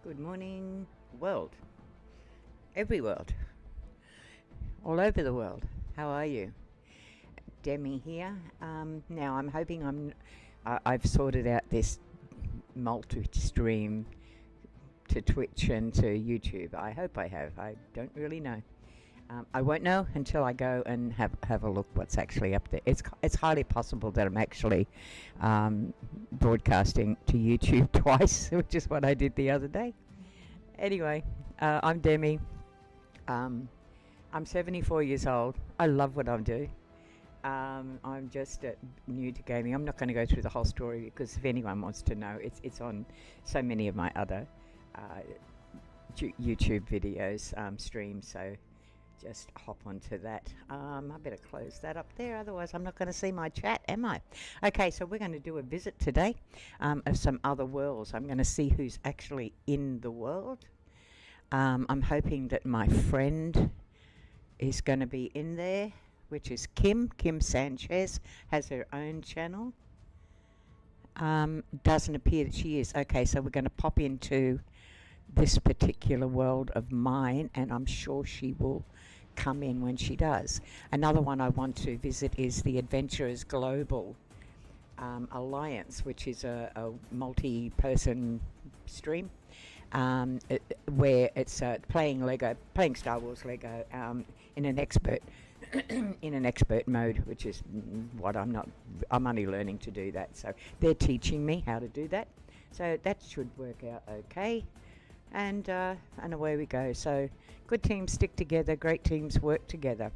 Good morning, world. Every world. All over the world. How are you? Demi here. Now I'm hoping I've sorted out this multi-stream to Twitch and to YouTube. I hope I have. I don't really know. I won't know until I go and have a look what's actually up there. It's highly possible that I'm actually broadcasting to YouTube twice, which is what I did the other day. Anyway, I'm Demi. I'm 74 years old. I love what I do. I'm just new to gaming. I'm not going to go through the whole story because if anyone wants to know, it's on so many of my other YouTube videos, streams. So just hop onto that. I better close that up there, otherwise I'm not going to see my chat, am I? Okay, so we're going to do a visit today of some other worlds. I'm going to see who's actually in the world. I'm hoping that my friend is going to be in there, which is Kim Sanchez, has her own channel. Doesn't appear that she is. Okay, so we're going to pop into this particular world of mine, and I'm sure she will come in when she does. Another one I want to visit is the Adventurers Global Alliance, which is a multi-person stream where it's playing Star Wars Lego in an expert in an expert mode, which is what I'm only learning to do that. So they're teaching me how to do that. So that should work out okay. And away we go. So good teams stick together, great teams work together.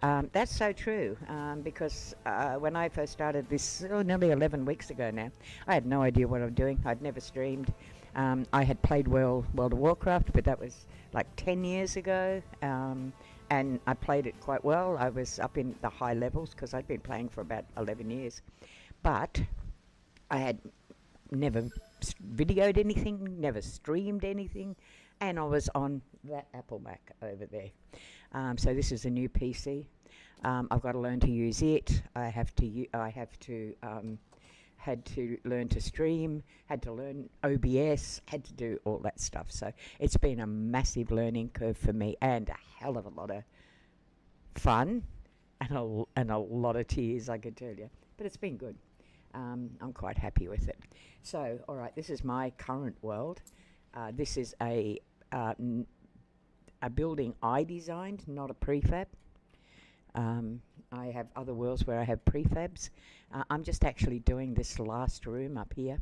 That's so true, because when I first started this nearly 11 weeks ago now, I had no idea what I'm doing. I'd never streamed. I had played World of Warcraft, but that was like 10 years ago, and I played it quite well. I was up in the high levels because I'd been playing for about 11 years. But I had never videoed anything, never streamed anything, and I was on that Apple Mac over there. So this is a new PC. I've got to learn to use it. Had to learn to stream, had to learn OBS, had to do all that stuff. So it's been a massive learning curve for me, and a hell of a lot of fun, and a lot of tears, I can tell you. But it's been good. I'm quite happy with it. So, all right, this is my current world. This is a building I designed, not a prefab. I have other worlds where I have prefabs. I'm just actually doing this last room up here.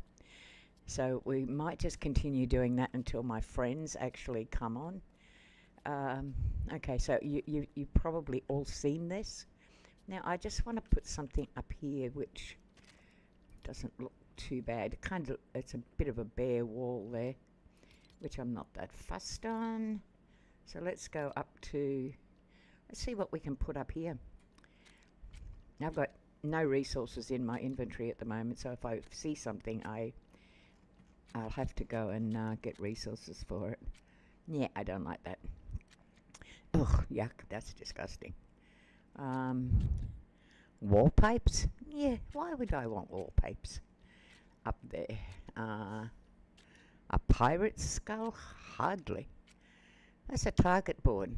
So we might just continue doing that until my friends actually come on. Okay, so you've probably all seen this. Now I just want to put something up here which doesn't look too bad. It's a bit of a bare wall there, which I'm not that fussed on. So let's go up to, let's see what we can put up here. Now I've got no resources in my inventory at the moment, so if I see something, I'll have to go and get resources for it. Yeah, I don't like that. Ugh, yuck, that's disgusting. Wall pipes? Yeah, why would I want wall pipes up there? A pirate's skull? Hardly. That's a target board.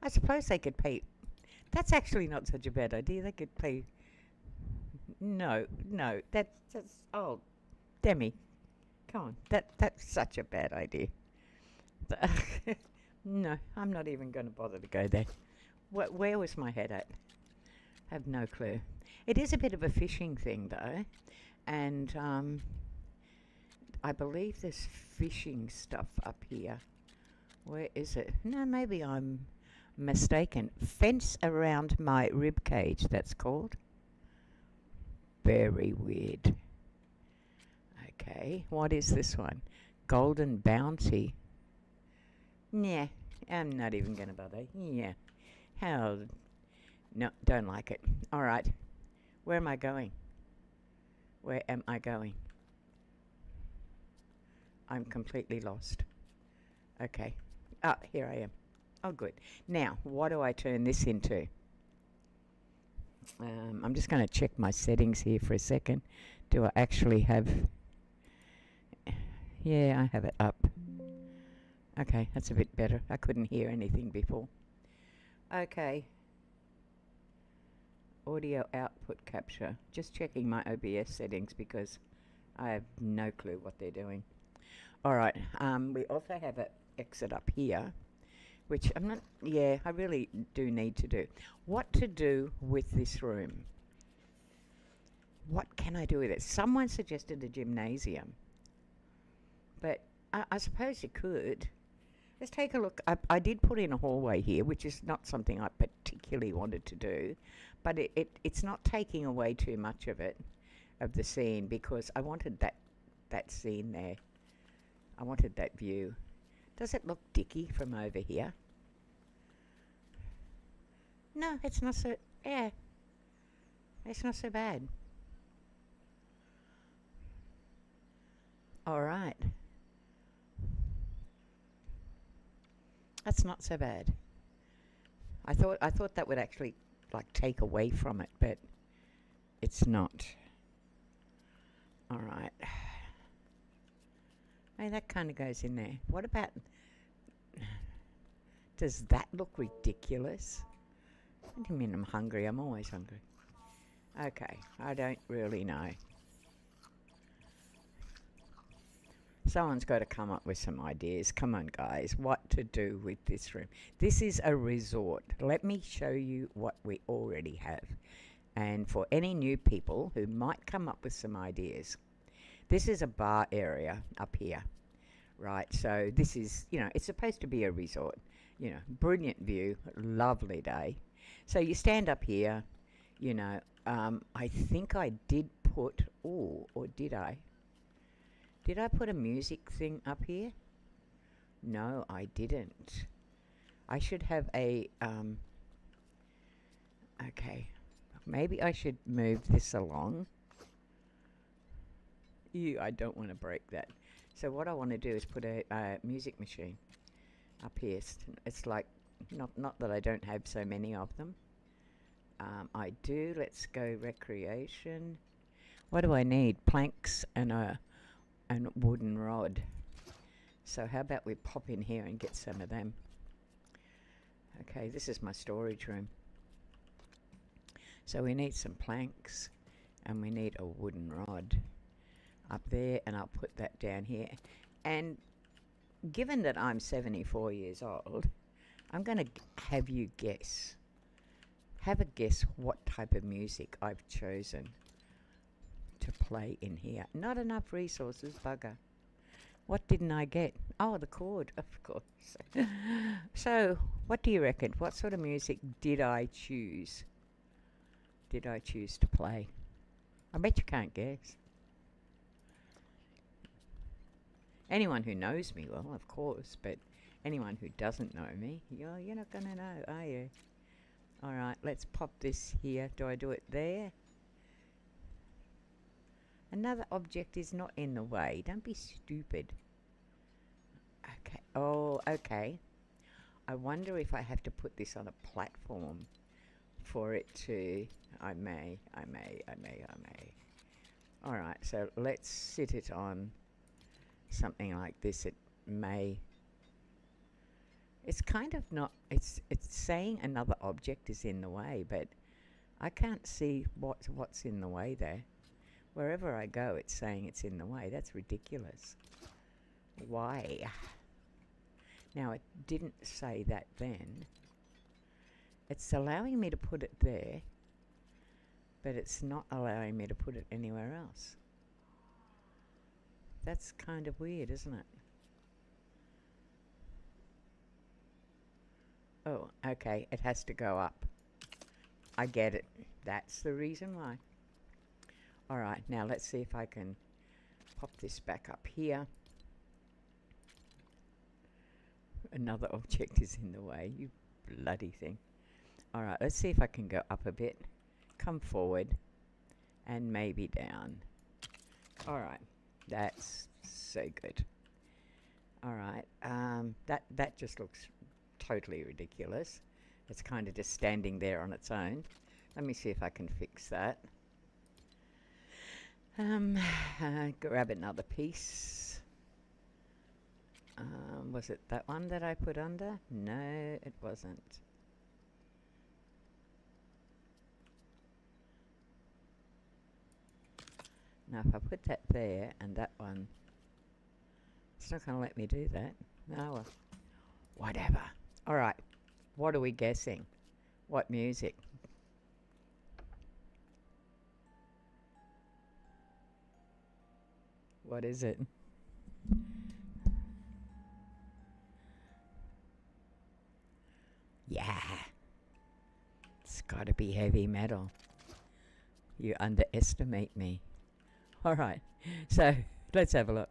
I suppose they could pay. That's actually not such a bad idea. They could pay. No, that's oh, Demi, come on. That's such a bad idea. No, I'm not even going to bother to go there. Where was my head at? I have no clue. It is a bit of a fishing thing though, and I believe there's fishing stuff up here. Where is it? No, maybe I'm mistaken. Fence around my rib cage, that's called. Very weird. Okay, what is this one? Golden bounty. Nah, I'm not even going to bother. Yeah. How? No, don't like it. All right. Where am I going? Where am I going? I'm completely lost. Okay. Ah, here I am. Oh, good. Now, what do I turn this into? I'm just going to check my settings here for a second. Do I actually have... Yeah, I have it up. Okay, that's a bit better. I couldn't hear anything before. Okay. Audio output capture. Just checking my OBS settings because I have no clue what they're doing. All right. We also have an exit up here, which I'm not. Yeah, I really do need to do. What to do with this room? What can I do with it? Someone suggested a gymnasium, but I suppose you could. Let's take a look. I did put in a hallway here, which is not something I particularly wanted to do, but it's not taking away too much of it, of the scene, because I wanted that scene there. I wanted that view. Does it look dicky from over here? No, it's not so, yeah, it's not so bad. All right. That's not so bad. I thought that would actually like take away from it, but it's not. All right. Hey, that kind of goes in there. What about? Does that look ridiculous? What do you mean I'm hungry? I'm always hungry. Okay, I don't really know. Someone's got to come up with some ideas. Come on, guys. What to do with this room? This is a resort. Let me show you what we already have. And for any new people who might come up with some ideas, this is a bar area up here, right? So this is, it's supposed to be a resort. Brilliant view, lovely day. So you stand up here, I think I did put, or did I? Did I put a music thing up here? No, I didn't. I should have a, okay, maybe I should move this along. I don't want to break that. So what I want to do is put a music machine up here. It's like, not that I don't have so many of them. I do. Let's go recreation. What do I need? Planks and a wooden rod. So how about we pop in here and get some of them. Okay, this is my storage room. So we need some planks and we need a wooden rod up there, and I'll put that down here. And given that I'm 74 years old, I'm going to have you guess. Have a guess what type of music I've chosen to play in here. Not enough resources, bugger. What didn't I get? Oh, the chord, of course. So, what do you reckon? What sort of music did I choose? Did I choose to play? I bet you can't guess. Anyone who knows me, well, of course, but anyone who doesn't know me, you're not going to know, are you? All right, let's pop this here. Do I do it there? Another object is not in the way. Don't be stupid. Okay. Oh, okay. I wonder if I have to put this on a platform for it to... I may. All right, so let's sit it on something like this. It may... It's kind of not... It's saying another object is in the way, but I can't see what's in the way there. Wherever I go, it's saying it's in the way. That's ridiculous. Why? Now, it didn't say that then. It's allowing me to put it there, but it's not allowing me to put it anywhere else. That's kind of weird, isn't it? Oh, okay. It has to go up. I get it. That's the reason why. All right, now let's see if I can pop this back up here. Another object is in the way, you bloody thing. All right, let's see if I can go up a bit, come forward, and maybe down. All right, that's so good. All right, that just looks totally ridiculous. It's kind of just standing there on its own. Let me see if I can fix that. Grab another piece. Was it that one that I put under? No, it wasn't. Now, if I put that there and that one, it's not going to let me do that. No, well, whatever. All right. What are we guessing? What music? What is it? Yeah. It's got to be heavy metal. You underestimate me. All right. So let's have a look.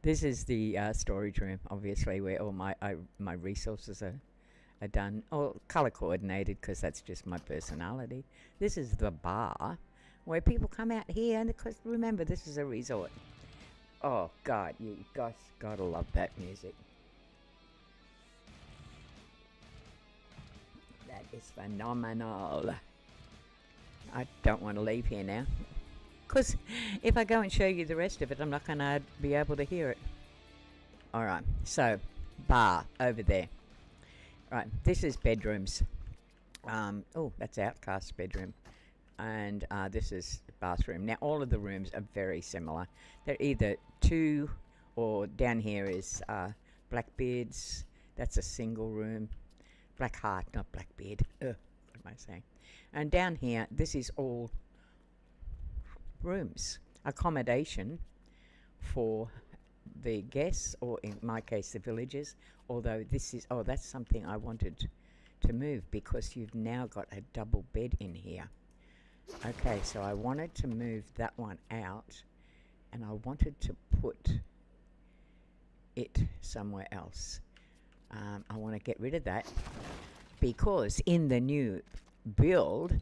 This is the storage room, obviously, where all my resources are done, or color coordinated, because that's just my personality. This is the bar, where people come out here, and because remember, this is a resort. Oh God, you guys gotta love that music. That is phenomenal. I don't want to leave here now, because if I go and show you the rest of it, I'm not going to be able to hear it. All right, so bar over there. Right, this is bedrooms. Oh, that's Outcast's bedroom. And this is bathroom. Now, all of the rooms are very similar. They're either two, or down here is Blackbeard's. That's a single room. Blackheart, not Blackbeard. Ugh, what am I saying? And down here, this is all rooms, accommodation for the guests, or in my case, the villagers. Although this is, oh, that's something I wanted to move, because you've now got a double bed in here. Okay, so I wanted to move that one out, and I wanted to put it somewhere else. I want to get rid of that, because in the new build,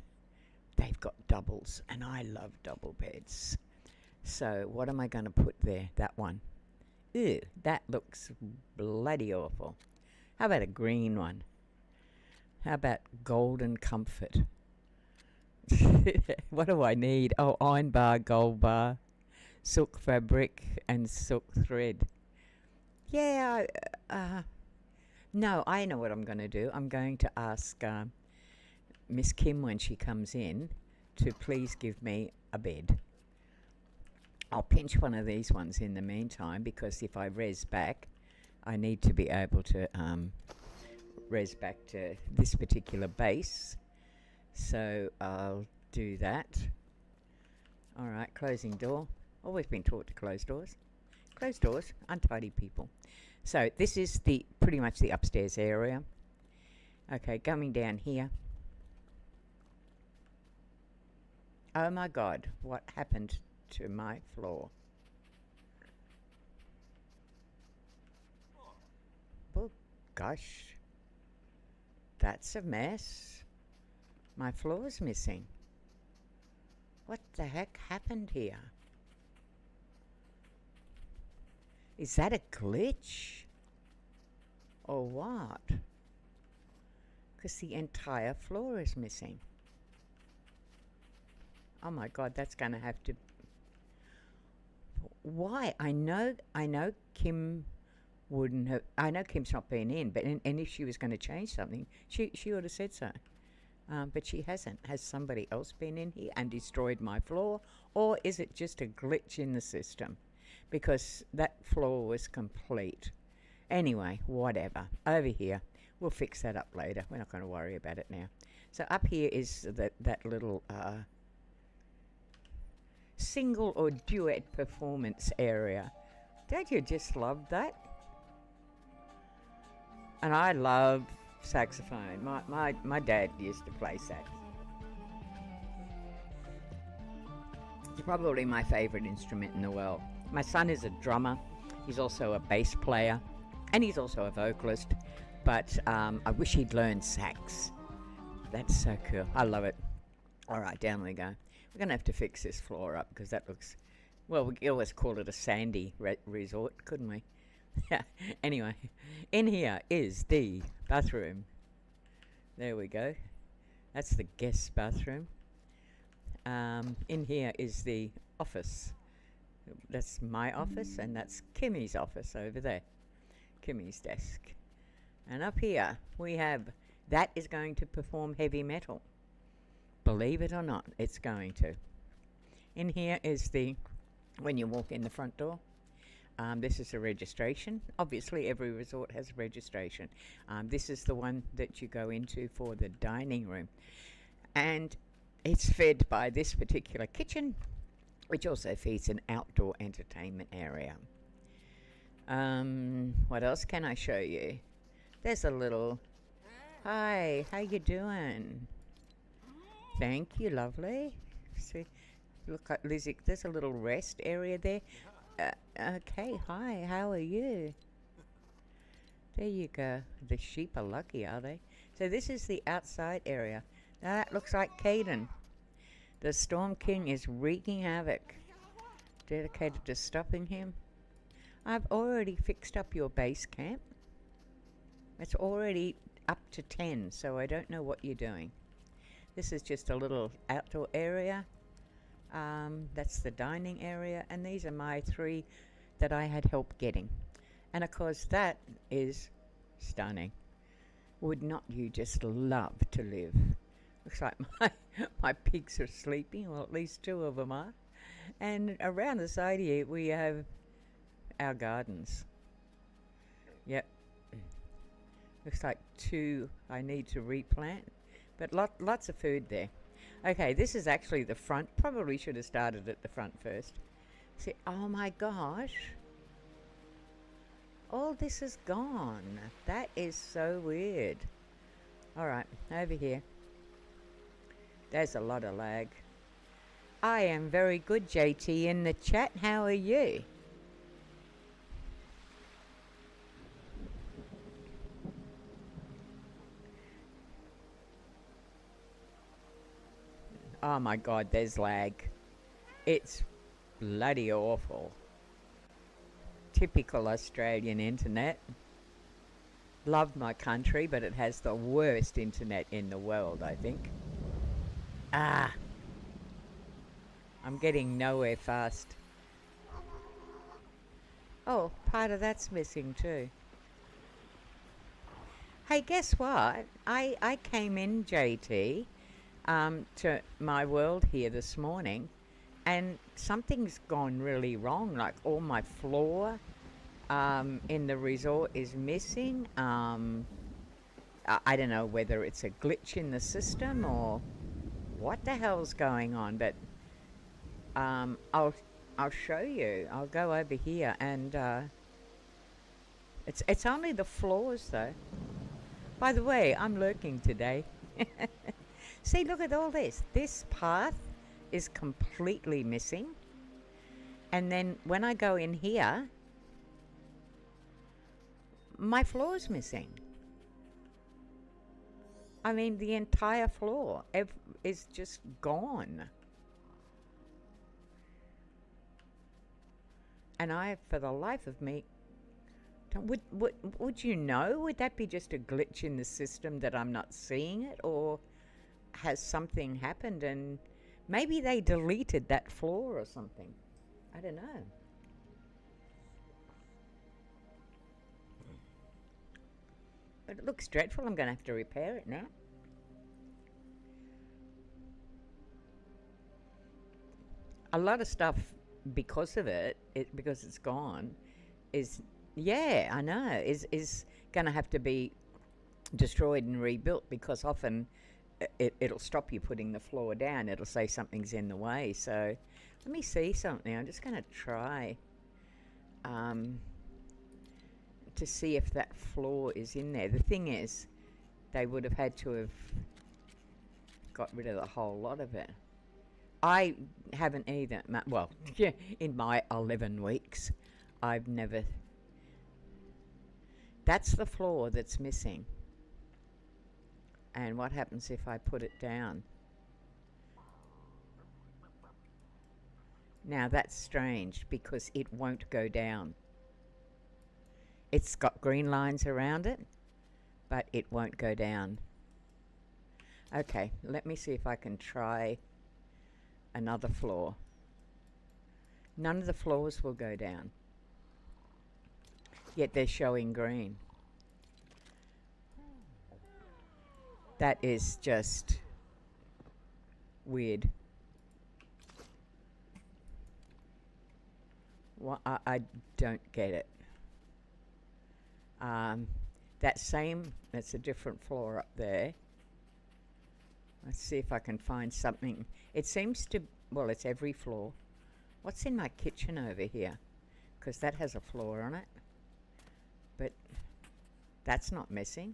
they've got doubles, and I love double beds. So what am I going to put there? That one. Ew, that looks bloody awful. How about a green one? How about golden comfort? What do I need? Oh, iron bar, gold bar, silk fabric, and silk thread. Yeah, no, I know what I'm going to do. I'm going to ask Miss Kim, when she comes in, to please give me a bed. I'll pinch one of these ones in the meantime, because if I res back, I need to be able to res back to this particular base. So I'll do that. All right, closing door. Always been taught to close doors. Close doors, untidy people. So this is the pretty much the upstairs area. Okay, coming down here. Oh my God, what happened to my floor? Oh gosh, that's a mess. My floor's missing. What the heck happened here? Is that a glitch? Or what? Because the entire floor is missing. Oh my God, that's going to have to... Why? I know Kim wouldn't have... I know Kim's not been in, but and if she was going to change something, she would have said so. But she hasn't. Has somebody else been in here and destroyed my floor? Or is it just a glitch in the system? Because that floor was complete. Anyway, whatever. Over here, we'll fix that up later. We're not going to worry about it now. So up here is that little single or duet performance area. Don't you just love that? And I love saxophone. My dad used to play sax. It's probably my favorite instrument in the world. My son is a drummer. He's also a bass player, and he's also a vocalist. But I wish he'd learned sax. That's so cool. I love it. All right, down we go. We're going to have to fix this floor up, because that looks... Well, we could always call it a sandy resort, couldn't we? Yeah. Anyway, in here is the bathroom. There we go. That's the guest bathroom. In here is the office. That's my office, and that's Kimmy's office over there. Kimmy's desk. And up here we have, that is going to perform heavy metal. Believe it or not, it's going to. In here is the, when you walk in the front door, this is a registration. Obviously every resort has a registration. This is the one that you go into for the dining room. And it's fed by this particular kitchen, which also feeds an outdoor entertainment area. What else can I show you? There's a little, hi, how you doing? Thank you, lovely. See, look at Lizzie, there's a little rest area there. Okay, hi, how are you? There you go. The sheep are lucky, are they? So this is the outside area. Now that looks like Caden. The Storm King is wreaking havoc. Dedicated to stopping him. I've already fixed up your base camp. It's already up to 10, so I don't know what you're doing. This is just a little outdoor area. That's the dining area, and these are my 3 that I had help getting. And of course that is stunning. Would not you just love to live? Looks like my pigs are sleeping, well at least 2 of them are. And around the side here we have our gardens. Yep. Looks like 2 I need to replant, but lots of food there. Okay, this is actually the front. Probably should have started at the front first. See, oh my gosh. All this is gone. That is so weird. Alright, over here. There's a lot of lag. I am very good, JT, in the chat. How are you? Oh my god, there's lag. It's bloody awful. Typical Australian internet. Love my country, but it has the worst internet in the world, I think. I'm getting nowhere fast. Oh, part of that's missing too. Hey, guess what? I came in, JT, to my world here this morning, and something's gone really wrong. Like all my floor in the resort is missing. I don't know whether it's a glitch in the system or what the hell's going on, but I'll show you. I'll go over here, and it's only the floors though. By the way, I'm lurking today. See, look at all this. This path is completely missing. And then when I go in here, my floor's missing. I mean, the entire floor is just gone. And I, for the life of me, would you know? Would that be just a glitch in the system that I'm not seeing it? Or has something happened and maybe they deleted that floor or something? I don't know. But it looks dreadful. I'm going to have to repair it now. A lot of stuff, because of it because it's gone, is, yeah, I know, is going to have to be destroyed and rebuilt, because often it'll stop you putting the floor down. It'll say something's in the way. So let me see something. I'm just going to try to see if that floor is in there. The thing is, they would have had to have got rid of the whole lot of it. I haven't either. Well, yeah, in my 11 weeks, I've never... That's the floor that's missing. And what happens if I put it down? Now that's strange, because it won't go down. It's got green lines around it, but it won't go down. Okay, let me see if I can try another floor. None of the floors will go down. yet they're showing green. That is just weird. Well, I don't get it. That's a different floor up there. Let's see if I can find something. It seems to, well, it's every floor. What's in my kitchen over here? Because that has a floor on it. But that's not missing.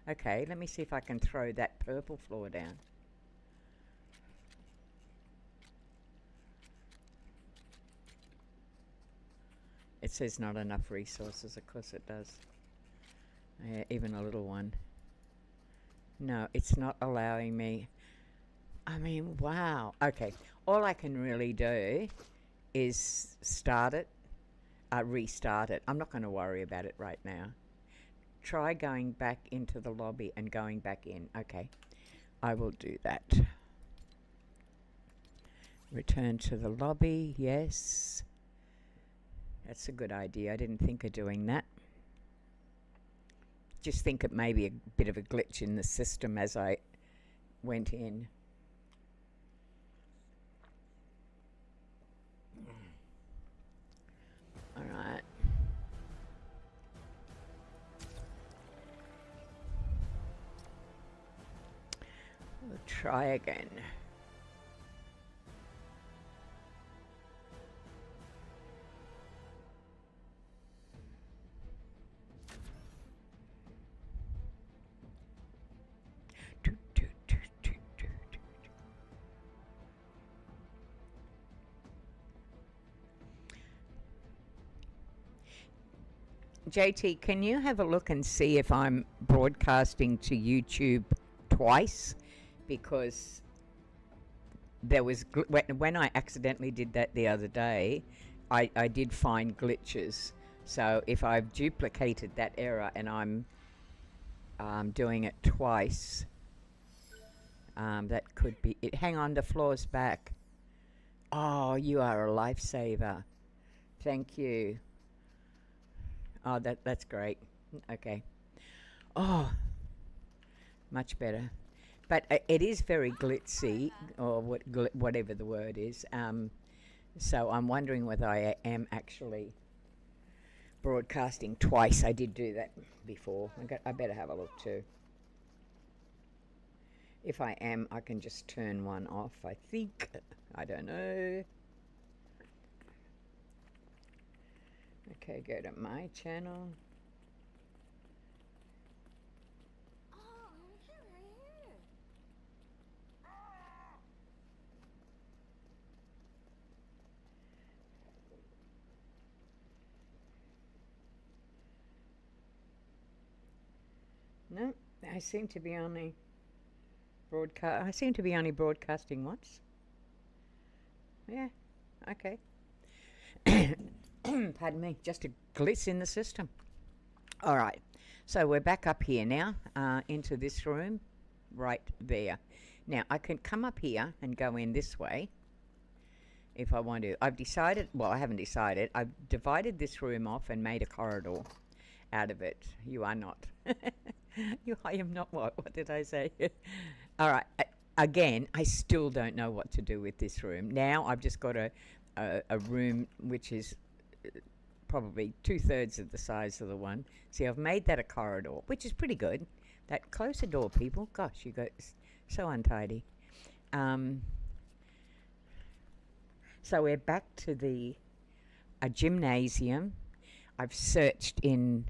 Okay, let me see if I can throw that purple floor down. It says not enough resources. Of course it does. Yeah, even a little one. No, it's not allowing me. I mean, wow. Okay, all I can really do is start it, restart it. I'm not going to worry about it right now. Try going back into the lobby and going back in. Okay, I will do that. Return to the lobby, yes. That's a good idea. I didn't think of doing that. Just think it may be a bit of a glitch in the system as I went in. All right. We'll try again. JT, can you have a look and see if I'm broadcasting to YouTube twice? Because there was when I accidentally did that the other day, I did find glitches. So if I've duplicated that error and I'm doing it twice, that could be it. Hang on, the floor's back. Oh, you are a lifesaver. Thank you. Oh, that's great. Okay. Oh, much better. But it is very glitzy, or whatever the word is. So I'm wondering whether I am actually broadcasting twice. I did do that before. I better have a look too. If I am, I can just turn one off, I think. I don't know. Okay, go to my channel. No, I seem to be only broadcasting once. Yeah, okay. Pardon me, just a glitch in the system. All right, so we're back up here now, into this room, right there. Now, I can come up here and go in this way if I want to. I've decided, well, I haven't decided. I've divided this room off and made a corridor out of it. You are not. I am not what? What did I say? All right, again, I still don't know what to do with this room. Now I've just got a room which is probably 2/3 of the size of the one. See, I've made that a corridor, which is pretty good. That close the door, people. Gosh, you got so untidy. So we're back to a gymnasium. I've searched in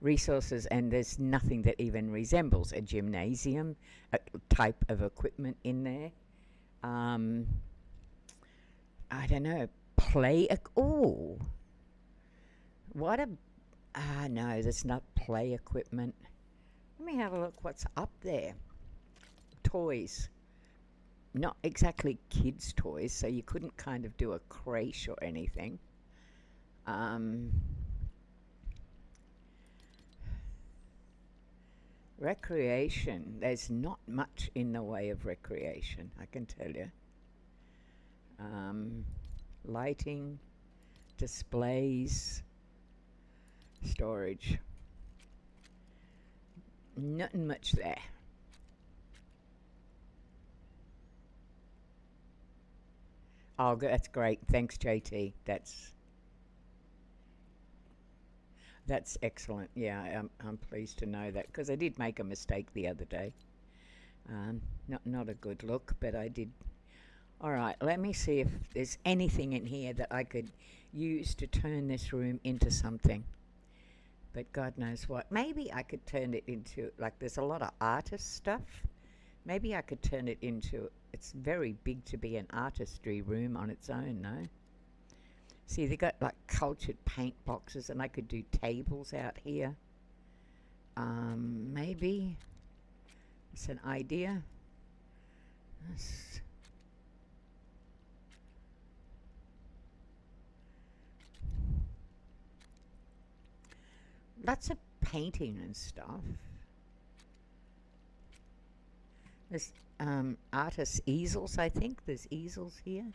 resources and there's nothing that even resembles a gymnasium, a type of equipment in there. I don't know. Oh, what a no, there's not play equipment. Let me have a look what's up there. Toys, not exactly kids toys, so you couldn't kind of do a creche or anything. Recreation, there's not much in the way of recreation, I can tell you. Lighting, displays, Storage. Nothing much there. Oh, that's great. Thanks, JT. That's excellent. Yeah, I'm pleased to know that because I did make a mistake the other day. Not a good look, but I did. All right, let me see if there's anything in here that I could use to turn this room into something. But God knows what. Maybe I could turn it into, like, there's a lot of artist stuff. Maybe I could turn it into, it's very big to be an artistry room on its own, no? See, they got like cultured paint boxes, and I could do tables out here. Maybe it's an idea. That's lots of painting and stuff. There's artist easels, I think. There's easels here.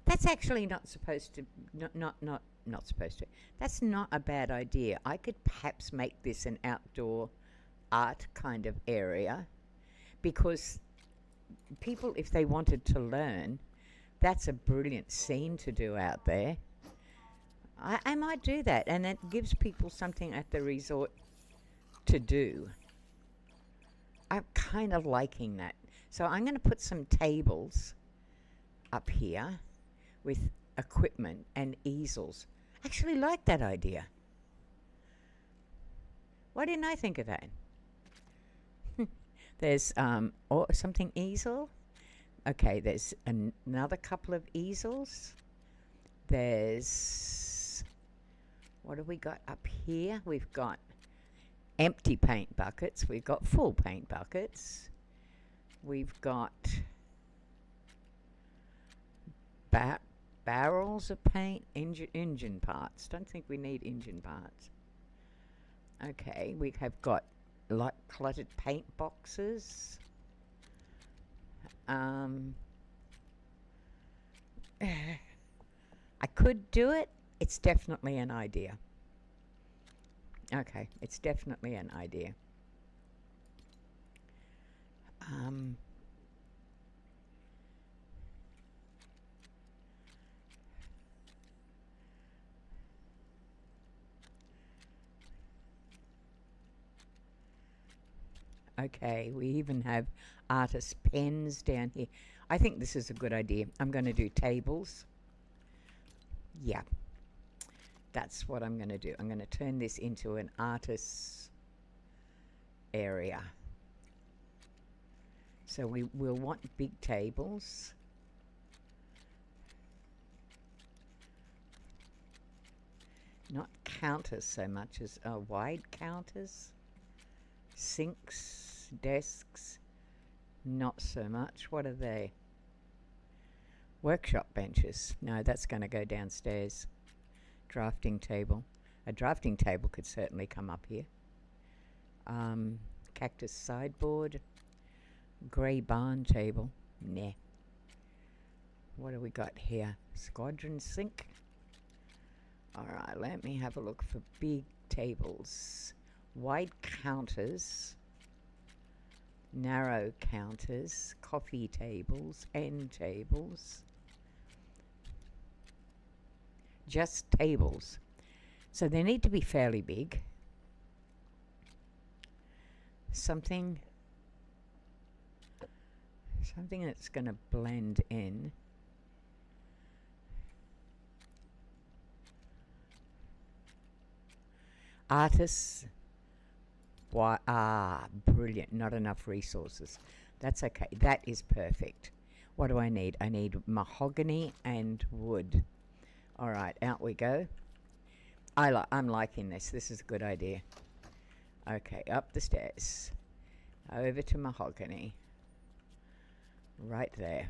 That's actually not supposed to, not supposed to. That's not a bad idea. I could perhaps make this an outdoor art kind of area because people, if they wanted to learn, that's a brilliant scene to do out there. I might do that, and it gives people something at the resort to do. I'm kind of liking that. So I'm going to put some tables up here with equipment and easels. I actually like that idea. Why didn't I think of that? There's something easel. Okay, there's another couple of easels. There's, what have we got up here? We've got empty paint buckets. We've got full paint buckets. We've got barrels of paint, engine parts. Don't think we need engine parts. Okay, we have got like cluttered paint boxes. I could do it. It's definitely an idea. Okay, it's definitely an idea. Okay, we even have artist pens down here. I think this is a good idea. I'm going to do tables. Yeah, that's what I'm going to do. I'm going to turn this into an artist's area. So we will want big tables. Not counters so much as wide counters. Sinks, desks, not so much. What are they? Workshop benches. No, that's going to go downstairs. Drafting table. A drafting table could certainly come up here. Cactus sideboard. Grey barn table. Nah. What do we got here? Squadron sink. Alright, let me have a look for big tables. Wide counters, narrow counters, coffee tables, end tables, just tables. So they need to be fairly big. Something that's going to blend in. Artists. Why? Brilliant. Not enough resources. That's okay. That is perfect. What do I need? I need mahogany and wood. All right, out we go. I'm liking this. This is a good idea. Okay, up the stairs. Over to mahogany. Right there.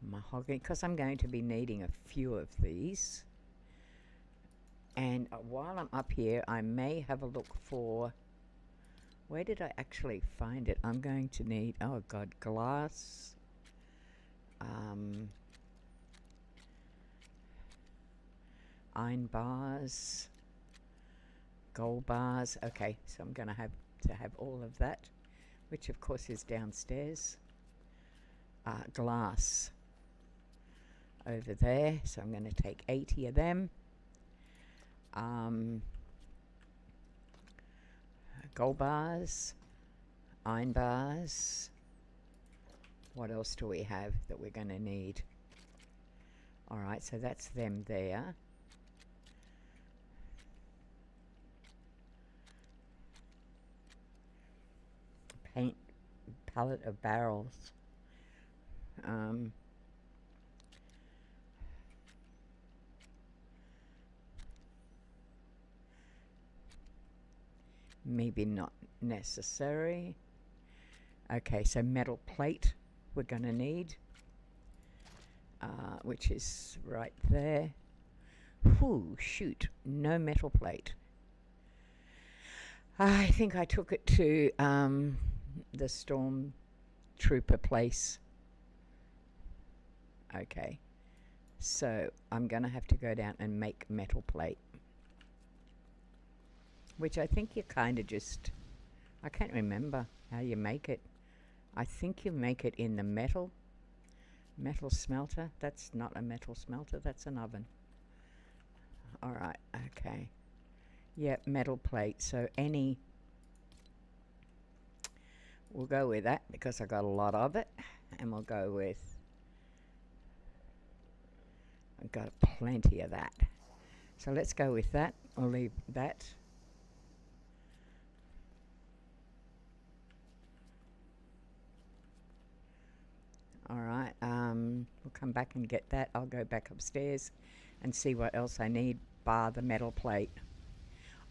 Mahogany, because I'm going to be needing a few of these. And while I'm up here, I may have a look for, where did I actually find it? I'm going to need, oh God, glass. Iron bars, gold bars. Okay, so I'm going to have all of that, which of course is downstairs. Glass over there, so I'm going to take 80 of them. Gold bars, iron bars. What else do we have that we're going to need? All right, so that's them there. Paint palette of barrels. Maybe not necessary. Okay, so metal plate we're going to need, which is right there. Whoo, shoot, no metal plate. I think I took it to the storm trooper place. Okay, so I'm going to have to go down and make metal plate, which I think you kind of just, I can't remember how you make it. I think you make it in the metal smelter. That's not a metal smelter, that's an oven. All right, okay. Yep, metal plate. So we'll go with that because I got a lot of it, and we'll go with, I've got plenty of that. So let's go with that. I'll leave that. All right, we'll come back and get that. I'll go back upstairs and see what else I need, bar the metal plate.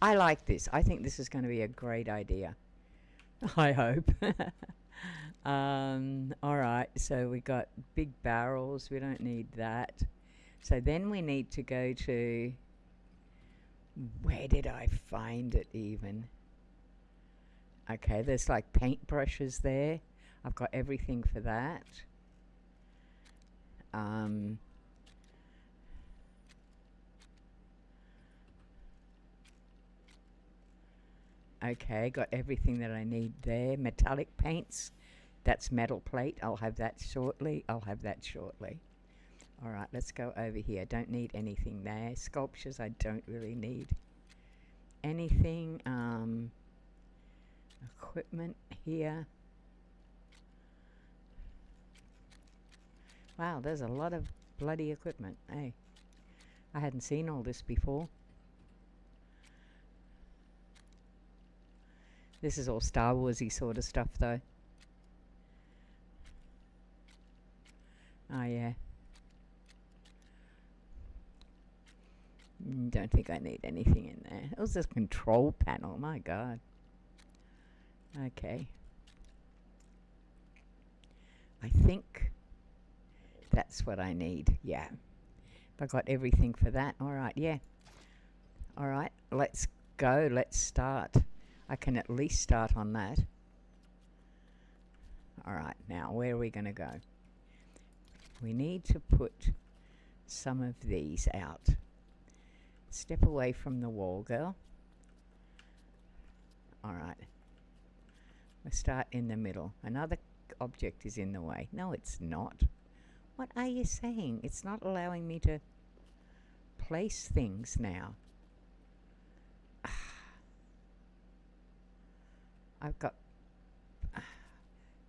I like this. I think this is going to be a great idea. I hope. All right, so we got big barrels. We don't need that. So then we need to go to, where did I find it even? Okay, there's like paintbrushes there. I've got everything for that. Okay, got everything that I need there. Metallic paints, that's metal plate. I'll have that shortly. All right, let's go over here. Don't need anything there. Sculptures, I don't really need anything. Equipment here. Wow, there's a lot of bloody equipment. Hey, I hadn't seen all this before. This is all Star Warsy sort of stuff, though. Oh, yeah. Don't think I need anything in there. It was this control panel, my God. Okay. I think that's what I need, yeah. I got everything for that. All right, yeah. All right, let's go. Let's start. I can at least start on that. All right, now where are we going to go? We need to put some of these out. Step away from the wall, girl. All right. We'll start in the middle. Another object is in the way. No, it's not. What are you saying? It's not allowing me to place things now. I've got...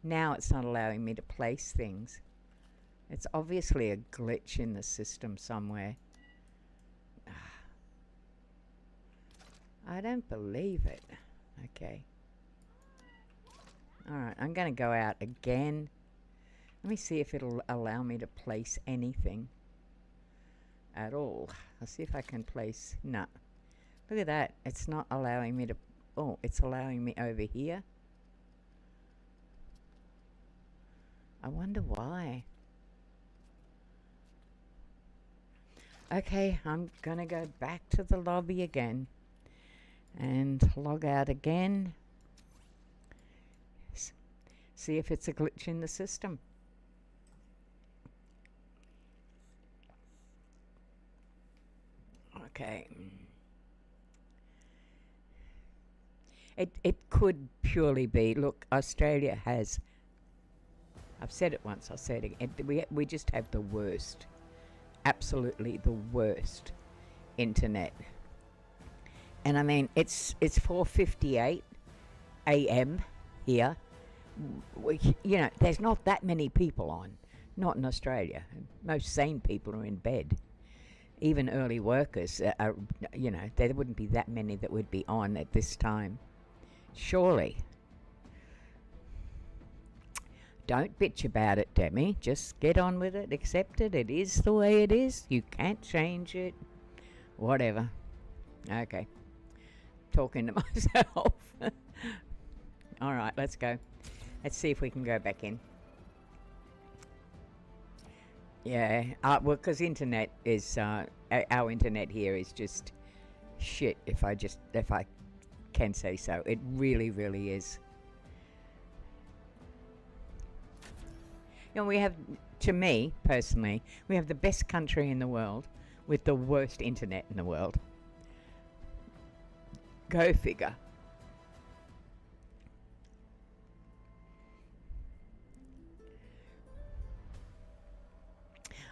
Now it's not allowing me to place things. It's obviously a glitch in the system somewhere. I don't believe it. Okay. Alright, I'm going to go out again. Let me see if it'll allow me to place anything at all. I'll see if I can place... No. Look at that. It's not allowing me to... Oh, it's allowing me over here. I wonder why. Okay, I'm going to go back to the lobby again. And log out again. See if it's a glitch in the system. Okay. It could purely be, look, Australia has, I've said it once, I'll say it again, we just have the worst, absolutely the worst internet. And I mean, it's 4:58 a.m. here. There's not that many people on, not in Australia. Most sane people are in bed. Even early workers, there wouldn't be that many that would be on at this time. Surely. Don't bitch about it, Demi. Just get on with it, accept it. It is the way it is. You can't change it. Whatever. Okay. Talking to myself. All right, let's go. Let's see if we can go back in. Yeah, well, because internet is, our internet here is just shit, if I can say so. It really, really is. We have, to me, personally, we have the best country in the world with the worst internet in the world. Go figure.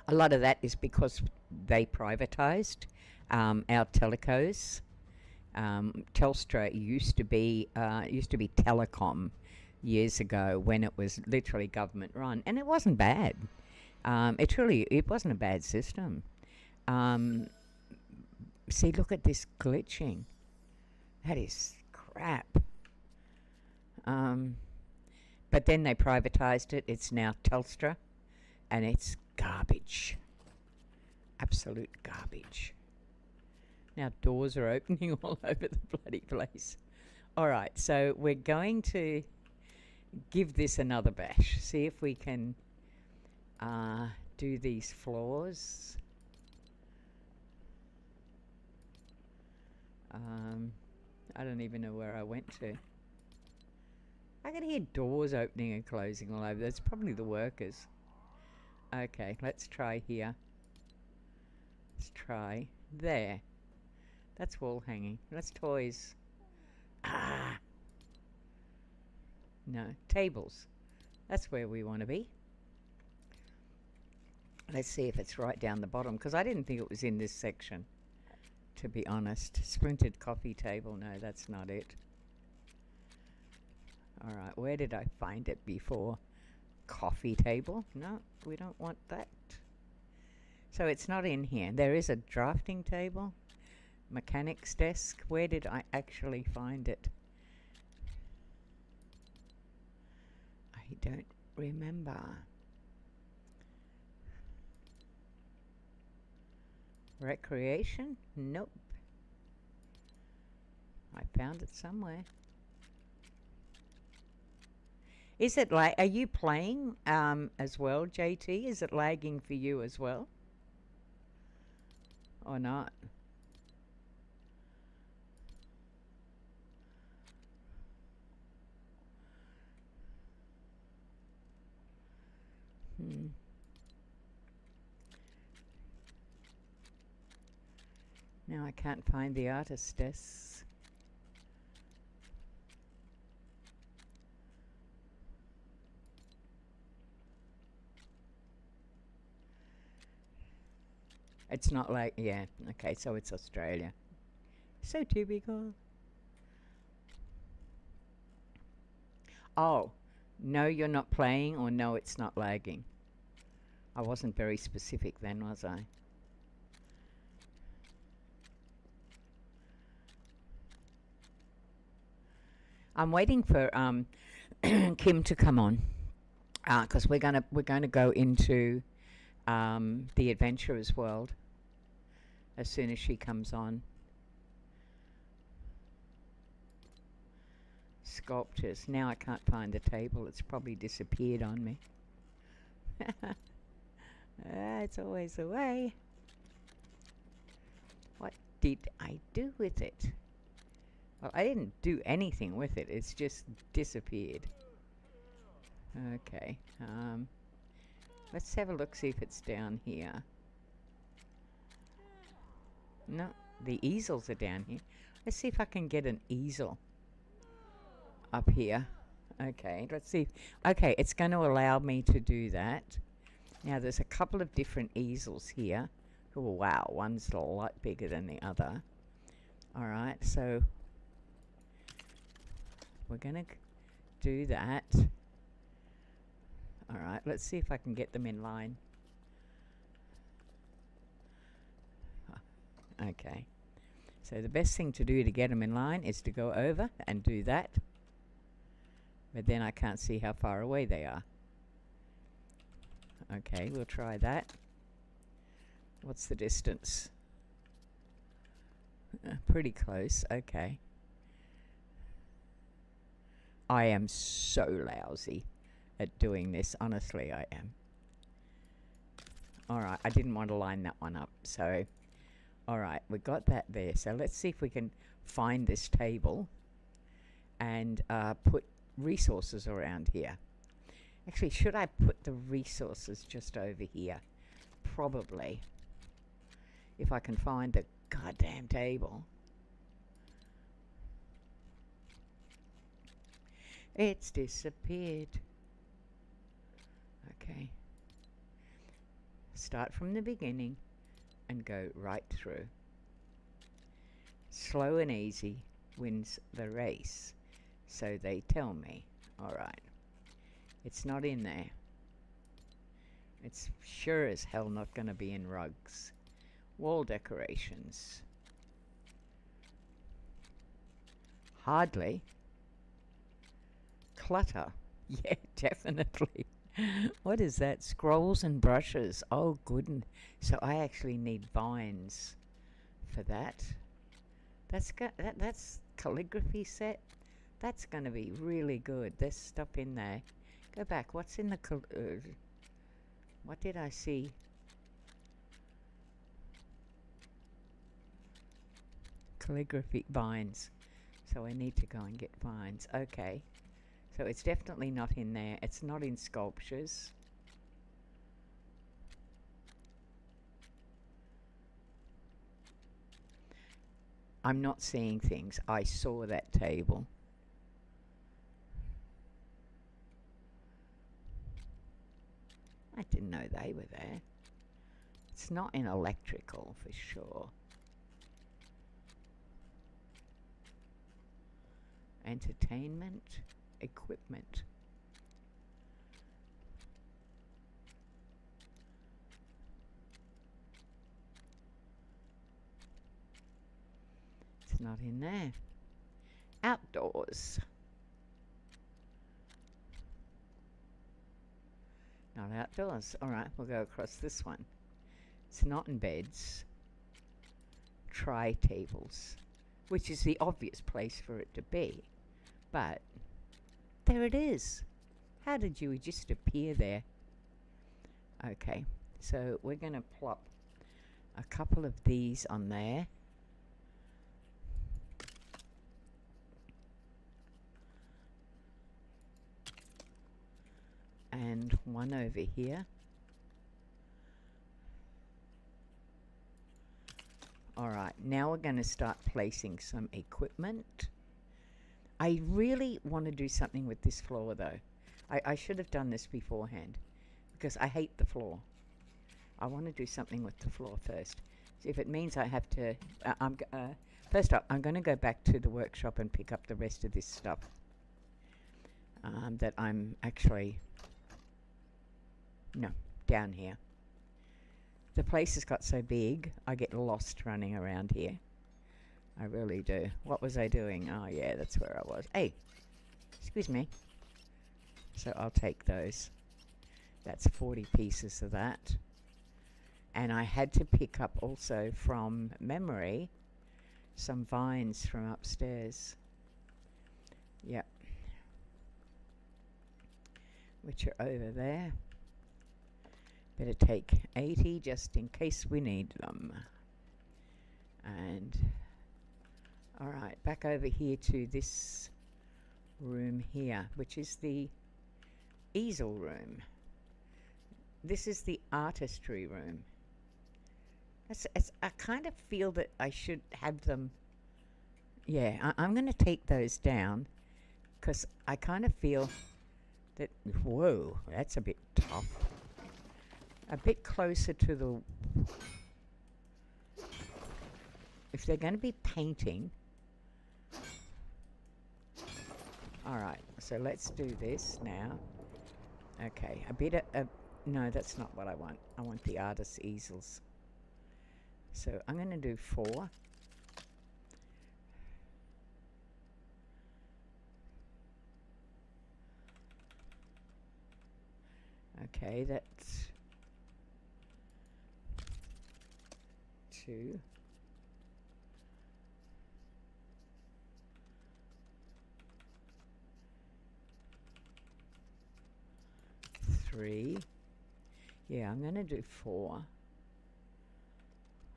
A lot of that is because they privatised our telecos. Telstra used to be telecom years ago when it was literally government run, and it wasn't bad. It wasn't a bad system. See, look at this glitching. That is crap. But then they privatised it. It's now Telstra, and it's garbage. Absolute garbage. Now doors are opening all over the bloody place. All right, so we're going to give this another bash. See if we can do these floors. I don't even know where I went to. I can hear doors opening and closing all over. That's probably the workers. Okay, let's try here. Let's try there. That's wall hanging. That's toys. Ah! No, tables. That's where we want to be. Let's see if it's right down the bottom, because I didn't think it was in this section, to be honest. Splintered coffee table. No, that's not it. All right, where did I find it before? Coffee table? No, we don't want that. So it's not in here. There is a drafting table. Mechanic's desk. Where did I actually find it? I don't remember. Recreation? Nope. I found it somewhere. Is it like, are you playing as well, JT? Is it lagging for you as well? Or not? Now I can't find the artist's desk. It's not like, yeah, okay, so it's Australia. So typical. Oh, no, you're not playing, or no, it's not lagging. I wasn't very specific then, was I? I'm waiting for Kim to come on, because we're gonna go into the adventurers world as soon as she comes on. Sculptures. Now I can't find the table. It's probably disappeared on me. It's always the way. What did I do with it? Well, I didn't do anything with it. It's just disappeared. Okay. Let's have a look, see if it's down here. No, the easels are down here. Let's see if I can get an easel up here. Okay, let's see. Okay, it's going to allow me to do that. Now, there's a couple of different easels here. Oh, wow, one's a lot bigger than the other. All right, so we're going to do that. All right, let's see if I can get them in line. Okay, so the best thing to do to get them in line is to go over and do that. But then I can't see how far away they are. Okay, we'll try that. What's the distance? Pretty close, okay. I am so lousy at doing this, honestly I am. Alright, I didn't want to line that one up, so... Alright, we got that there, so let's see if we can find this table and put resources around here. Actually, should I put the resources just over here? Probably. If I can find the goddamn table. It's disappeared. Okay. Start from the beginning and go right through. Slow and easy wins the race. So they tell me. Alright. It's not in there. It's sure as hell not going to be in rugs. Wall decorations. Hardly. Clutter. Yeah, definitely. What is that? Scrolls and brushes. Oh, goodness. So I actually need vines for that. That's calligraphy set. That's going to be really good. There's stuff in there. Go back. What's in the... what did I see? Calligraphy vines. So I need to go and get vines. Okay. So it's definitely not in there. It's not in sculptures. I'm not seeing things. I saw that table. I didn't know they were there. It's not in electrical for sure. Entertainment, equipment. It's not in there. Outdoors. Not outdoors. Alright, we'll go across this one. It's not in beds. Try tables, which is the obvious place for it to be. But there it is. How did you just appear there? Okay, so we're going to plop a couple of these on there. And one over here. Alright, now we're going to start placing some equipment. I really want to do something with this floor though. I should have done this beforehand because I hate the floor. I want to do something with the floor first. So if it means I have to... first up, I'm going to go back to the workshop and pick up the rest of this stuff that I'm actually... No, down here. The place has got so big, I get lost running around here. I really do. What was I doing? Oh, yeah, that's where I was. Hey, excuse me. So I'll take those. That's 40 pieces of that. And I had to pick up also from memory some vines from upstairs. Yep. Which are over there. Better take 80 just in case we need them. And alright, back over here to this room here, which is the easel room. This is the artistry room. I kind of feel that I should have them. Yeah, I'm going to take those down because I kind of feel that. Whoa, that's a bit tough. A bit closer to the. If they're going to be painting. Alright, so let's do this now. Okay, a bit of. No, that's not what I want. I want the artist's easels. So I'm going to do 4. Okay, that's 2. 3. Yeah, I'm going to do 4.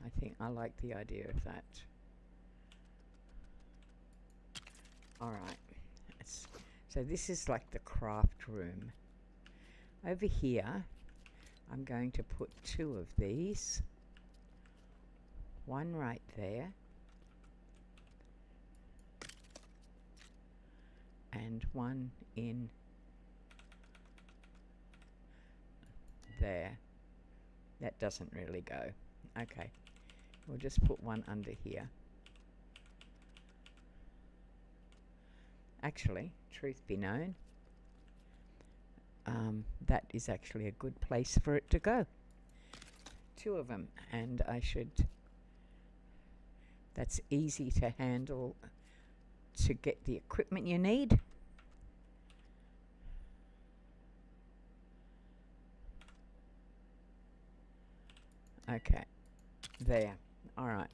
I think I like the idea of that. Alright, so this is like the craft room. Over here, I'm going to put 2 of these. One right there. And one in there. That doesn't really go. Okay, we'll just put one under here. Actually, truth be known, that is actually a good place for it to go. 2 of them, and that's easy to handle to get the equipment you need. Okay, there. Alright,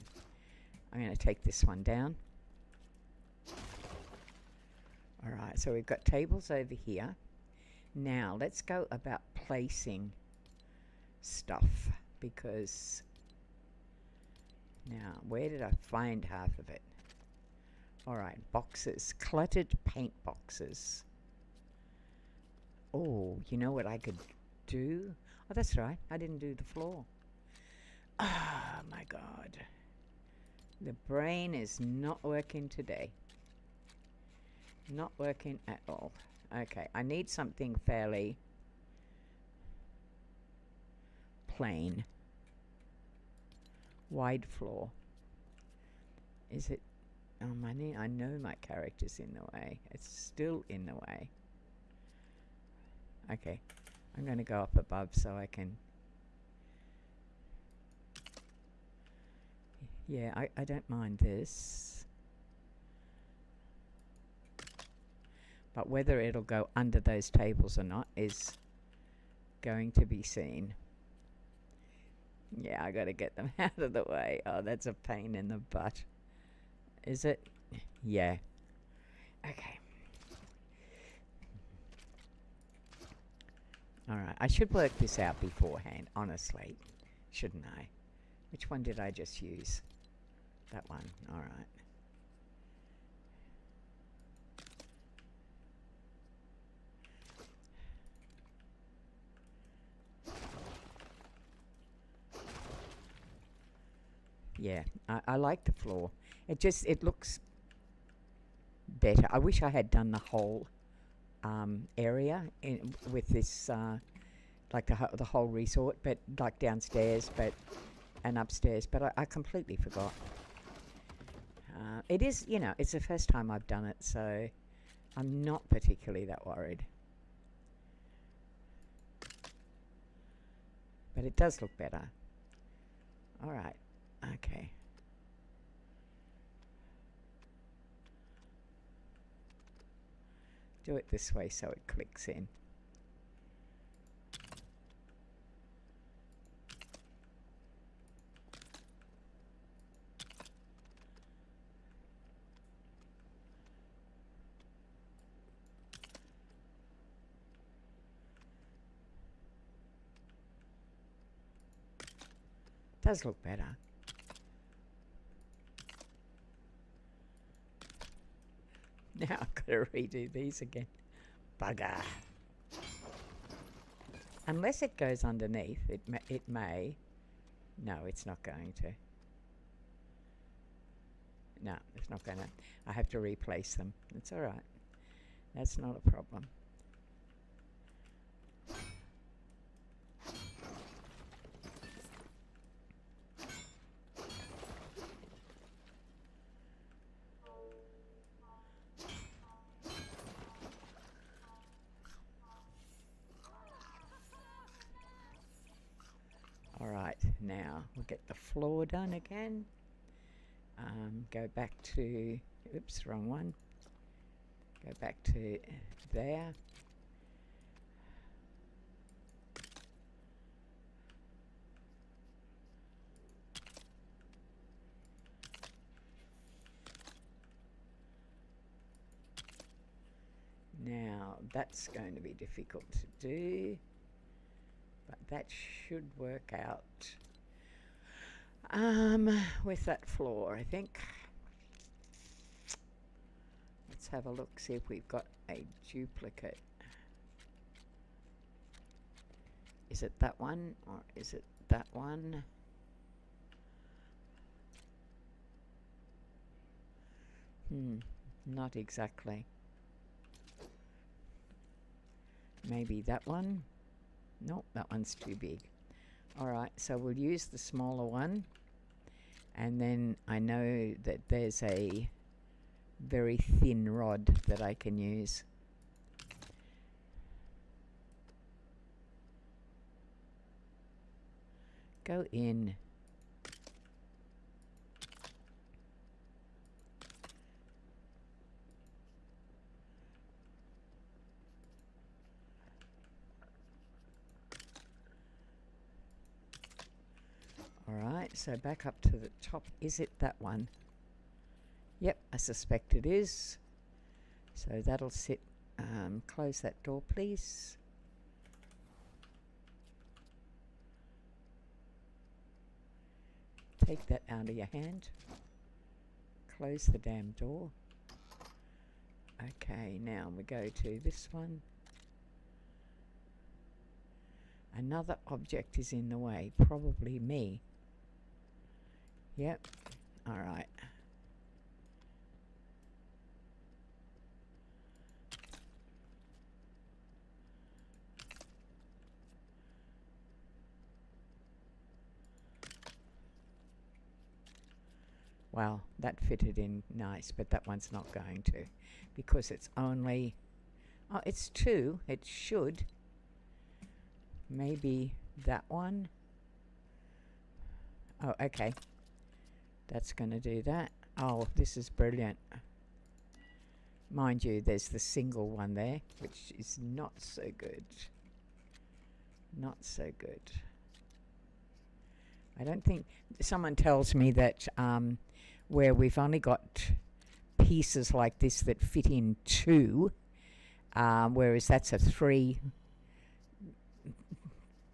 I'm going to take this one down. Alright, so we've got tables over here. Now, let's go about placing stuff, because now, where did I find half of it? Alright, boxes, cluttered paint boxes. Oh, you know what I could do? Oh, that's right, I didn't do the floor. Oh my God. The brain is not working today. Not working at all. Okay, I need something fairly plain. Wide floor. Is it? Oh, I know my character's in the way. It's still in the way. Okay, I'm going to go up above so I can. Yeah, I don't mind this. But whether it'll go under those tables or not is going to be seen. Yeah, I gotta get them out of the way. Oh, that's a pain in the butt. Is it? Yeah. Okay. Alright, I should work this out beforehand, honestly. Shouldn't I? Which one did I just use? That one. Alright. Yeah, I like the floor. It looks better. I wish I had done the whole area with this, like the whole resort, but like downstairs, and upstairs. But I completely forgot. It is, it's the first time I've done it, so I'm not particularly that worried. But it does look better. All right. Okay. Do it this way so it clicks in. Does look better. Now I've got to redo these again. Bugger. Unless it goes underneath, it may. No, it's not going to. No, it's not going to. I have to replace them. It's all right. That's not a problem. All right, now we'll get the floor done again. Go back to, oops, wrong one. Go back to there. Now that's going to be difficult to do, but that should work out with that floor, I think. Let's have a look, see if we've got a duplicate. Is it that one or is it that one? Not exactly. Maybe that one? Nope, that one's too big. Alright, so we'll use the smaller one, and then I know that there's a very thin rod that I can use. Go in. Alright, so back up to the top. Is it that one? Yep, I suspect it is. So that'll sit. Close that door, please. Take that out of your hand. Close the damn door. Okay, now we go to this one. Another object is in the way, probably me. Yep, alright. Well, that fitted in nice, but that one's not going to, because it's only, oh, it's two. It should. Maybe that one. Oh, okay. That's going to do that. Oh, this is brilliant. Mind you, there's the single one there, which is not so good. Not so good. I don't think, someone tells me that where we've only got pieces like this that fit in two, whereas that's a three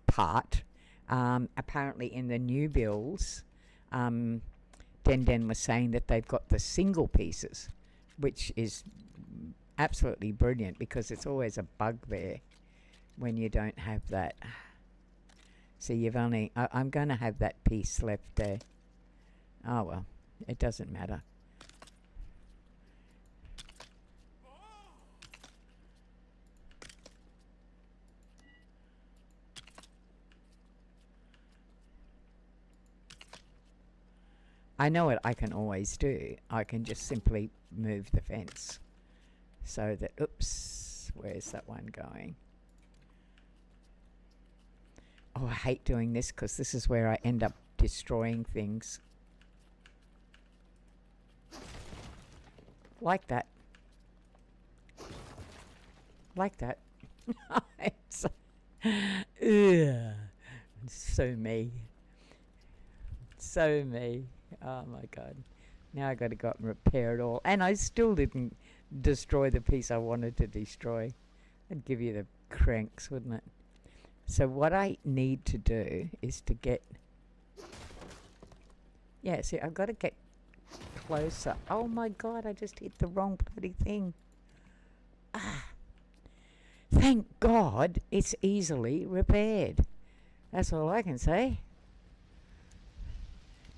part, apparently in the new builds, Den was saying that they've got the single pieces, which is absolutely brilliant, because it's always a bugbear when you don't have that. So you've only, I'm going to have that piece left there. Oh well, it doesn't matter. I know what I can always do. I can just simply move the fence so that, oops, where's that one going? Oh, I hate doing this, because this is where I end up destroying things. Like that. Like that. It's, so me. So me. Oh my god. Now I got to go up and repair it all. And I still didn't destroy the piece I wanted to destroy. I'd give you the cranks, wouldn't it? So what I need to do is to get... Yeah, see, I've got to get closer. Oh my god, I just hit the wrong bloody thing. Ah. Thank God it's easily repaired. That's all I can say.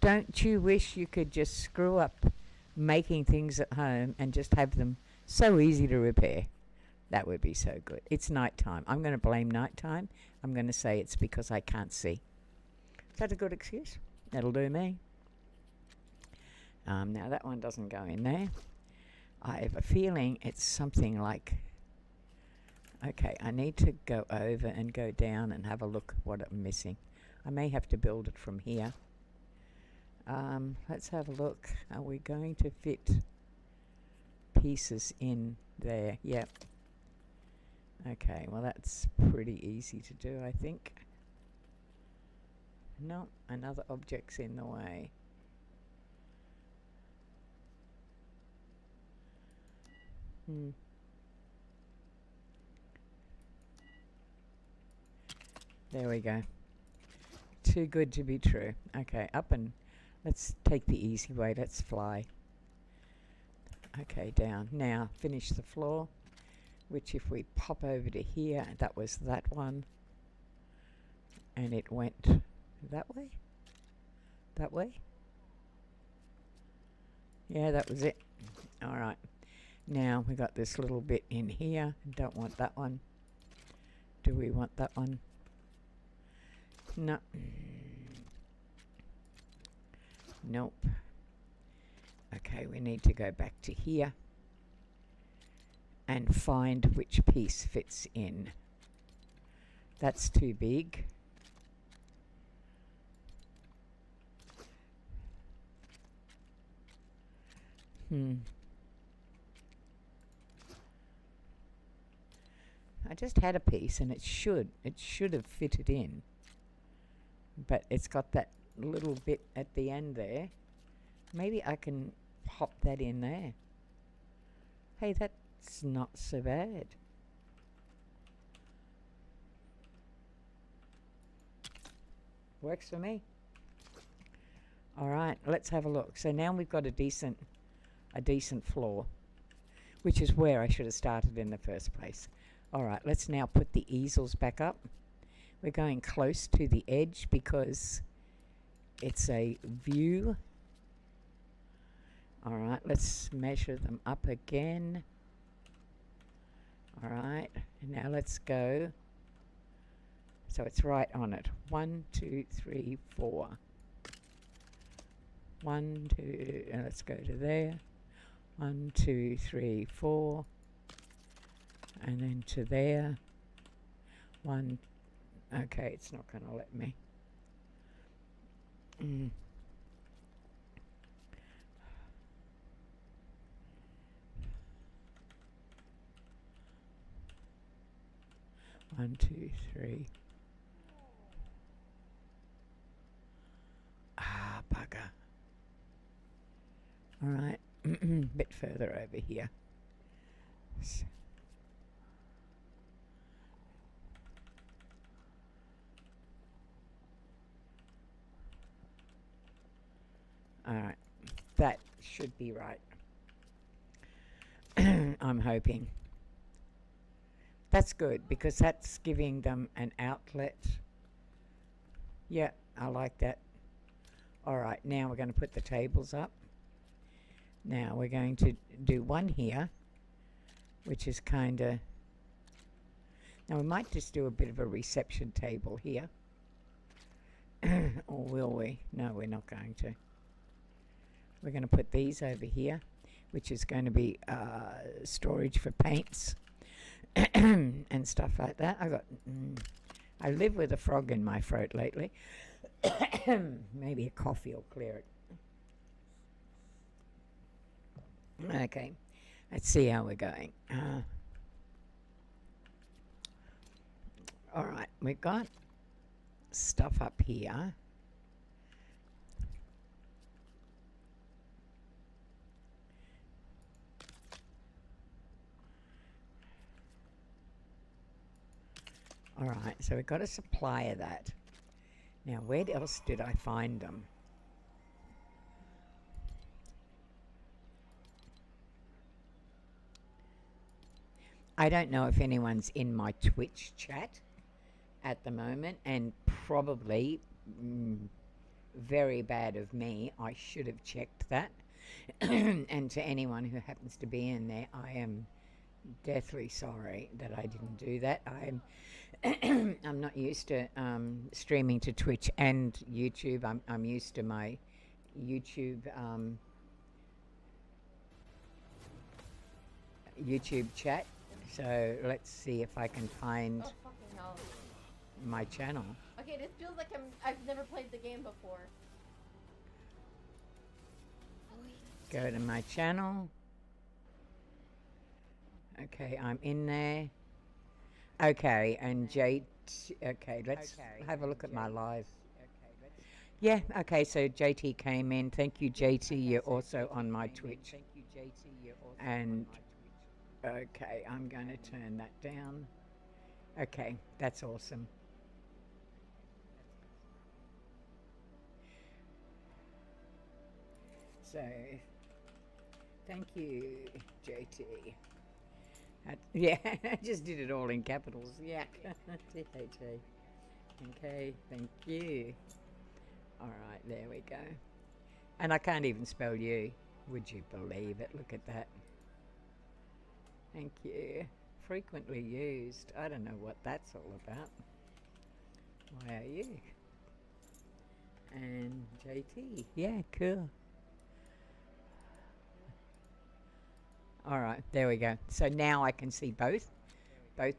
Don't you wish you could just screw up making things at home and just have them so easy to repair? That would be so good. It's nighttime. I'm going to blame nighttime. I'm going to say it's because I can't see. Is that a good excuse? That'll do me. Now that one doesn't go in there. I have a feeling it's something like... Okay, I need to go over and go down and have a look at what I'm missing. I may have to build it from here. Let's have a look. Are we going to fit pieces in there? Yep. Okay, well that's pretty easy to do, I think. No, another object's in the way. There we go. Too good to be true. Okay, up and let's take the easy way. Let's fly. Okay, down. Now, finish the floor, which if we pop over to here, that was that one. And it went that way? That way? Yeah, that was it. All right. Now, we got this little bit in here. Don't want that one. Do we want that one? No. Nope. Okay, we need to go back to here and find which piece fits in. That's too big. I just had a piece and it should have fitted in, but it's got that little bit at the end there. Maybe I can pop that in there. Hey, that's not so bad. Works for me. All right, let's have a look. So now we've got a decent floor, which is where I should have started in the first place. All right, let's now put the easels back up. We're going close to the edge because it's a view. All right, let's measure them up again. All right, and now let's go. So it's right on it. 1, 2, 3, 4. 1, 2, and let's go to there. 1, 2, 3, 4. And then to there. 1. Okay, it's not going to let me. One, two, three. Ah, bugger. All right, bit further over here. All right, that should be right. I'm hoping. That's good because that's giving them an outlet. Yeah, I like that. All right, now we're going to put the tables up. Now we're going to do one here, which is kind of... Now we might just do a bit of a reception table here. Or will we? No, we're not going to. We're going to put these over here, which is going to be storage for paints and stuff like that. I live with a frog in my throat lately. Maybe a coffee will clear it. Okay, let's see how we're going. All right, we've got stuff up here. All right, so we've got a supply of that. Now, where else did I find them? I don't know if anyone's in my Twitch chat at the moment, and probably very bad of me. I should have checked that. And to anyone who happens to be in there, I am deathly sorry that I didn't do that. I'm not used to streaming to Twitch and YouTube. I'm used to my YouTube YouTube chat. So let's see if I can find Oh, fucking hell. my channel. Okay, this feels like I've never played the game before. Go to my channel. Okay, I'm in there. Okay, and okay, let's have a look at my live. Yeah, okay, so JT came in. Thank you, JT. You're also on my Twitch. And, okay, I'm going to turn that down. Okay, that's awesome. So, thank you, JT. Yeah, I just did it all in capitals. Yeah. THT. Okay, thank you. All right, there we go. And I can't even spell you. Would you believe it? Look at that. Thank you. Frequently used. I don't know what that's all about. Why are you? And JT. Yeah, cool. All right, there we go. So now I can see both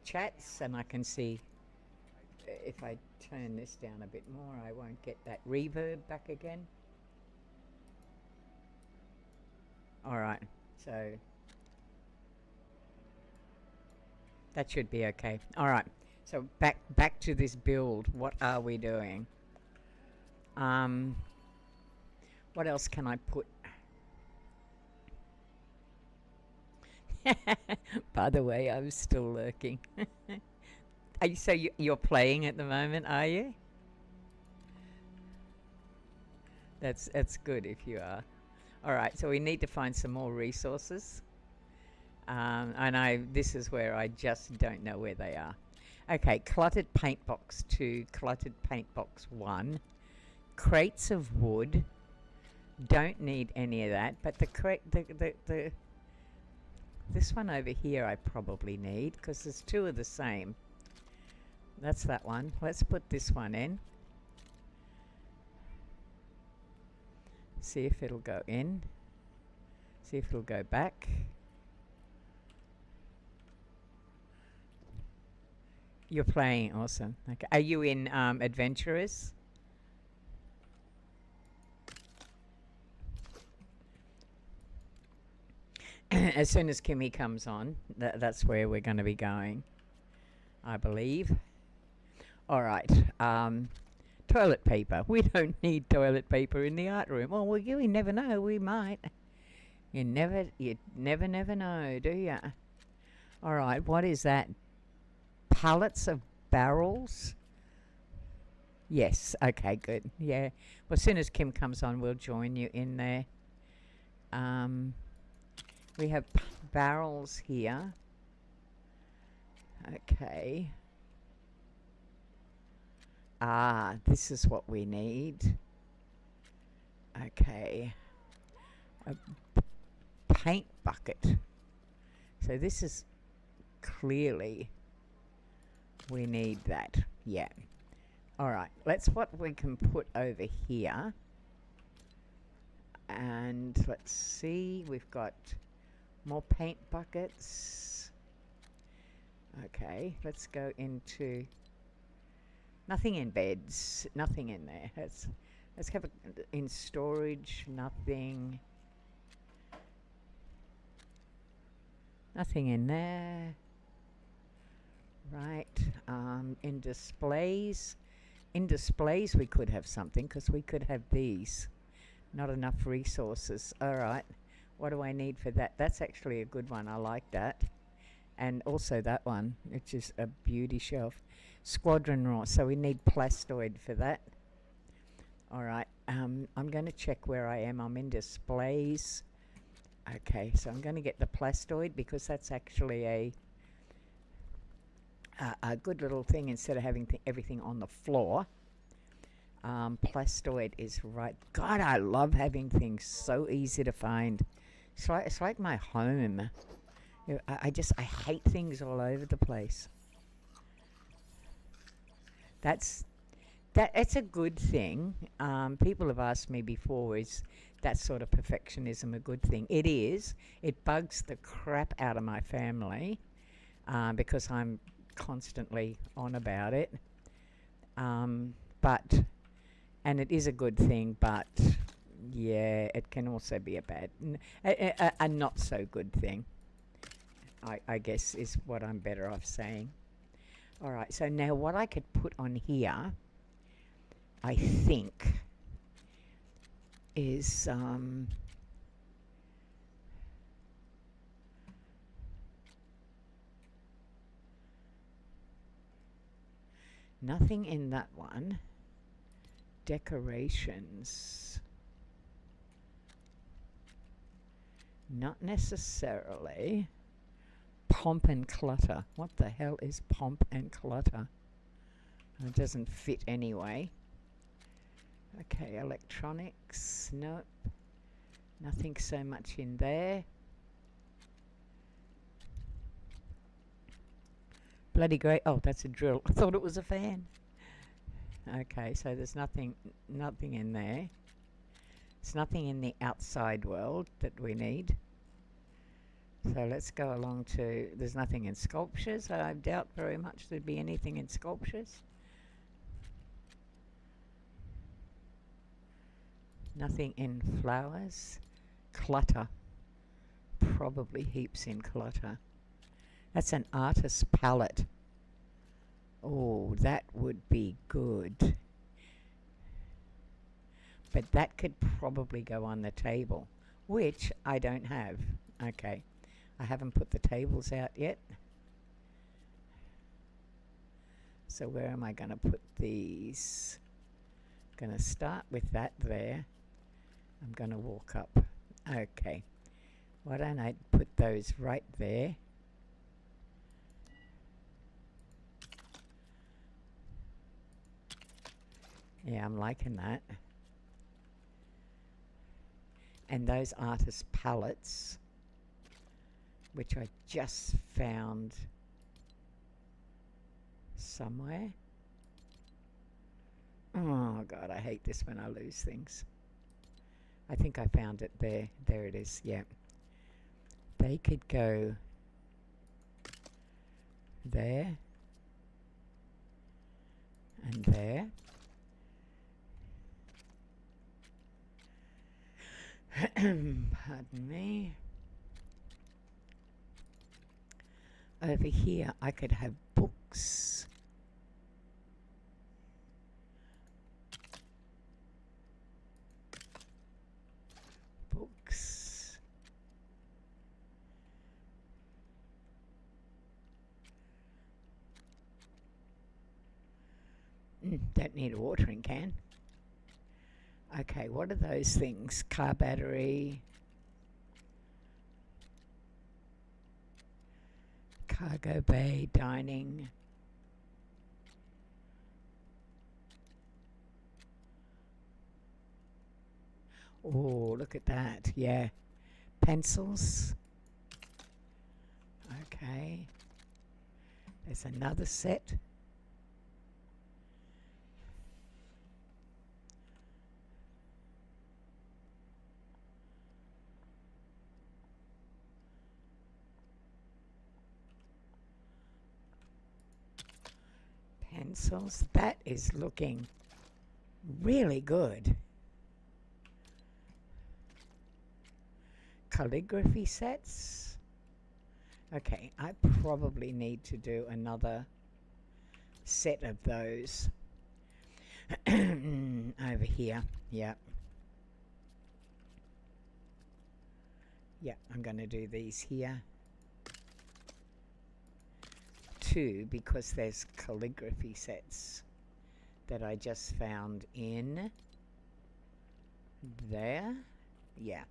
chats, and I can see if I turn this down a bit more, I won't get that reverb back again. All right, so that should be okay. All right, so back to this build. What are we doing? What else can I put? By the way, I'm still lurking. So you're playing at the moment, are you? That's good if you are. All right, so we need to find some more resources. And this is where I just don't know where they are. Okay, cluttered paint box 2, cluttered paint box 1, crates of wood. Don't need any of that, but this one over here I probably need, because there's two of the same. That's that one. Let's put this one in. See if it'll go in. See if it'll go back. You're playing, awesome. Okay. Are you in Adventurers? As soon as Kimmy comes on, that's where we're going to be going, I believe. All right. Toilet paper. We don't need toilet paper in the art room. Oh, well, we never know. We might. You never know, do ya? All right. What is that? Pallets of barrels? Yes. Okay, good. Yeah. Well, as soon as Kim comes on, we'll join you in there. We have barrels here. Okay. This is what we need. Okay. A paint bucket. So this is clearly, we need that. Yeah. All right. Let's what we can put over here. And let's see. We've got more paint buckets. Okay, let's go into nothing in beds, nothing in there. Let's have in storage, nothing in there. Right. In displays we could have something, because we could have these. Not enough resources. All right. What do I need for that? That's actually a good one. I like that. And also that one, which is a beauty shelf. Squadron raw. So we need plastoid for that. All right. I'm going to check where I am. I'm in displays. Okay. So I'm going to get the plastoid, because that's actually a good little thing instead of having everything on the floor. Plastoid is right. God, I love having things so easy to find. It's like my home. I hate things all over the place. That's it's a good thing. People have asked me before, is that sort of perfectionism a good thing? It is. It bugs the crap out of my family because I'm constantly on about it. But and it is a good thing, but yeah, it can also be a bad, a not so good thing. I guess is what I'm better off saying. All right, so now what I could put on here, I think, is nothing in that one. Decorations. Not necessarily. Pomp and clutter. What the hell is pomp and clutter? It doesn't fit anyway. Okay, electronics. Nope. Nothing so much in there. Bloody great. Oh, that's a drill. I thought it was a fan. Okay, so there's nothing in there. There's nothing in the outside world that we need. So let's go along to, there's nothing in sculptures. I doubt very much there'd be anything in sculptures. Nothing in flowers. Clutter. Probably heaps in clutter. That's an artist's palette. Oh, that would be good. But that could probably go on the table, which I don't have. Okay. I haven't put the tables out yet. So where am I going to put these? Going to start with that there. I'm going to walk up. Okay. Why don't I put those right there? Yeah, I'm liking that. And those artist palettes, which I just found somewhere. Oh God, I hate this when I lose things. I think I found it there. There it is, yeah. They could go there and there. Pardon me. Over here, I could have books. Books. Don't need a watering can. Okay, what are those things? Car battery. Cargo bay, dining. Oh, look at that. Yeah. Pencils. Okay. There's another set. Pencils. That is looking really good. Calligraphy sets. Okay, I probably need to do another set of those. Over here. Yeah. Yeah, I'm going to do these here. Two, because there's calligraphy sets that I just found in there. Yeah.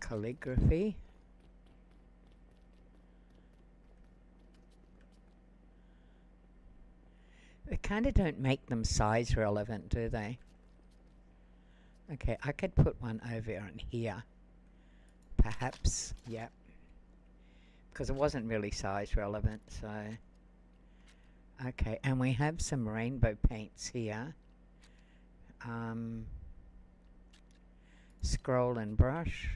Calligraphy. kind of don't make them size relevant, do they? Okay, I could put one over on here. Perhaps, yep. Because it wasn't really size relevant, so... Okay, and we have some rainbow paints here. Scroll and brush.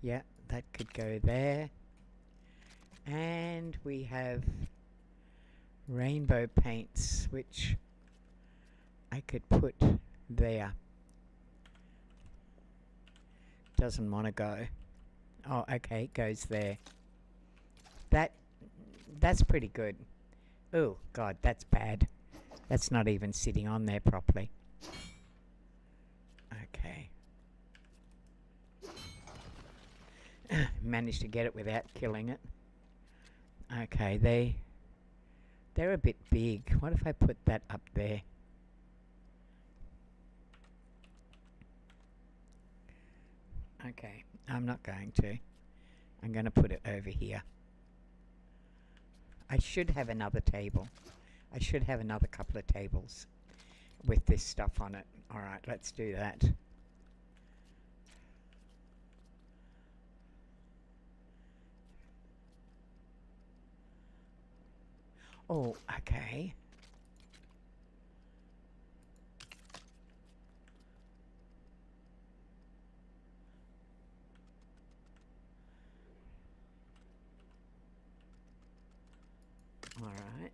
Yeah, that could go there. And we have rainbow paints, which I could put there. Doesn't want to go. Oh, okay, it goes there. That's pretty good. Oh, God, that's bad. That's not even sitting on there properly. Okay. Managed to get it without killing it. Okay, they're a bit big. What if I put that up there? Okay, I'm not going to. I'm going to put it over here. I should have another table. I should have another couple of tables with this stuff on it. Alright, let's do that. Oh, okay. Alright.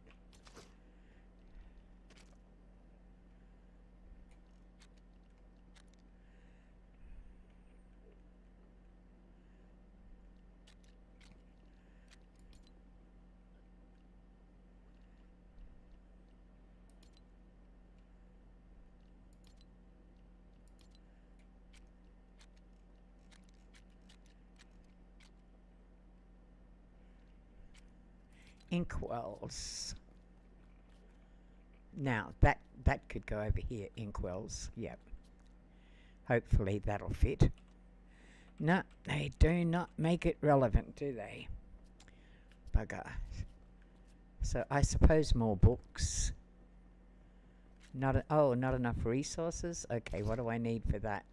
Inkwells. Now, that could go over here, inkwells. Yep. Hopefully that'll fit. No, they do not make it relevant, do they? Bugger. So I suppose more books. Not enough resources? Okay, what do I need for that?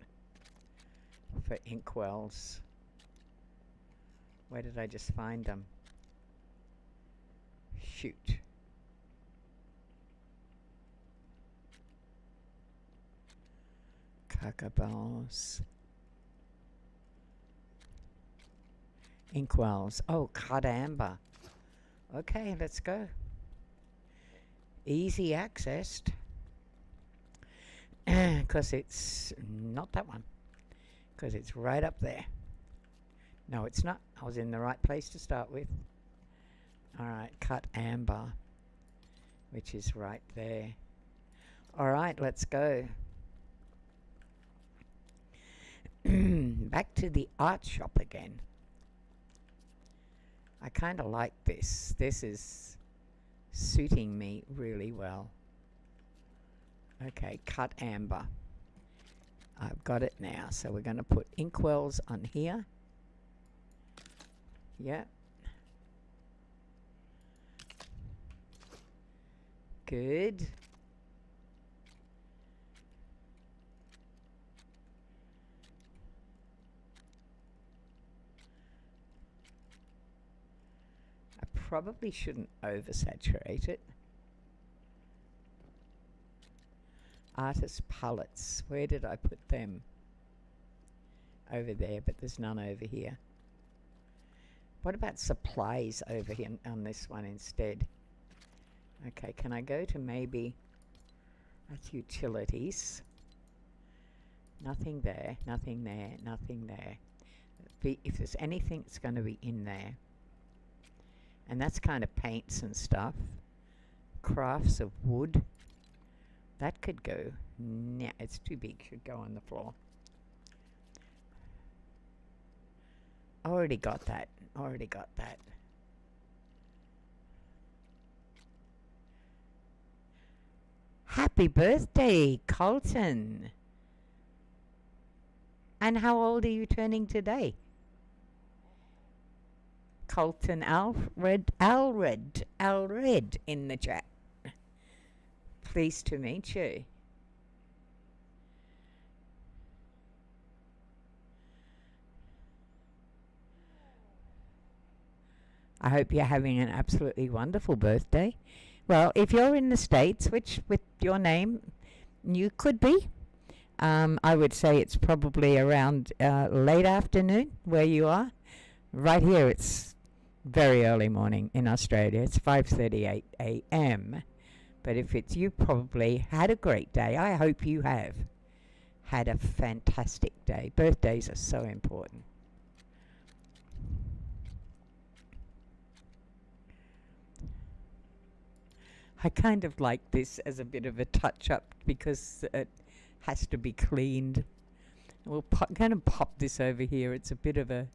For inkwells. Where did I just find them? Shoot. Cuckaballs. Inkwells. Oh, cut amber. Okay, let's go. Easy accessed. Because it's not that one. Because it's right up there. No, it's not. I was in the right place to start with. Alright, cut amber. Which is right there. Alright, let's go. Back to the art shop again. I kind of like this. This is suiting me really well. Okay, cut amber. I've got it now. So we're going to put inkwells on here. Yeah. Good. I probably shouldn't oversaturate it. Artist palettes. Where did I put them? Over there, but there's none over here. What about supplies over here on this one instead? Okay, can I go to maybe that's utilities? Nothing there, nothing there, nothing there. If there's anything, it's going to be in there. And that's kind of paints and stuff. Crafts of wood. That could go. Nah, it's too big. Should go on the floor. Already got that. Already got that. Happy birthday, Colton. And how old are you turning today? Colton Alred in the chat. Pleased to meet you. I hope you're having an absolutely wonderful birthday. Well, if you're in the States, which with your name you could be, I would say it's probably around late afternoon where you are. Right here, it's very early morning in Australia. It's 5:38 a.m. But if it's you, probably had a great day. I hope you have had a fantastic day. Birthdays are so important. I kind of like this as a bit of a touch-up because it has to be cleaned. We'll kind of pop this over here. It's a bit of a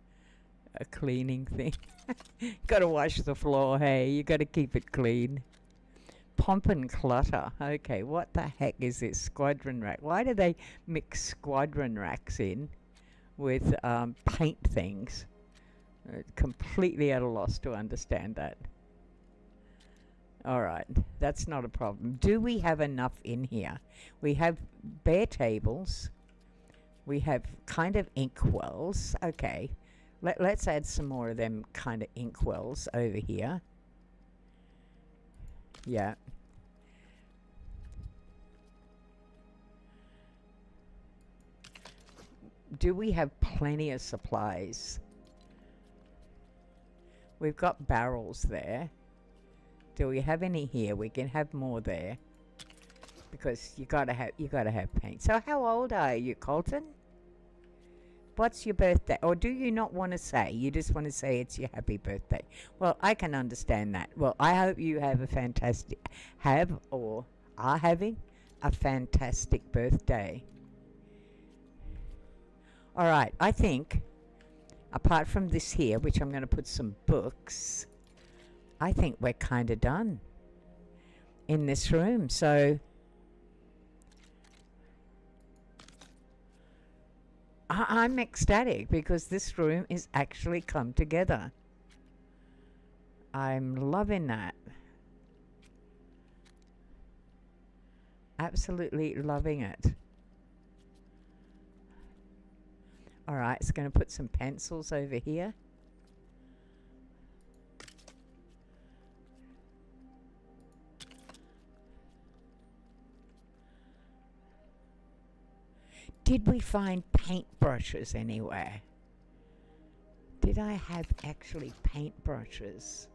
cleaning thing. Got to wash the floor, hey. You got to keep it clean. Pomp and clutter. Okay, what the heck is this? Squadron rack. Why do they mix squadron racks in with paint things? Completely at a loss to understand that. All right, that's not a problem. Do we have enough in here? We have bare tables. We have kind of inkwells. Okay, let's add some more of them kind of inkwells over here. Yeah. Do we have plenty of supplies? We've got barrels there. Do we have any here? We can have more there. Because you gotta have paint. So how old are you, Colton? What's your birthday? Or do you not want to say? You just want to say it's your happy birthday. Well, I can understand that. Well, I hope you have a fantastic, or are having a fantastic birthday. All right, I think, apart from this here, which I'm going to put some books, I think we're kind of done in this room. So I'm ecstatic because this room is actually come together. I'm loving that. Absolutely loving it. All right, it's going to put some pencils over here. Did we find paintbrushes anywhere? Did I have actually paintbrushes?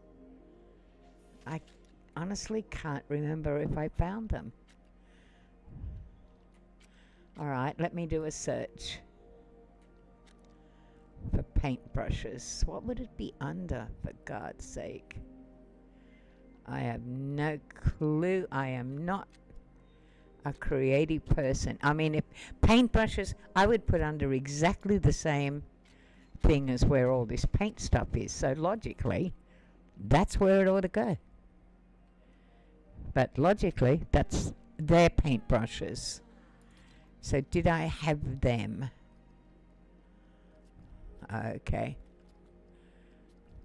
I honestly can't remember if I found them. All right, let me do a search for paintbrushes. What would it be under, for God's sake? I have no clue. I am not a creative person. I mean, if paintbrushes, I would put under exactly the same thing as where all this paint stuff is. So logically, that's where it ought to go. But logically, that's their paintbrushes. So did I have them? Okay.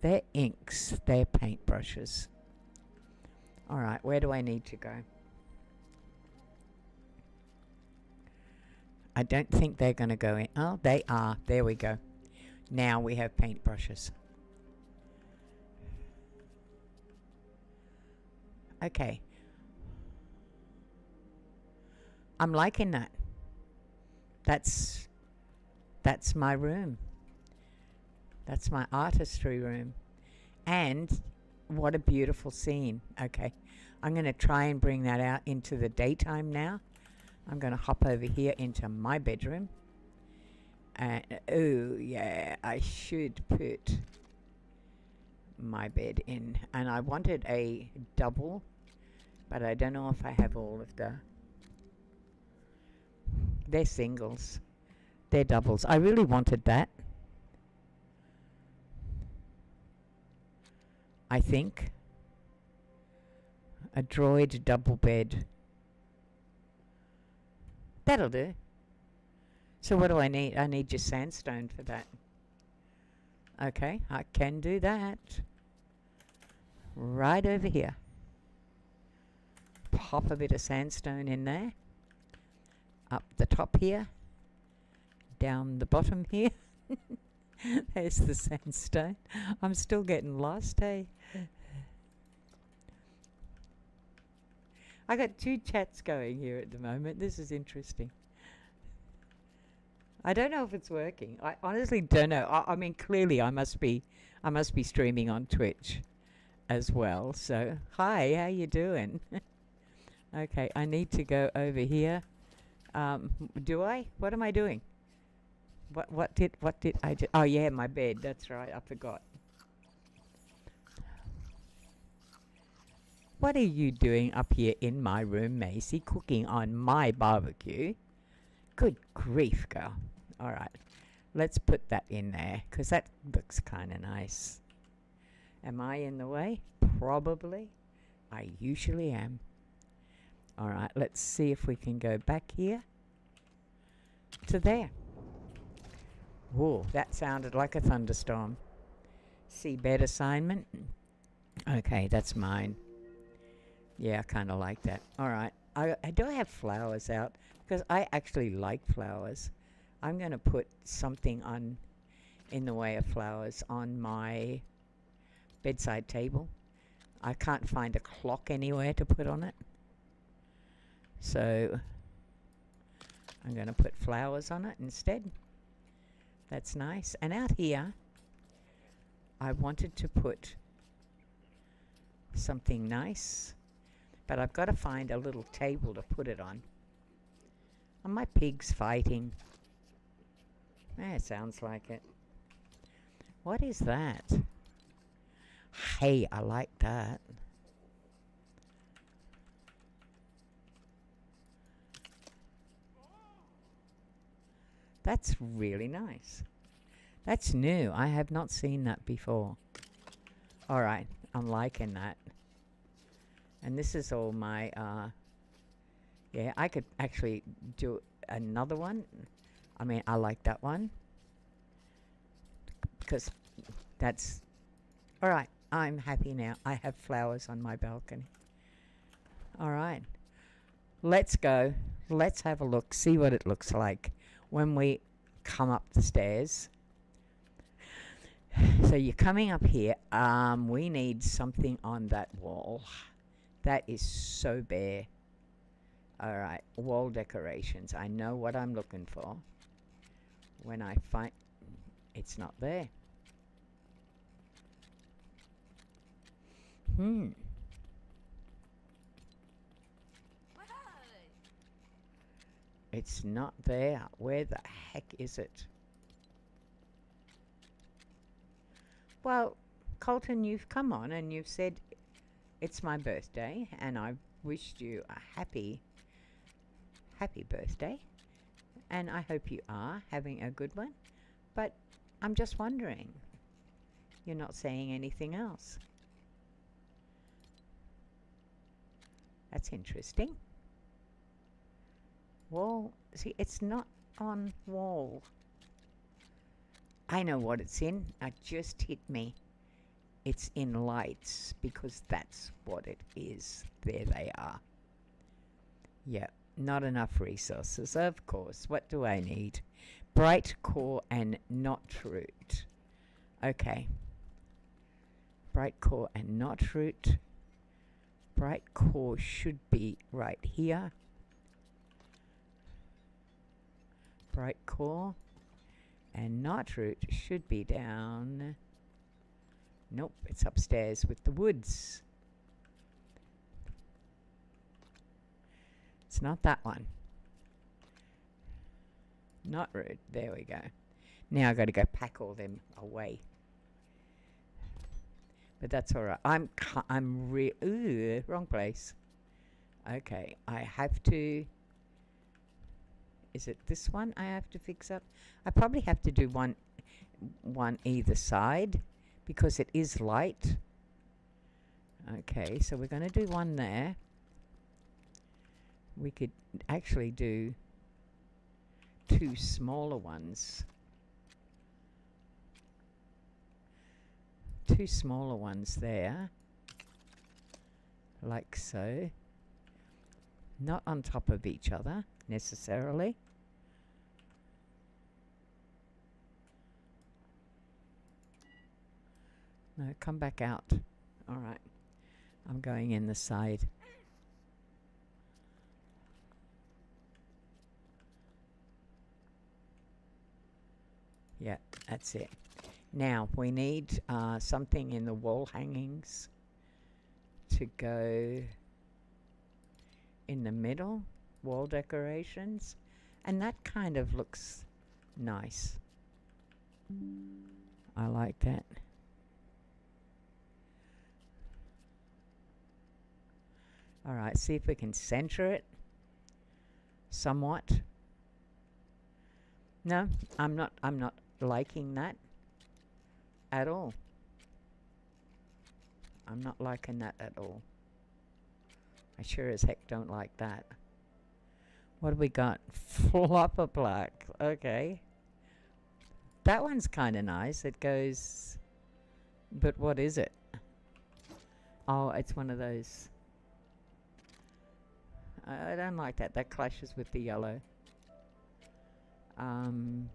They're inks. They're paintbrushes. All right, where do I need to go? I don't think they're going to go in. Oh, they are. There we go. Now we have paintbrushes. Okay. I'm liking that. That's my room. That's my artistry room. And what a beautiful scene. Okay. I'm going to try and bring that out into the daytime now. I'm going to hop over here into my bedroom. And, oh, yeah, I should put my bed in. And I wanted a double, but I don't know if I have all of the... They're singles. They're doubles. I really wanted that. I think. A droid double bed. That'll do. So what do I need? I need just sandstone for that. Okay, I can do that. Right over here. Pop a bit of sandstone in there. Up the top here. Down the bottom here. There's the sandstone. I'm still getting lost, hey? I got 2 chats going here at the moment. This is interesting. I don't know if it's working. I honestly don't know. I mean, clearly I must be streaming on Twitch as well. So, hi, how you doing? Okay, I need to go over here. Do I? What am I doing? What did I do? Oh yeah, my bed. That's right. I forgot. What are you doing up here in my room, Macy? Cooking on my barbecue? Good grief, girl. All right. Let's put that in there because that looks kind of nice. Am I in the way? Probably. I usually am. All right. Let's see if we can go back here to there. Whoa, that sounded like a thunderstorm. Seabed assignment. Okay, that's mine. Yeah, I kind of like that. All right. Do I have flowers out? Because I actually like flowers. I'm going to put something on in the way of flowers on my bedside table. I can't find a clock anywhere to put on it. So I'm going to put flowers on it instead. That's nice. And out here, I wanted to put something nice, but I've got to find a little table to put it on. Are my pigs fighting? It sounds like it. What is that? Hey, I like that. That's really nice. That's new. I have not seen that before. All right, I'm liking that. And this is all my, yeah, I could actually do another one. I mean, I like that one. Because that's, all right, I'm happy now. I have flowers on my balcony. All right, let's go. Let's have a look, see what it looks like when we come up the stairs. So you're coming up here. We need something on that wall. That is so bare. All right, wall decorations. I know what I'm looking for. When I find it's not there. It's not there. Where the heck is it? Well, Colton, you've come on and you've said it's my birthday and I've wished you a happy birthday. And I hope you are having a good one. But I'm just wondering, you're not saying anything else. That's interesting. Wall, see, it's not on wall. I know what it's in. It just hit me. It's in lights because that's what it is. There they are. Yeah, not enough resources, of course. What do I need? Bright core and not root. Okay. Bright core and not root. Bright core should be right here. Bright core and not root should be down. Nope, it's upstairs with the woods. It's not that one. Not root. There we go. Now I've got to go pack all them away. But that's all right. Ooh, wrong place. Okay, I have to. Is it this one I have to fix up? I probably have to do one either side because it is light. Okay, so we're going to do one there. We could actually do 2 smaller ones. 2 smaller ones there, like so. Not on top of each other necessarily. No, come back out. All right. I'm going in the side. Yeah, that's it. Now we need something in the wall hangings to go in the middle, wall decorations, and that kind of looks nice. I like that. All right, see if we can center it somewhat. No, I'm not liking that at all. I'm not liking that at all. I sure as heck don't like that. What have we got? Flopper black. Okay. That one's kind of nice. It goes... But what is it? Oh, it's one of those... I don't like that. That clashes with the yellow.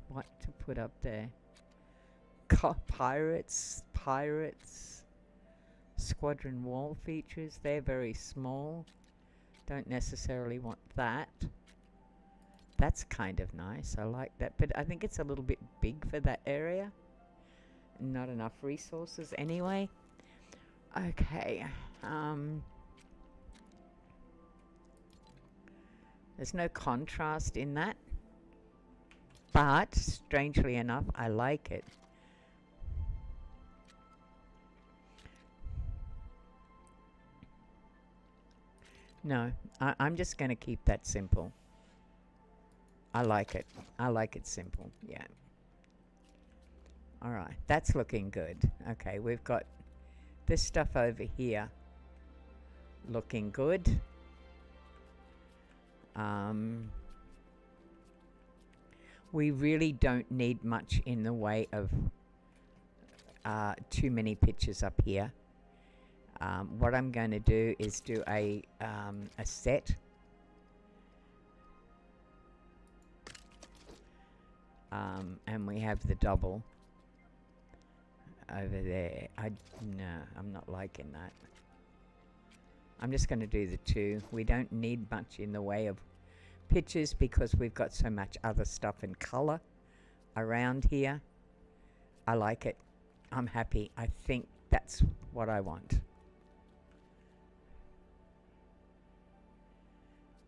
What to put up there? Pirates. Squadron wall features. They're very small. Don't necessarily want that. That's kind of nice. I like that. But I think it's a little bit big for that area. Not enough resources anyway. Okay. There's no contrast in that. But, strangely enough, I like it. No, I'm just going to keep that simple. I like it. I like it simple, yeah. All right, that's looking good. Okay, we've got this stuff over here looking good. We really don't need much in the way of too many pictures up here. What I'm going to do is do a set. And we have the double over there. No, I'm not liking that. I'm just going to do the 2. We don't need much in the way of pictures because we've got so much other stuff in color around here. I like it. I'm happy. I think that's what I want.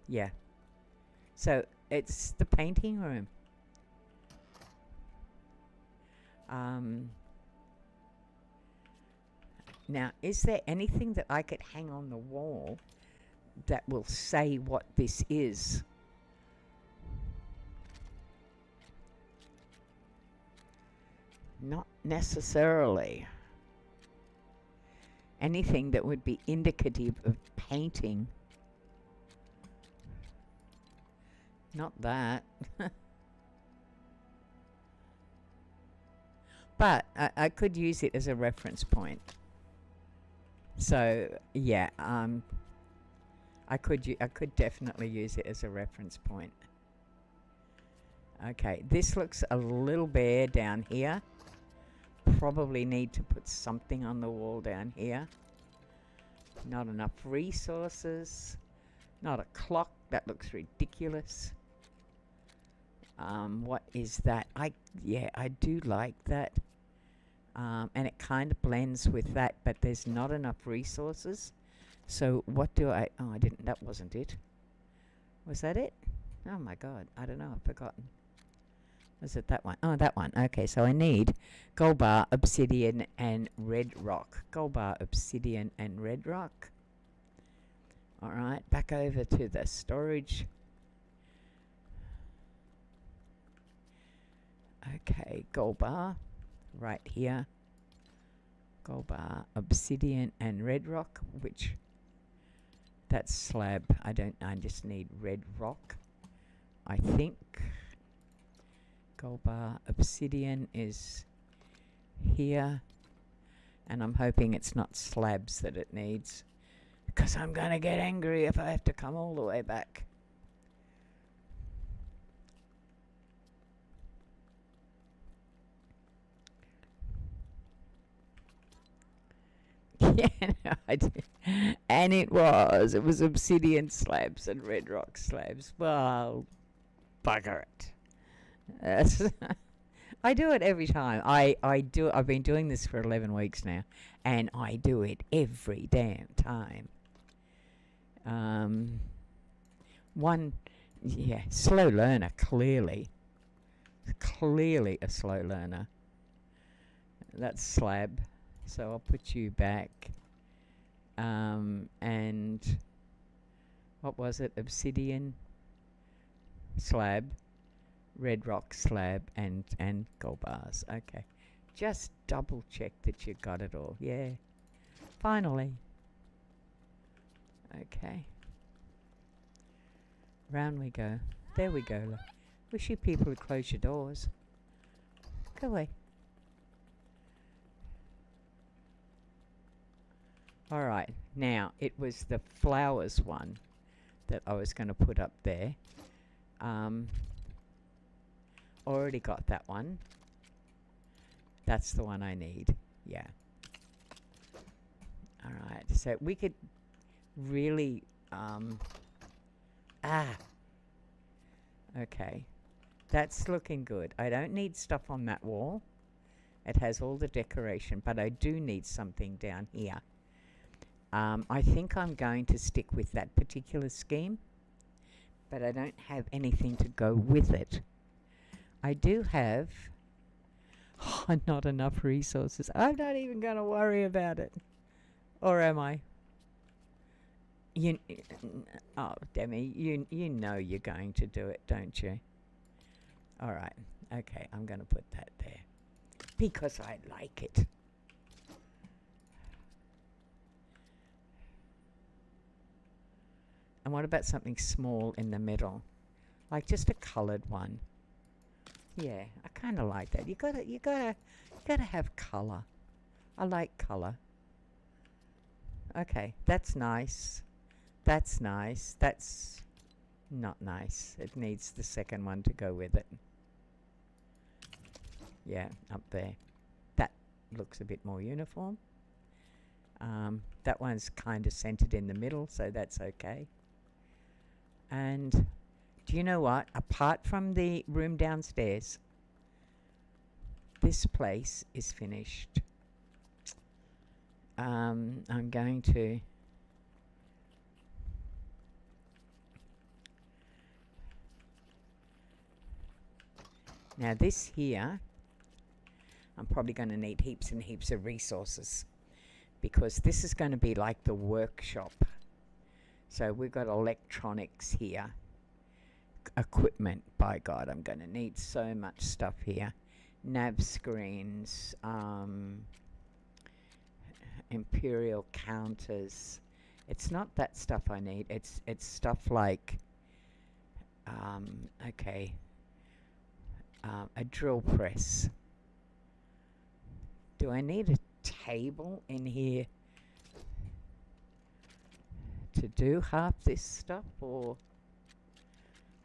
Yeah. So it's the painting room. Now, is there anything that I could hang on the wall that will say what this is? Not necessarily. Anything that would be indicative of painting. Not that. But I could use it as a reference point. So yeah, I could definitely use it as a reference point. Okay, this looks a little bare down here. Probably need to put something on the wall down here. Not enough resources. Not a clock. That looks ridiculous. What is that? Yeah, I do like that. And it kind of blends with that, but there's not enough resources. So what do I... Oh, I didn't... That wasn't it. Was that it? Oh, my God. I don't know. I've forgotten. Was it that one? Oh, that one. Okay, so I need gold bar, obsidian, and red rock. Gold bar, obsidian, and red rock. All right, back over to the storage. Okay, gold bar right here. Gold bar, obsidian, and red rock, which that's slab. I just need red rock, I think. Gold bar, obsidian is here. And I'm hoping it's not slabs that it needs, because I'm going to get angry if I have to come all the way back. Yeah, no, I did. And it was obsidian slabs and red rock slabs. Well, bugger it. That's I do it every time. I've been doing this for 11 weeks now, and I do it every damn time. One, yeah, slow learner, clearly. Clearly a slow learner. That's slab. So I'll put you back. And what was it? Obsidian slab, red rock slab, and gold bars. Okay. Just double check that you got it all. Yeah. Finally. Okay. Round we go. There we go. Look. Wish you people would close your doors. Go away. Alright, now it was the flowers one that I was going to put up there. Already got that one. That's the one I need. Yeah. Alright, so we could really... Okay. That's looking good. I don't need stuff on that wall. It has all the decoration, but I do need something down here. I think I'm going to stick with that particular scheme, but I don't have anything to go with it. I do have not enough resources. I'm not even going to worry about it. Or am I? Oh, Demi, you know you're going to do it, don't you? All right. Okay, I'm going to put that there because I like it. And what about something small in the middle? Like just a coloured one. Yeah, I kind of like that. You gotta have colour. I like colour. Okay, that's nice. That's nice. That's not nice. It needs the second one to go with it. Yeah, up there. That looks a bit more uniform. That one's kind of centered in the middle, so that's okay. And do you know what? Apart from the room downstairs, this place is finished. I'm going to... Now this here, I'm probably going to need heaps and heaps of resources, because this is going to be like the workshop. So we've got electronics here, equipment. By God, I'm going to need so much stuff here. Nav screens, imperial counters. It's not that stuff I need. It's stuff like, okay, a drill press. Do I need a table in here to do half this stuff, or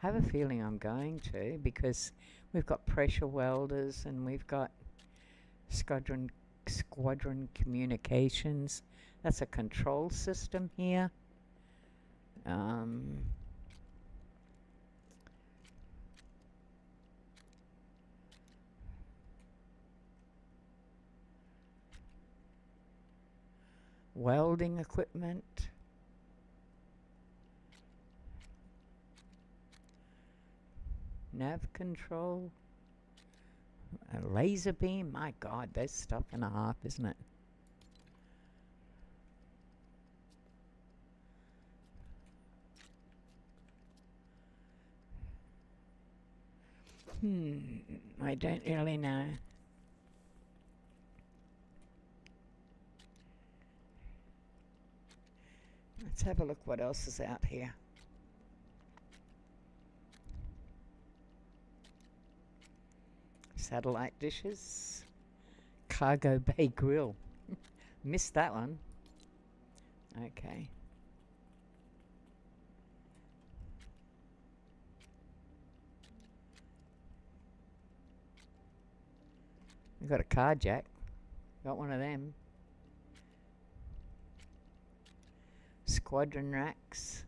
I have a feeling I'm going to, because we've got pressure welders and we've got squadron communications. That's a control system here. Welding equipment. Nav control. A laser beam. My God, there's stuff and a half, isn't it? I don't really know. Let's have a look what else is out here. Satellite dishes. Cargo bay grill. Missed that one. Okay. We got a car jack. Got one of them. Squadron racks.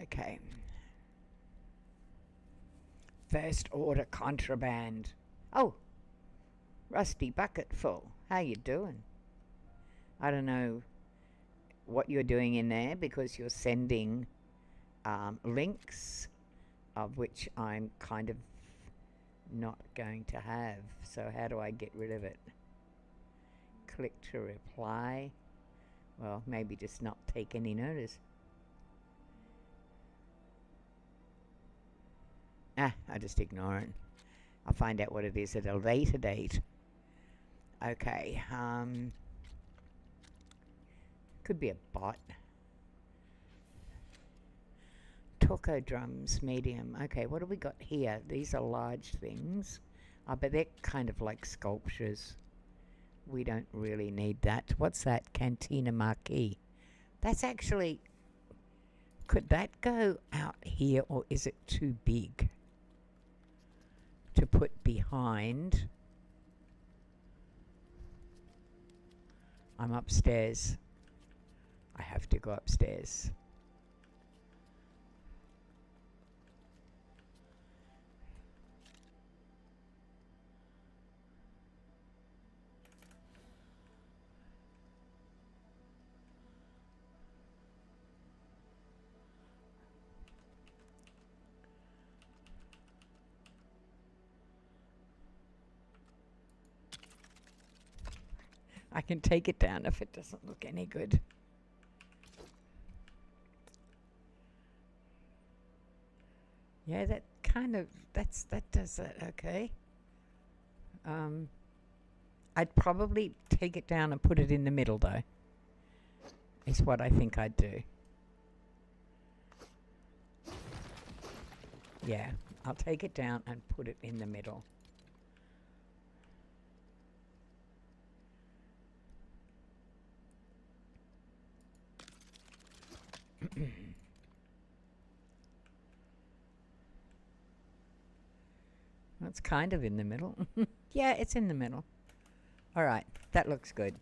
Okay. First order contraband. Oh, Rusty Bucketful. How you doing? I don't know what you're doing in there because you're sending links of which I'm kind of not going to have. So how do I get rid of it? Click to reply. Well, maybe just not take any notice. I'll just ignore it. I'll find out what it is at a later date. Okay, could be a bot. Taco drums, medium. Okay, what do we got here? These are large things. But they're kind of like sculptures. We don't really need that. What's that? Cantina marquee. That's actually... Could that go out here, or is it too big to put behind? I'm upstairs. I have to go upstairs. I can take it down if it doesn't look any good. Yeah, that kind of, that does that, okay. I'd probably take it down and put it in the middle though. Is what I think I'd do. Yeah, I'll take it down and put it in the middle. It's kind of in the middle. Yeah, it's in the middle. All right, that looks good.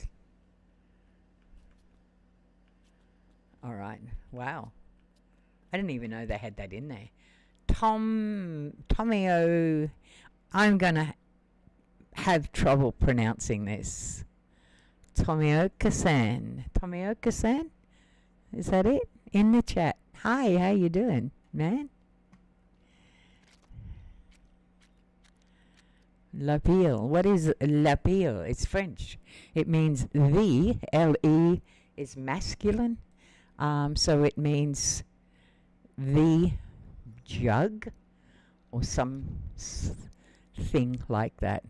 All right, wow. I didn't even know they had that in there. Tomio, I'm gonna have trouble pronouncing this. Tomioka-san. Tomioka-san? Is that it? In the chat. Hi, how you doing, man? Lapille. What is lapille? It's French. It means the. L-E is masculine. So it means the jug or some thing like that.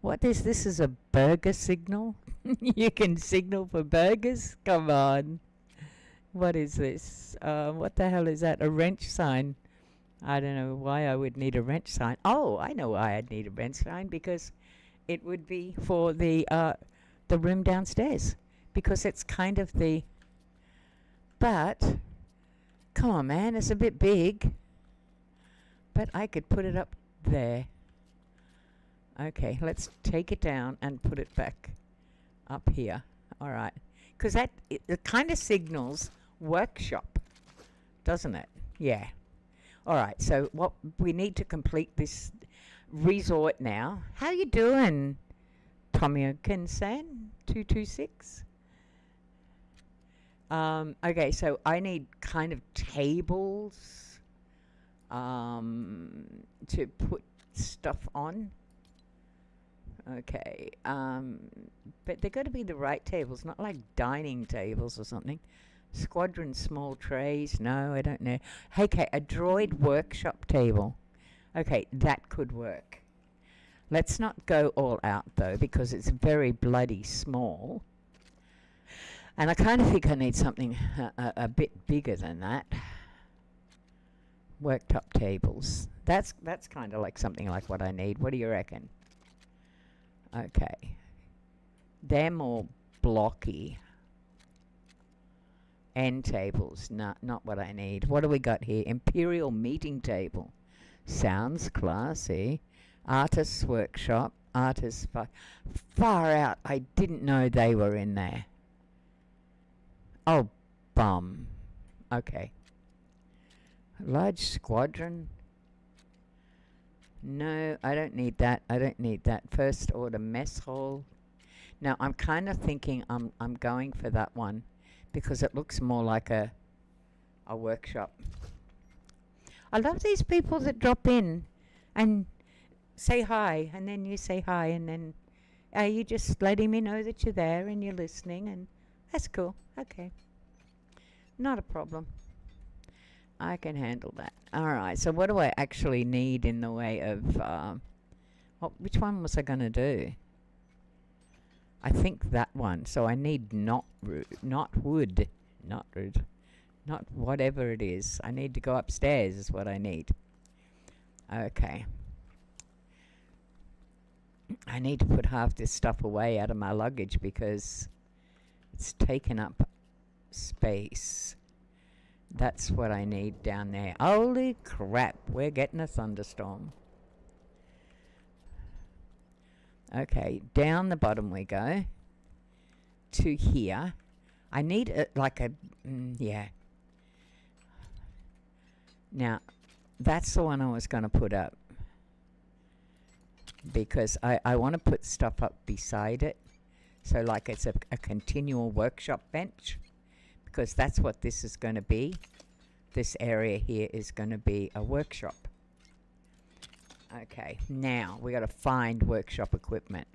What is this? Is a burger signal? You can signal for burgers? Come on. What is this? What the hell is that? A wrench sign. I don't know why I would need a wrench sign. Oh, I know why I'd need a wrench sign, because it would be for the room downstairs, because it's kind of the... But, come on, man, it's a bit big. But I could put it up there. Okay, let's take it down and put it back up here. All right. Because it kind of signals workshop, doesn't it? Yeah. All right, so what we need to complete this resort now. How you doing, Tomiokin-san? 226? Okay, so I need kind of tables to put stuff on. Okay, but they're got to be the right tables, not like dining tables or something. Squadron small trays. No, I don't know. Hey, okay, a droid workshop table. Okay, that could work. Let's not go all out, though, because it's very bloody small. And I kind of think I need something a bit bigger than that. Worktop tables. That's kind of like something like what I need. What do you reckon? Okay. They're more blocky. End tables, not what I need. What do we got here? Imperial meeting table. Sounds classy. Artist's workshop. Far out. I didn't know they were in there. Oh, bum. Okay. Large squadron. No, I don't need that. I don't need that. First order mess hall. Now, I'm kind of thinking I'm going for that one because it looks more like a workshop. I love these people that drop in and say hi, and then you say hi, and then you just letting me know that you're there and you're listening, and that's cool. Okay. Not a problem. I can handle that. All right. So what do I actually need in the way of which one was I going to do? I think that one. So I need not wood, not whatever it is. I need to go upstairs is what I need. Okay. I need to put half this stuff away out of my luggage because it's taken up space. That's what I need down there. Holy crap, we're getting a thunderstorm. Okay, down the bottom we go to here. I need yeah. Now, that's the one I was going to put up because I want to put stuff up beside it. So like it's a continual workshop bench because that's what this is going to be. This area here is going to be a workshop. Okay, now we got to find workshop equipment.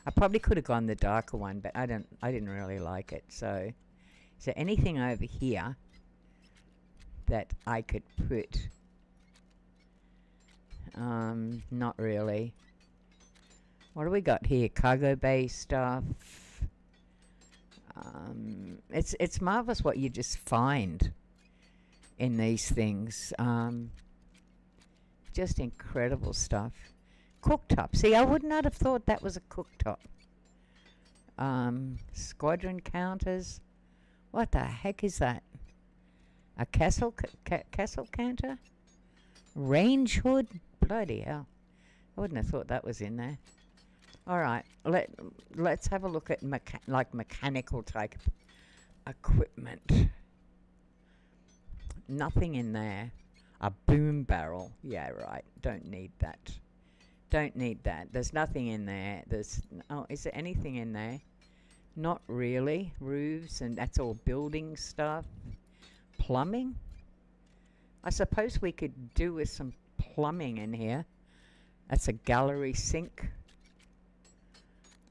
I probably could have gone the darker one, but I didn't really like it. So, is there anything over here that I could put? Not really. What do we got here? Cargo bay stuff. It's marvelous what you just find in these things. Just incredible stuff. Cooktop. See, I would not have thought that was a cooktop. Squadron counters. What the heck is that? A castle counter? Range hood? Bloody hell. I wouldn't have thought that was in there. All right. Let's have a look at mechanical type equipment. Nothing in there. A boom barrel. Yeah, right. Don't need that. Don't need that. There's nothing in there. Is there anything in there? Not really. Roofs, and that's all building stuff. Plumbing? I suppose we could do with some plumbing in here. That's a gallery sink.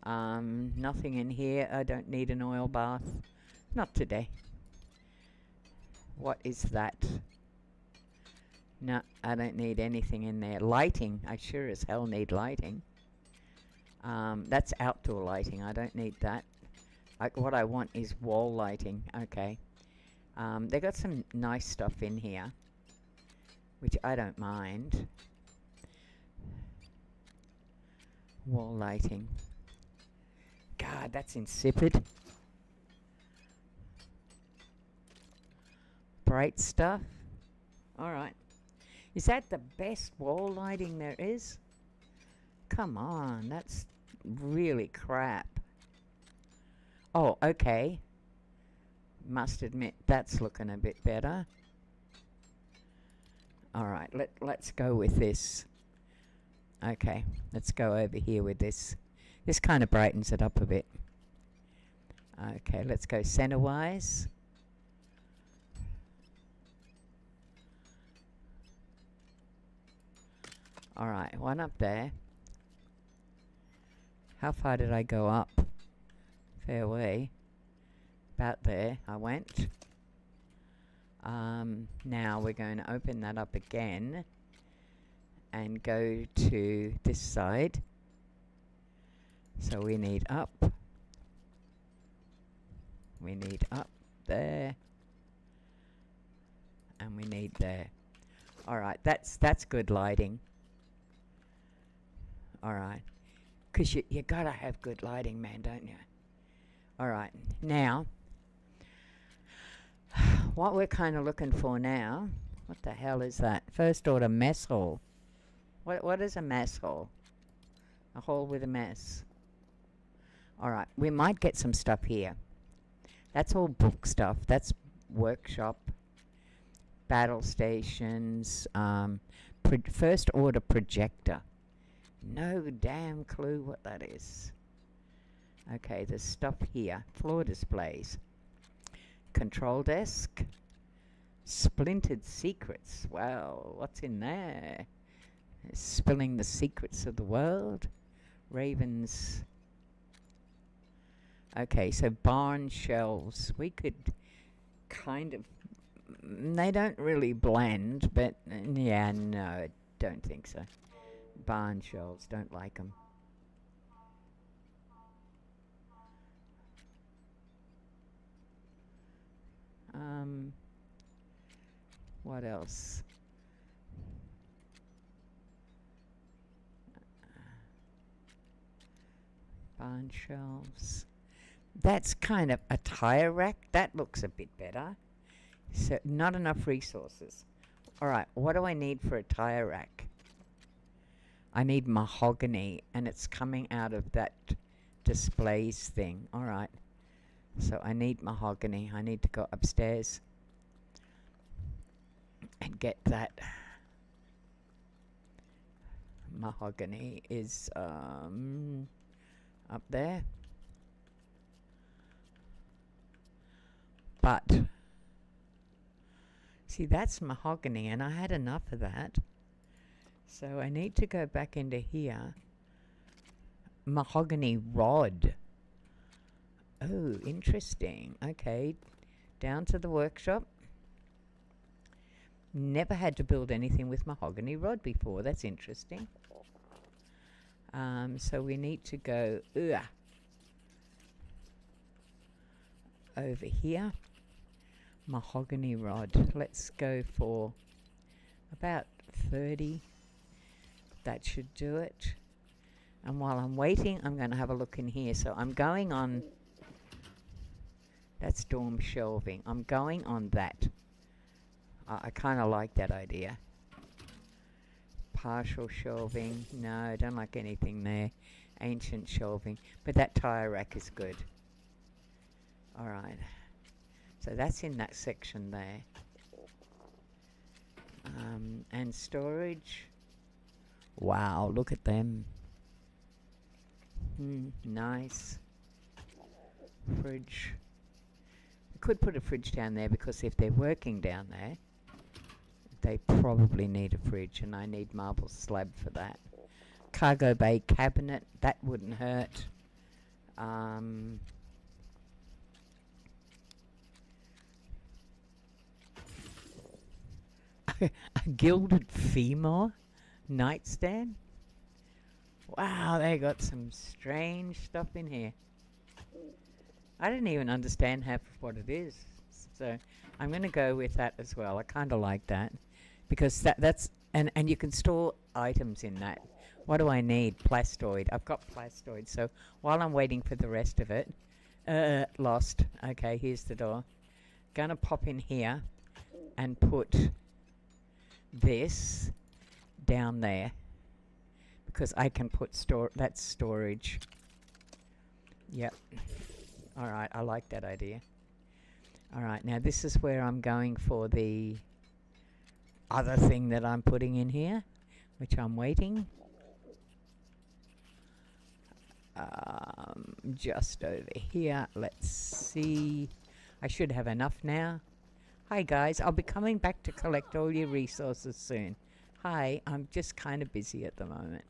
Nothing in here. I don't need an oil bath. Not today. What is that? No, I don't need anything in there. Lighting. I sure as hell need lighting. That's outdoor lighting. I don't need that. What I want is wall lighting. Okay. They got some nice stuff in here, which I don't mind. Wall lighting. God, that's insipid. Bright stuff. All right. Is that the best wall lighting there is? Come on, that's really crap. Oh, okay. Must admit, that's looking a bit better. All right, let's go with this. Okay, let's go over here with this. This kind of brightens it up a bit. Okay, let's go center-wise. All right, one up there. How far did I go up? Fair way. About there I went. Now we're going to open that up again and go to this side. So we need up. We need up there. And we need there. All right, that's good lighting. All right, because you gotta have good lighting, man, don't you? All right, now what we're kind of looking for now. What the hell is that? First order mess hall. What is a mess hall? A hall with a mess. All right, we might get some stuff here. That's all book stuff. That's workshop, battle stations, first order projector. No damn clue what that is. Okay, there's stuff here. Floor displays. Control desk. Splintered secrets. Well, what's in there? Spilling the secrets of the world. Ravens. Okay, so barn shelves. We could kind of... They don't really blend, but yeah, no, I don't think so. Barn shelves, don't like them. What else? Barn shelves. That's kind of a tire rack. That looks a bit better. So not enough resources. All right, what do I need for a tire rack? I need mahogany, and it's coming out of that displays thing. All right. So I need mahogany. I need to go upstairs and get that. Mahogany is up there. But see, that's mahogany, and I had enough of that. So I need to go back into here. Mahogany rod. Oh, interesting. Okay, down to the workshop. Never had to build anything with mahogany rod before. That's interesting. So we need to go over here. Mahogany rod. Let's go for about 30. That should do it. And while I'm waiting, I'm going to have a look in here. So I'm going on... That's dorm shelving. I'm going on that. I kind of like that idea. Partial shelving. No, I don't like anything there. Ancient shelving. But that tire rack is good. All right. So that's in that section there. And storage. Wow, look at them. Nice. Fridge. Could put a fridge down there because if they're working down there, they probably need a fridge, and I need marble slab for that. Cargo bay cabinet, that wouldn't hurt. A gilded femur nightstand. Wow, they got some strange stuff in here. I didn't even understand half of what it is. So I'm going to go with that as well. I kind of like that. Because that's... And you can store items in that. What do I need? Plastoid. I've got plastoid. So while I'm waiting for the rest of it... lost. Okay, here's the door. Gonna pop in here and put this down there. Because I can put that's storage. Yep. Alright, I like that idea. Alright, now this is where I'm going for the other thing that I'm putting in here, which I'm waiting. Just over here. Let's see. I should have enough now. Hi guys, I'll be coming back to collect all your resources soon. Hi, I'm just kind of busy at the moment.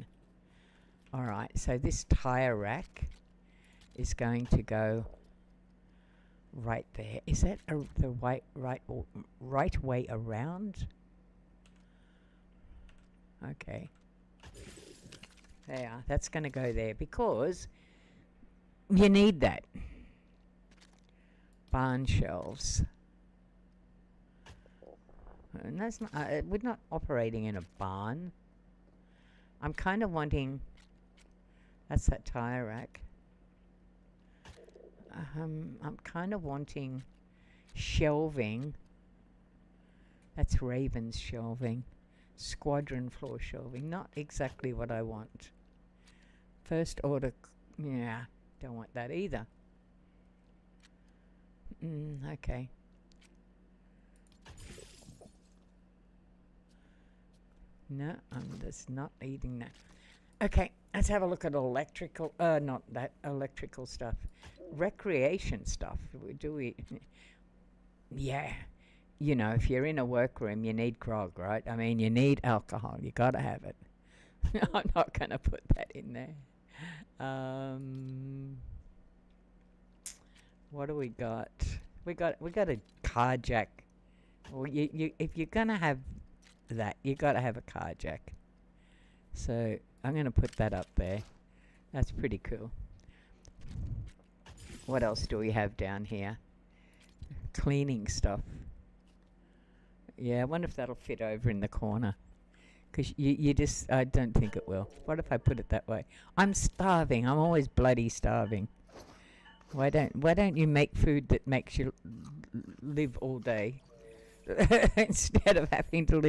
Alright, so this tire rack is going to go right there. Is that the right way around? Okay. There, that's going to go there because you need that. Barn shelves. And that's not, we're not operating in a barn. I'm kind of wanting, that's that tire rack. I'm kind of wanting shelving. That's Raven's shelving. Squadron floor shelving. Not exactly what I want. First order, yeah, don't want that either. Okay. No, I'm just not eating that. Okay, let's have a look at electrical, not that, electrical stuff. Recreation stuff. Do we? Yeah. You know, if you're in a workroom, you need grog, right? I mean, you need alcohol. You gotta have it. I'm not gonna put that in there. What do we got? We got a car jack. Well, if you're gonna have that, you gotta have a car jack. So I'm gonna put that up there. That's pretty cool. What else do we have down here? Cleaning stuff. Yeah, I wonder if that'll fit over in the corner. Because you just, I don't think it will. What if I put it that way? I'm starving. I'm always bloody starving. Why don't you make food that makes you live all day? Instead of having to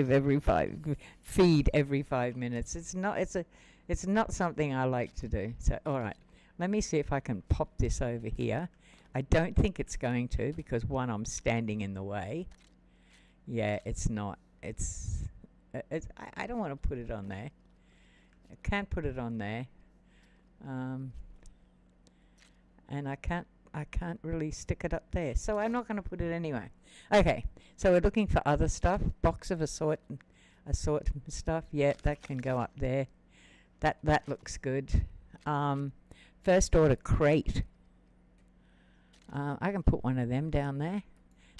feed every 5 minutes. It's not something I like to do. So, all right. Let me see if I can pop this over here. I don't think it's going to, because one, I'm standing in the way. Yeah, it's not. I don't want to put it on there. I can't put it on there. And I can't really stick it up there. So I'm not going to put it anyway. Okay, so we're looking for other stuff. Box of assortment stuff. Yeah, that can go up there. That looks good. First order crate. I can put one of them down there.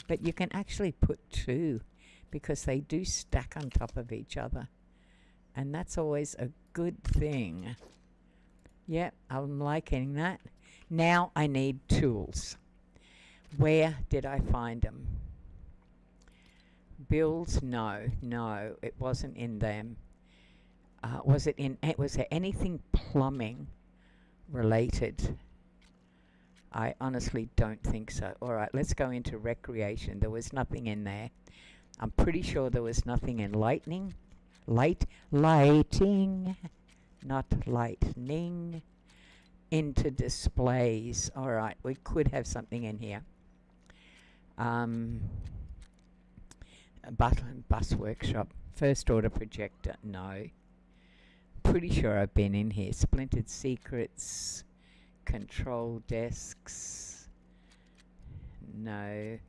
But you can actually put two, because they do stack on top of each other. And that's always a good thing. Yep, I'm liking that. Now I need tools. Where did I find them? Bills? No, it wasn't in them. Was there anything plumbing related? I honestly don't think so. All right, let's go into recreation. There was nothing in there. I'm pretty sure there was nothing in lighting, not lightning. Into displays. All right, we could have something in here. Bus workshop. First order projector. No. Pretty sure I've been in here. Splintered secrets. Control desks. No.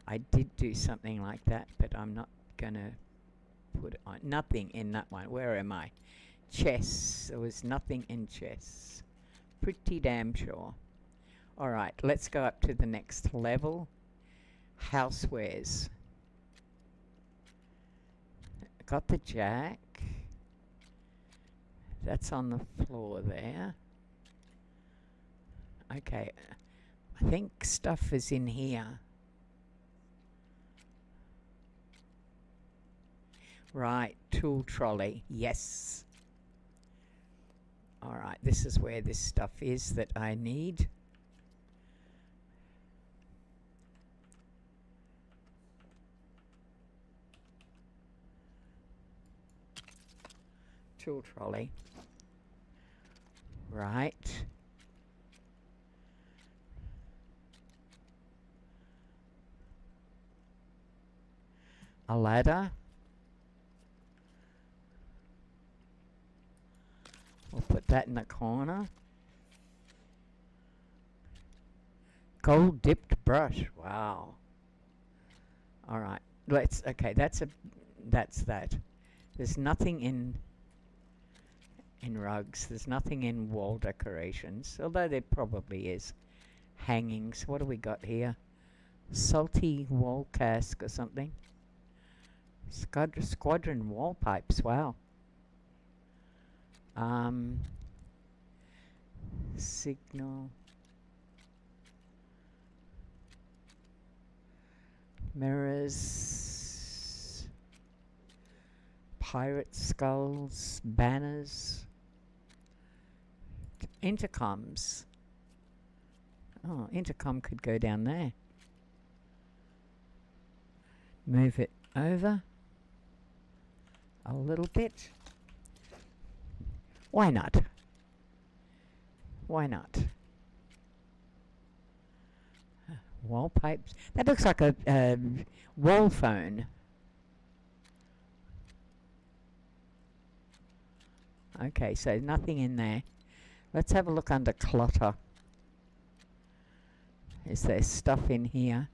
I did do something like that, but I'm not gonna put it on. Nothing in that one. Where am I? Chess. There was nothing in chess. Pretty damn sure. All right, let's go up to the next level. Housewares. Got the jack. That's on the floor there. Okay, I think stuff is in here. Right, tool trolley, yes. All right, this is where this stuff is that I need. Tool trolley. Right. A ladder. We'll put that in the corner. Gold dipped brush. Wow. All right. Okay, that's that. There's nothing in rugs. There's nothing in wall decorations, although there probably is. Hangings. What do we got here? Salty wall cask or something. Squadron wall pipes. Wow. Signal. Mirrors. pirate skulls, banners, intercoms. Oh, intercom could go down there. Move it over a little bit. Why not? Why not? Wall pipes. That looks like a wall phone. Okay, so nothing in there. Let's have a look under clutter. Is there stuff in here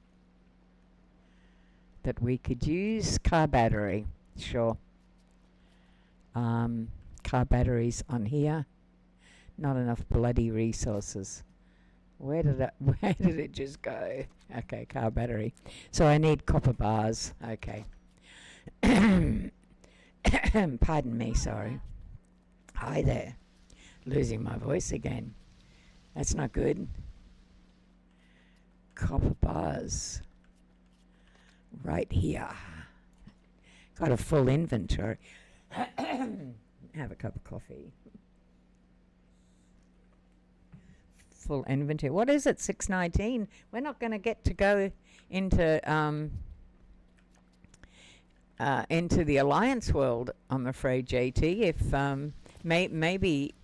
that we could use? Car battery. Sure. Car batteries on here. Not enough bloody resources. Where did it just go? Okay, car battery. So I need copper bars. Okay. Pardon me, sorry. Hi there. Losing my voice again. That's not good. Copper bars. Right here. Got a full inventory. Have a cup of coffee. Full inventory. What is it? 6:19. We're not going to get to go into the Alliance world, I'm afraid, JT. If maybe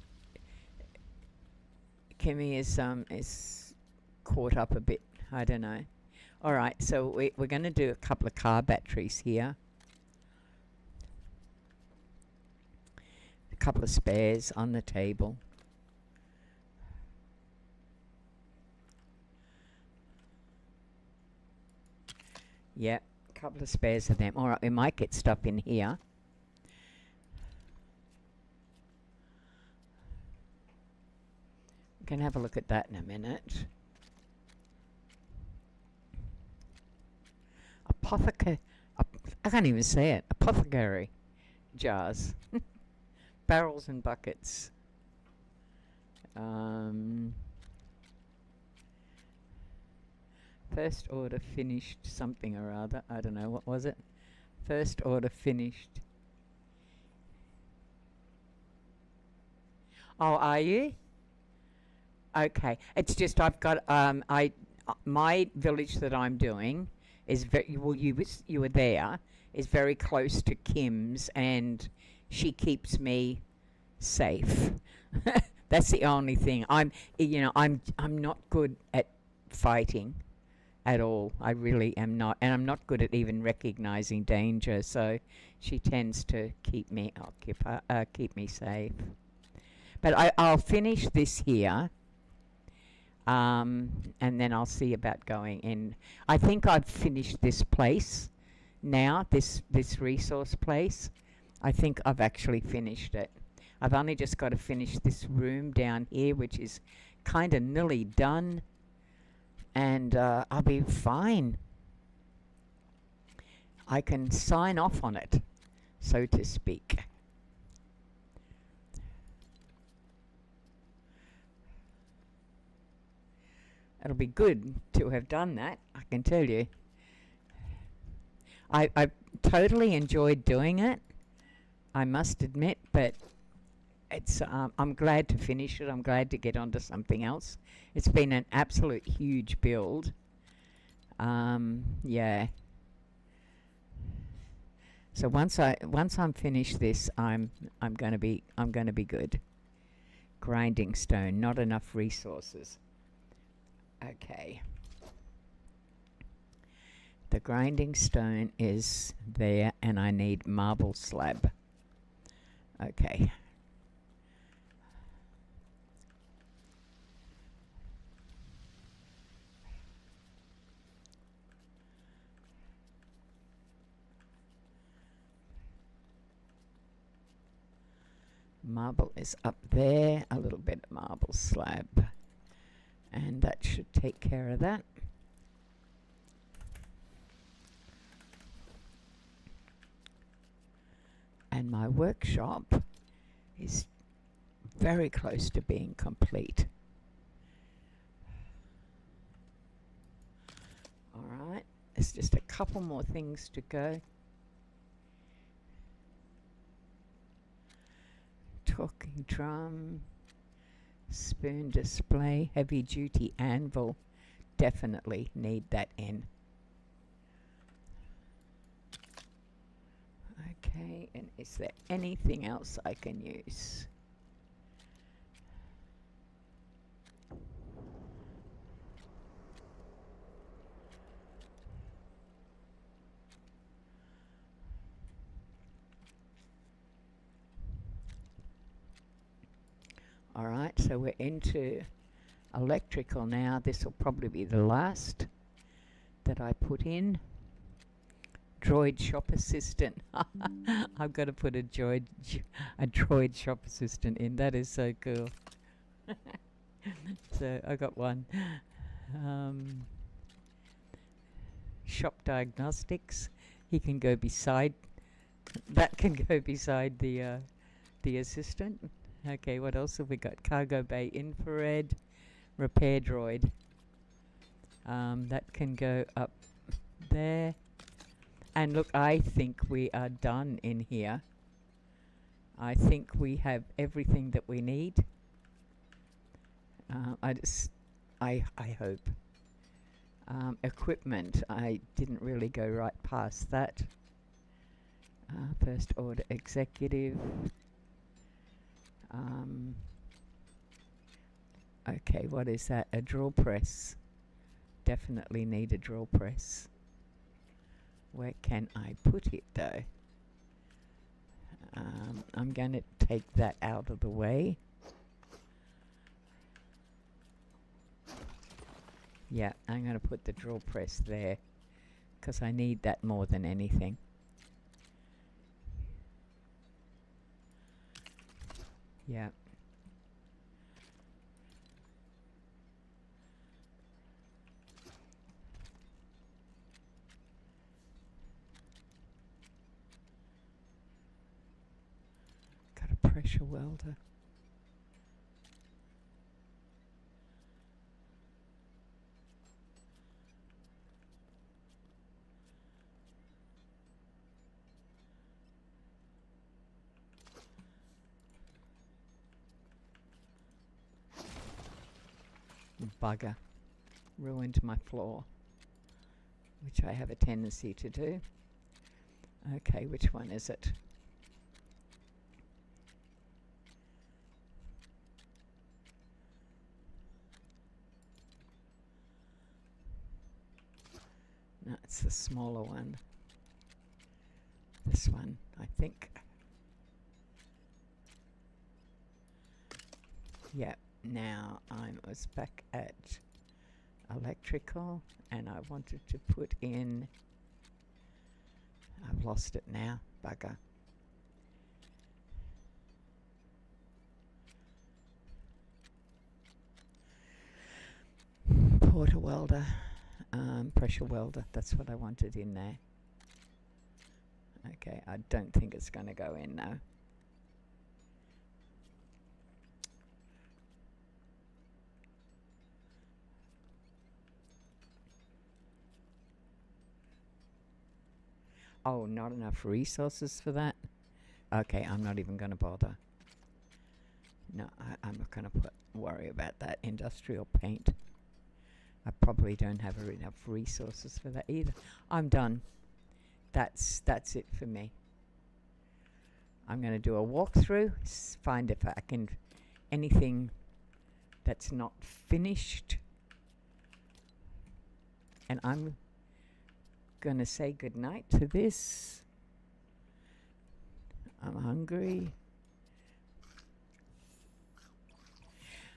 Kimmy is caught up a bit. I don't know. All right, so we're going to do a couple of car batteries here. A couple of spares on the table. Yep, a couple of spares of them. All right, we might get stuff in here. We can have a look at that in a minute. I can't even say it. Apothecary jars. Barrels and buckets. First order finished something or other. I don't know. What was it? First order finished. Oh, are you? Okay. It's just I've got my village that I'm doing is very well. You were there. Is very close to Kim's, and she keeps me safe. That's the only thing. I'm not good at fighting at all. I really am not, and I'm not good at even recognizing danger. So she tends to keep me keep me safe. But I'll finish this here. And then I'll see about going in. I think I've finished this place now, this resource place. I think I've actually finished it. I've only just got to finish this room down here, which is kind of nearly done. And I'll be fine. I can sign off on it, so to speak. It'll be good to have done that, I can tell you. I totally enjoyed doing it, I must admit, but it's I'm glad to finish it. I'm glad to get onto something else. It's been an absolute huge build. Yeah. So once I'm finished this, I'm gonna be good. Grinding stone, not enough resources. Okay. The grinding stone is there, and I need marble slab. Okay. Marble is up there, a little bit of marble slab. And that should take care of that. And my workshop is very close to being complete. All right, there's just a couple more things to go. Drum, spoon display, heavy duty anvil. Definitely need that in. Okay, and is there anything else I can use? All right, so we're into electrical now. This will probably be the last that I put in. Droid shop assistant. I've got to put a droid shop assistant in. That is so cool. So I got one. Shop diagnostics. He can go beside. That can go beside the assistant. Okay, what else have we got? Cargo bay infrared, repair droid. That can go up there. And look, I think we are done in here. I think we have everything that we need. I hope. Equipment, I didn't really go right past that. First order executive. Okay, what is that? A drill press. Definitely need a drill press. Where can I put it though? I'm going to take that out of the way. Yeah, I'm going to put the drill press there because I need that more than anything. Yeah. Got a pressure welder. Bugger. Ruined my floor, which I have a tendency to do. Okay, which one is it? No, it's the smaller one. This one, I think. Yeah. Now I was back at electrical and I wanted to put in, I've lost it now, bugger. Porter welder, pressure welder, that's what I wanted in there. Okay, I don't think it's going to go in now. Oh, not enough resources for that? Okay, I'm not even going to bother. No, I'm not going to worry about that. Industrial paint. I probably don't have enough resources for that either. I'm done. That's it for me. I'm going to do a walkthrough, find if I can anything that's not finished. And I'm going to say goodnight to this. I'm hungry.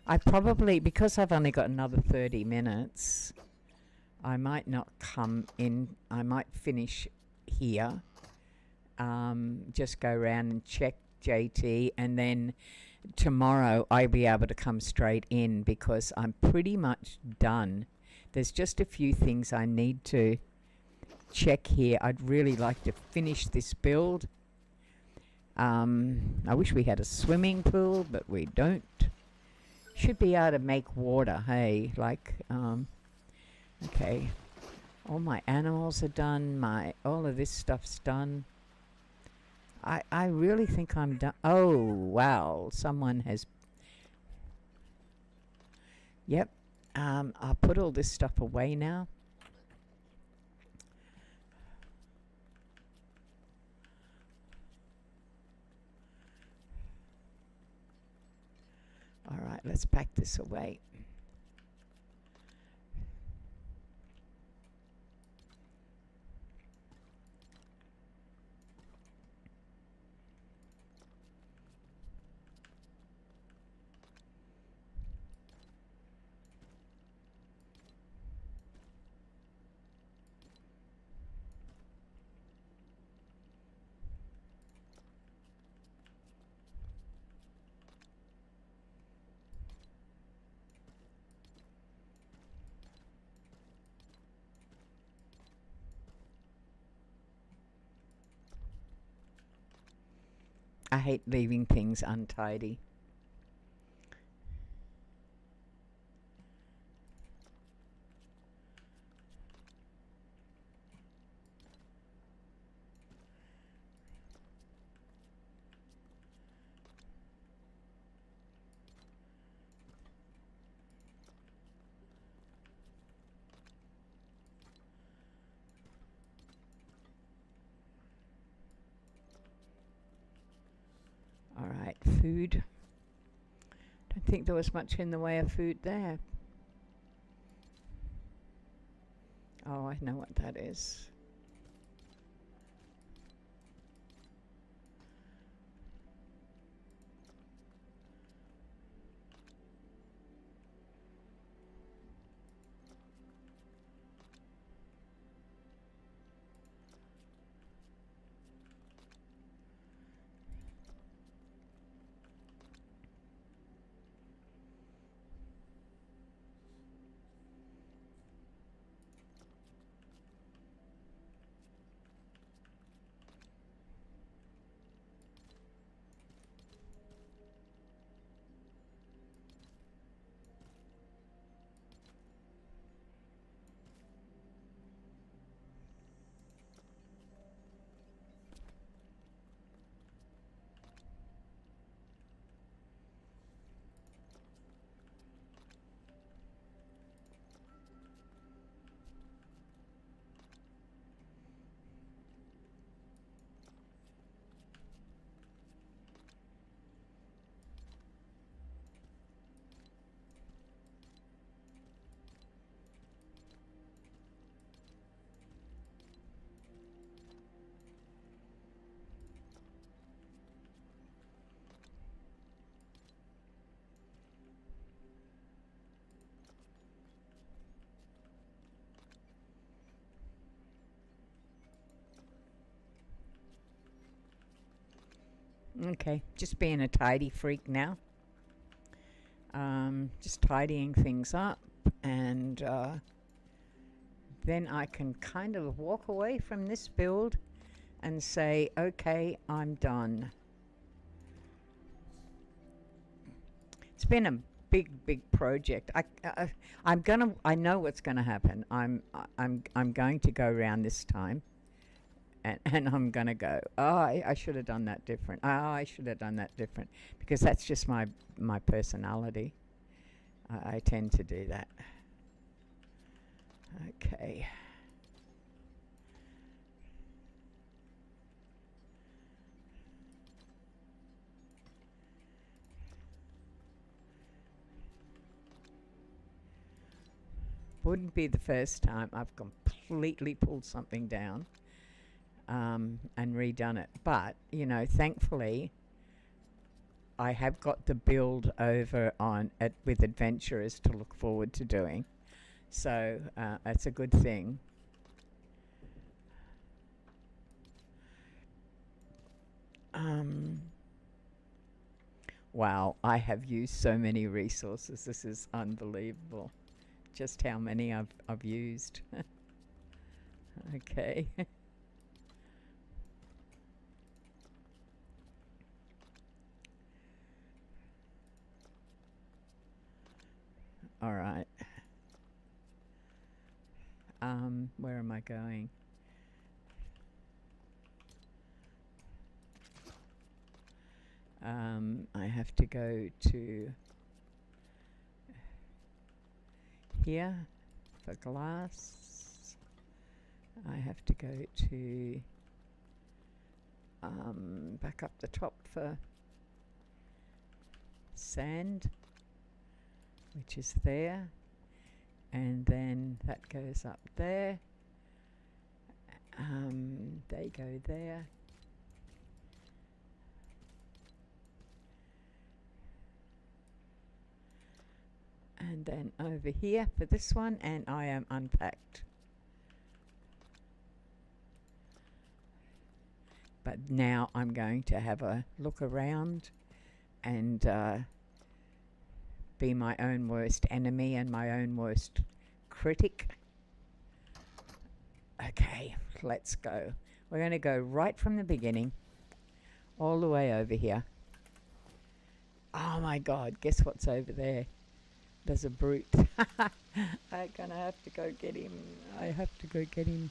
I probably, because I've only got another 30 minutes, I might not come in. I might finish here. Just go around and check JT, and then tomorrow I'll be able to come straight in because I'm pretty much done. There's just a few things I need to check here. I'd really like to finish this build. I wish we had a swimming pool, but we don't. Should be able to make water, hey, like, okay. All my animals are done, all of this stuff's done. I really think I'm done. Oh, wow. Someone has. Yep. I'll put all this stuff away now. All right, let's pack this away. I hate leaving things untidy. All right, food. Don't think there was much in the way of food there. Oh, I know what that is. Okay, just being a tidy freak now. Just tidying things up, and then I can kind of walk away from this build and say, okay, I'm done. It's been a big project. I know what's gonna happen. I'm going to go around this time, and I'm gonna go. Oh, I should have done that different. Oh, I should have done that different, because that's just my personality. I tend to do that. Okay. Wouldn't be the first time I've completely pulled something down and redone it. But, thankfully, I have got the build over on with adventurers to look forward to doing. So it's a good thing. Um, wow, I have used so many resources. This is unbelievable. Just how many I've used. Okay. All right. Where am I going? I have to go to here for glass. I have to go to back up the top for sand, which is there, and then that goes up there. They go there. And then over here for this one, and I am unpacked. But now I'm going to have a look around and be my own worst enemy and my own worst critic. Okay, let's go. We're going to go right from the beginning all the way over here. Oh my God, guess what's over there? There's a brute. I'm going to have to go get him. I have to go get him.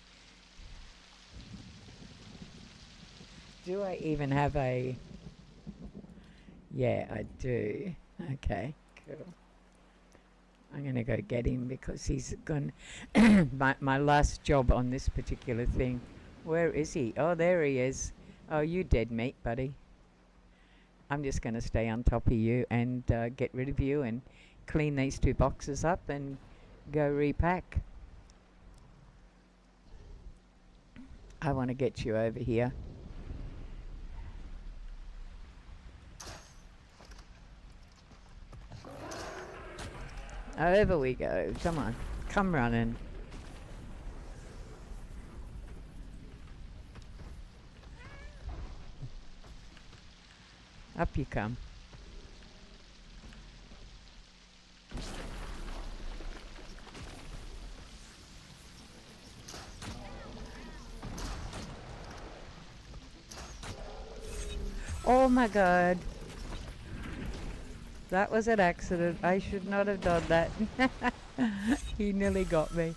Do I even have a... Yeah, I do. Okay, cool. I'm going to go get him because he's gone... my last job on this particular thing. Where is he? Oh, there he is. Oh, you dead meat, buddy. I'm just going to stay on top of you and get rid of you and clean these 2 boxes up and go repack. I want to get you over here. Over we go. Come on. Come running. Up you come. Oh my God. That was an accident. I should not have done that. He nearly got me.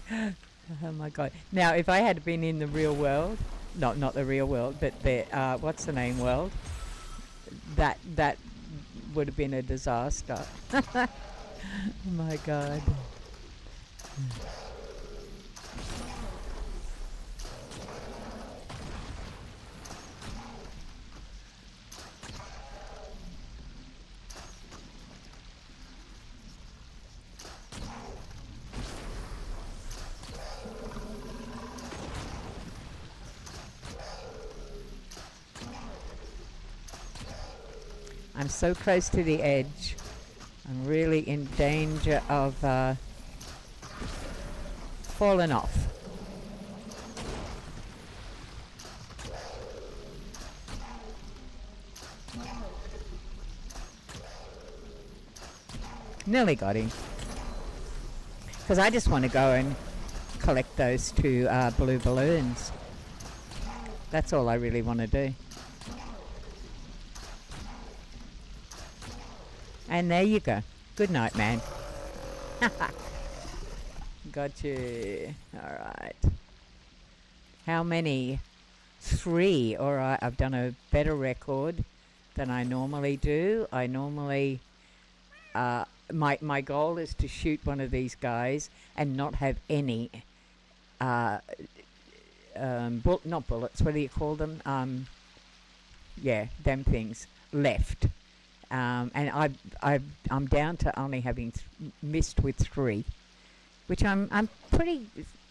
Oh my God. Now, if I had been in the real world, not the real world, but the, what's the name world? That would have been a disaster. Oh my God. I'm so close to the edge. I'm really in danger of falling off. Nearly got him. Because I just want to go and collect those 2 blue balloons. That's all I really want to do. And there you go. Good night, man. Got you. All right. How many? 3. All right. I've done a better record than I normally do. I normally... my goal is to shoot one of these guys and not have any... not bullets. What do you call them? Yeah, them things left. And I'm down to only having missed with 3, which I'm pretty.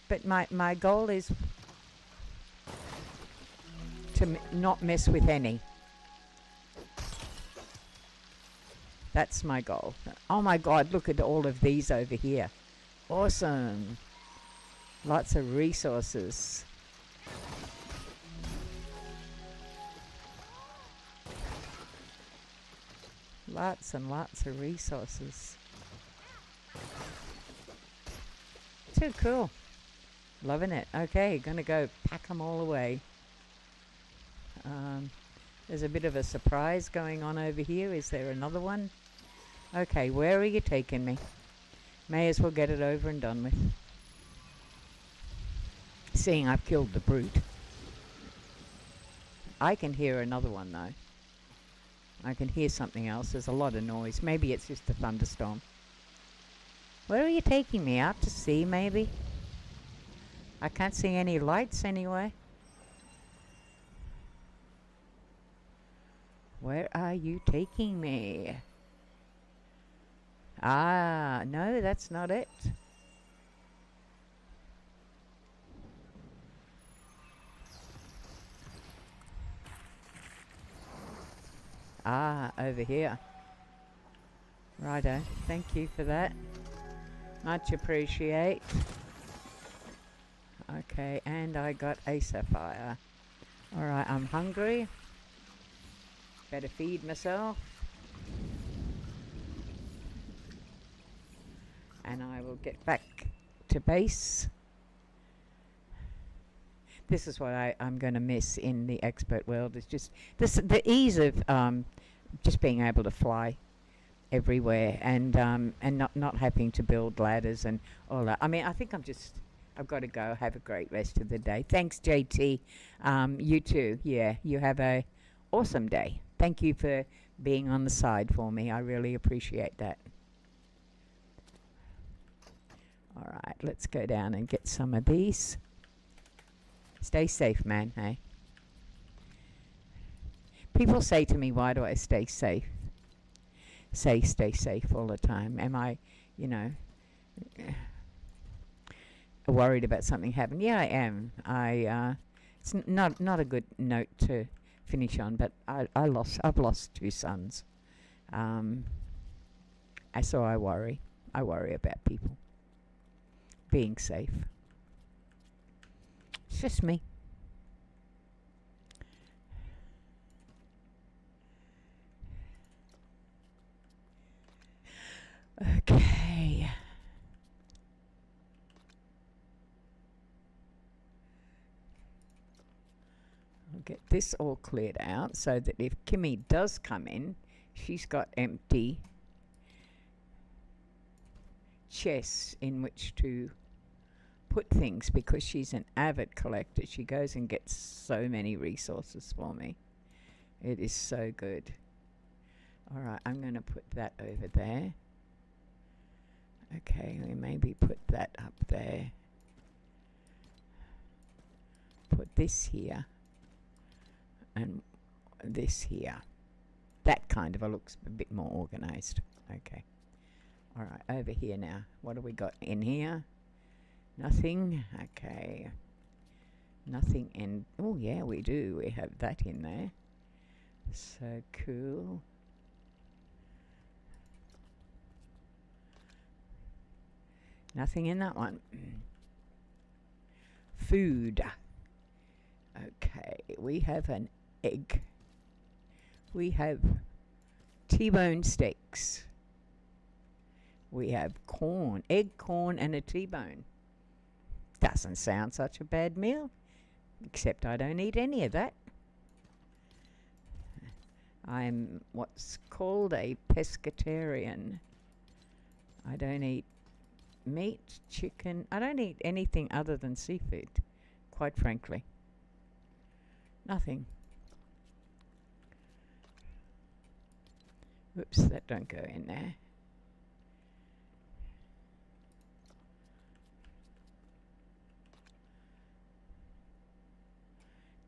But my goal is to not mess with any. That's my goal. Oh my God! Look at all of these over here. Awesome. Lots of resources. Lots and lots of resources. Too cool. Loving it. Okay, gonna go pack them all away. There's a bit of a surprise going on over here. Is there another one? Okay, where are you taking me? May as well get it over and done with. Seeing I've killed the brute. I can hear another one though. I can hear something else. There's a lot of noise. Maybe it's just a thunderstorm. Where are you taking me? Out to sea, maybe? I can't see any lights anyway. Where are you taking me? Ah, no, that's not it. Ah, over here. Righto, thank you for that. Much appreciate. Okay, and I got a sapphire. Alright, I'm hungry. Better feed myself. And I will get back to base. This is what I'm going to miss in the expert world. Is just the ease of just being able to fly everywhere and not having to build ladders and all that. I mean, I think I've got to go. Have a great rest of the day. Thanks, JT. You too. Yeah, you have a awesome day. Thank you for being on the side for me. I really appreciate that. All right, let's go down and get some of these. Stay safe, man, hey? People say to me, why do I stay safe? Stay safe all the time. Am I, worried about something happening? Yeah, I am. It's not a good note to finish on, but I've lost 2 sons. So I worry. I worry about people being safe. It's just me. Okay. I'll get this all cleared out so that if Kimmy does come in, she's got empty chests in which to put things, because she's an avid collector. She goes and gets so many resources for me. It is so good. All right, I'm going to put that over there. Okay, we maybe put that up there. Put this here. And this here. That kind of looks a bit more organized. Okay. All right, over here now. What do we got in here? Nothing. Okay. Nothing in... Oh, yeah, we do. We have that in there. So cool. Nothing in that one. Food. Okay, we have an egg. We have T-bone steaks. We have corn, egg, corn, and a T-bone. Doesn't sound such a bad meal, except I don't eat any of that. I'm what's called a pescatarian. I don't eat meat, chicken. I don't eat anything other than seafood, quite frankly. Nothing. Whoops, that don't go in there.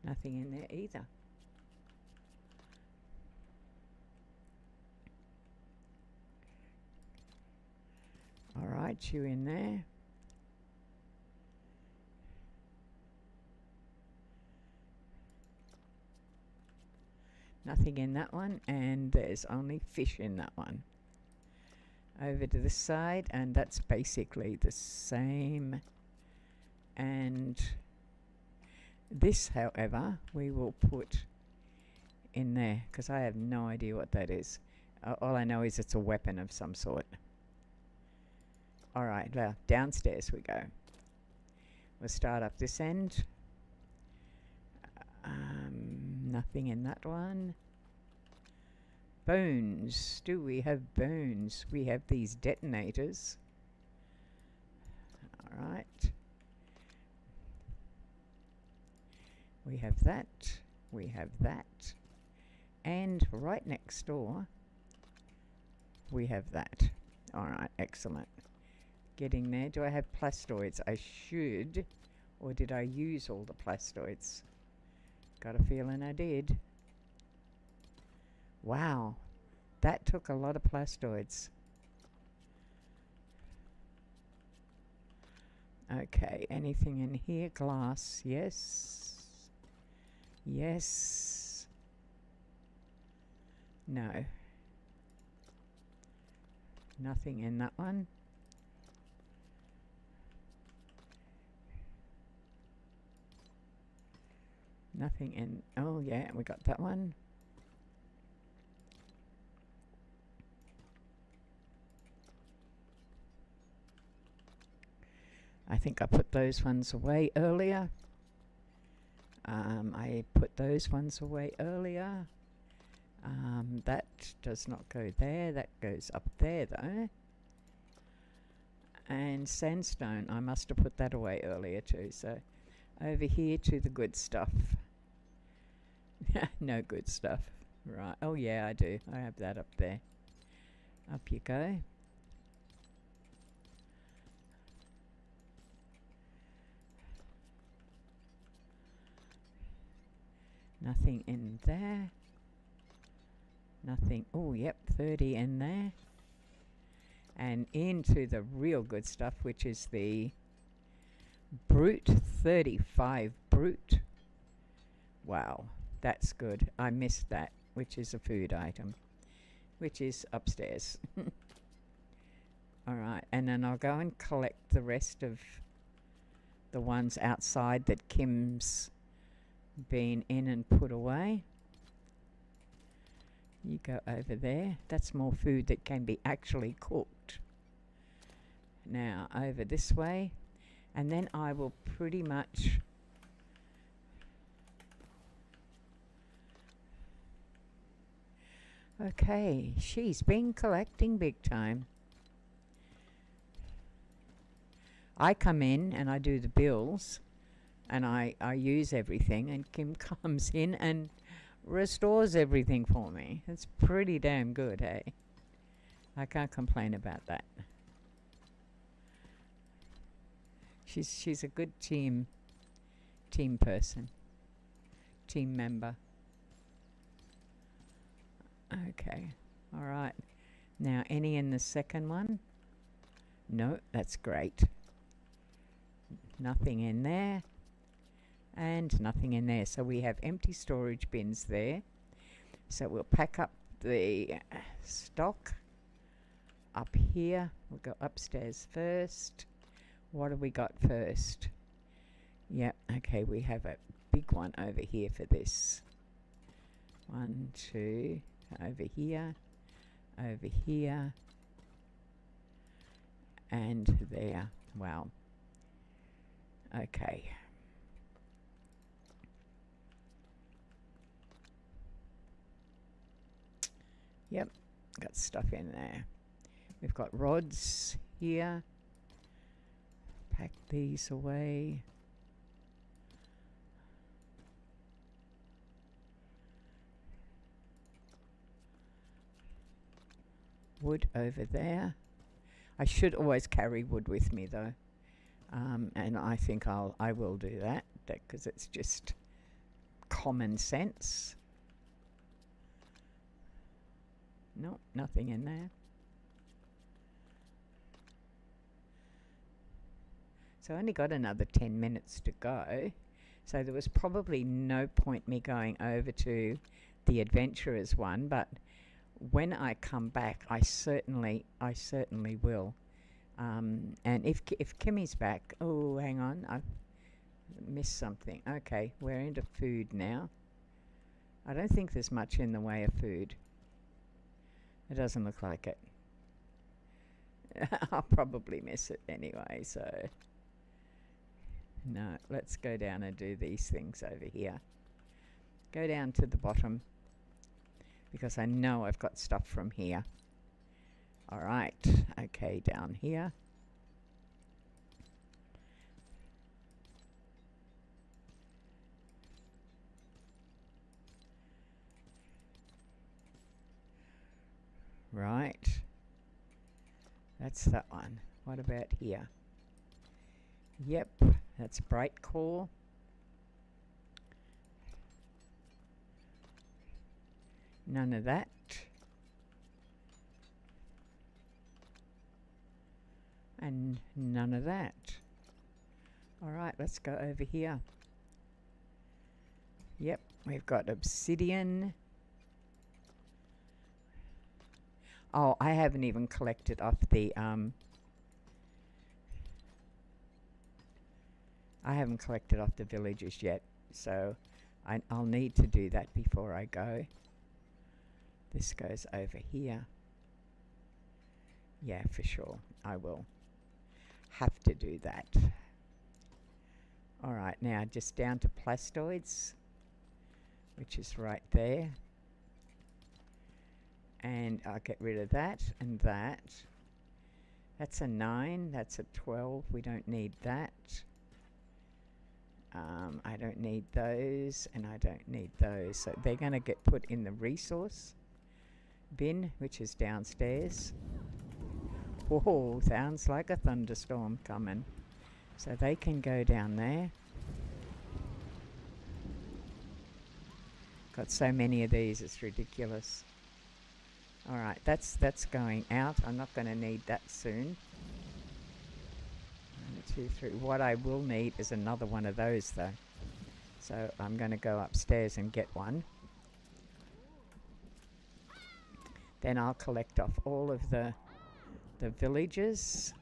Nothing in there either. All right, you in there. Nothing in that one, and there's only fish in that one. Over to this side, and that's basically the same. And this, however, we will put in there, because I have no idea what that is. All I know is it's a weapon of some sort. All right, well, downstairs we go. We'll start up this end. Nothing in that one. Bones. Do we have bones? We have these detonators. All right. We have that. We have that. And right next door, we have that. All right, excellent. Getting there. Do I have plastoids? I should. Or did I use all the plastoids? Got a feeling I did. Wow, that took a lot of plastoids. Okay, anything in here? Glass, yes. Yes. No. Nothing in that one. Nothing in, oh yeah, we got that one. I think I put those ones away earlier. I put those ones away earlier. That does not go there. That goes up there though. And sandstone, I must have put that away earlier too. So over here to the good stuff. No good stuff. Right. Oh yeah, I do. I have that up there. Up you go. Nothing in there. Nothing. Oh, yep, 30 in there. And into the real good stuff, which is the brute, 35 brute. Wow, that's good. I missed that, which is a food item, which is upstairs. All right, and then I'll go and collect the rest of the ones outside that Kim's been in and put away. You go over there. That's more food that can be actually cooked. Now over this way, and then I will pretty much okay, she's been collecting big time. I come in and I do the bills and I use everything, and Kim comes in and restores everything for me. It's pretty damn good, hey? I can't complain about that. She's a good team person, team member. Okay, all right. Now, any in the second one? No, that's great. Nothing in there. And nothing in there. So we have empty storage bins there. So we'll pack up the stock up here. We'll go upstairs first. What have we got first? Yep, okay, we have a big one over here for this. 1, 2, over here, and there. Wow. Okay. Yep, got stuff in there. We've got rods here. Pack these away. Wood over there. I should always carry wood with me though, and I think I will do that because it's just common sense. No, nothing in there. So I only got another 10 minutes to go. So there was probably no point me going over to the adventurers one, but when I come back, I certainly will. And if Kimmy's back, oh, hang on, I've missed something. Okay, we're into food now. I don't think there's much in the way of food. It doesn't look like it. I'll probably miss it anyway, so no, let's go down and do these things over here. Go down to the bottom because I know I've got stuff from here. All right, okay, down here. That's that one. What about here? Yep, that's bright core. None of that. And none of that. Alright, let's go over here. Yep, we've got obsidian. Oh, I haven't even collected off the villagers yet, so I'll need to do that before I go. This goes over here. Yeah, for sure, I will have to do that. Alright, now just down to plastoids, which is right there. And I'll get rid of that and that. That's a 9, that's a 12, we don't need that. I don't need those, and I don't need those. So they're going to get put in the resource bin, which is downstairs. Whoa, sounds like a thunderstorm coming. So they can go down there. Got so many of these, it's ridiculous. Alright, that's going out. I'm not going to need that soon. 1, 2, 3. What I will need is another one of those though. So I'm going to go upstairs and get one. Then I'll collect off all of the villagers.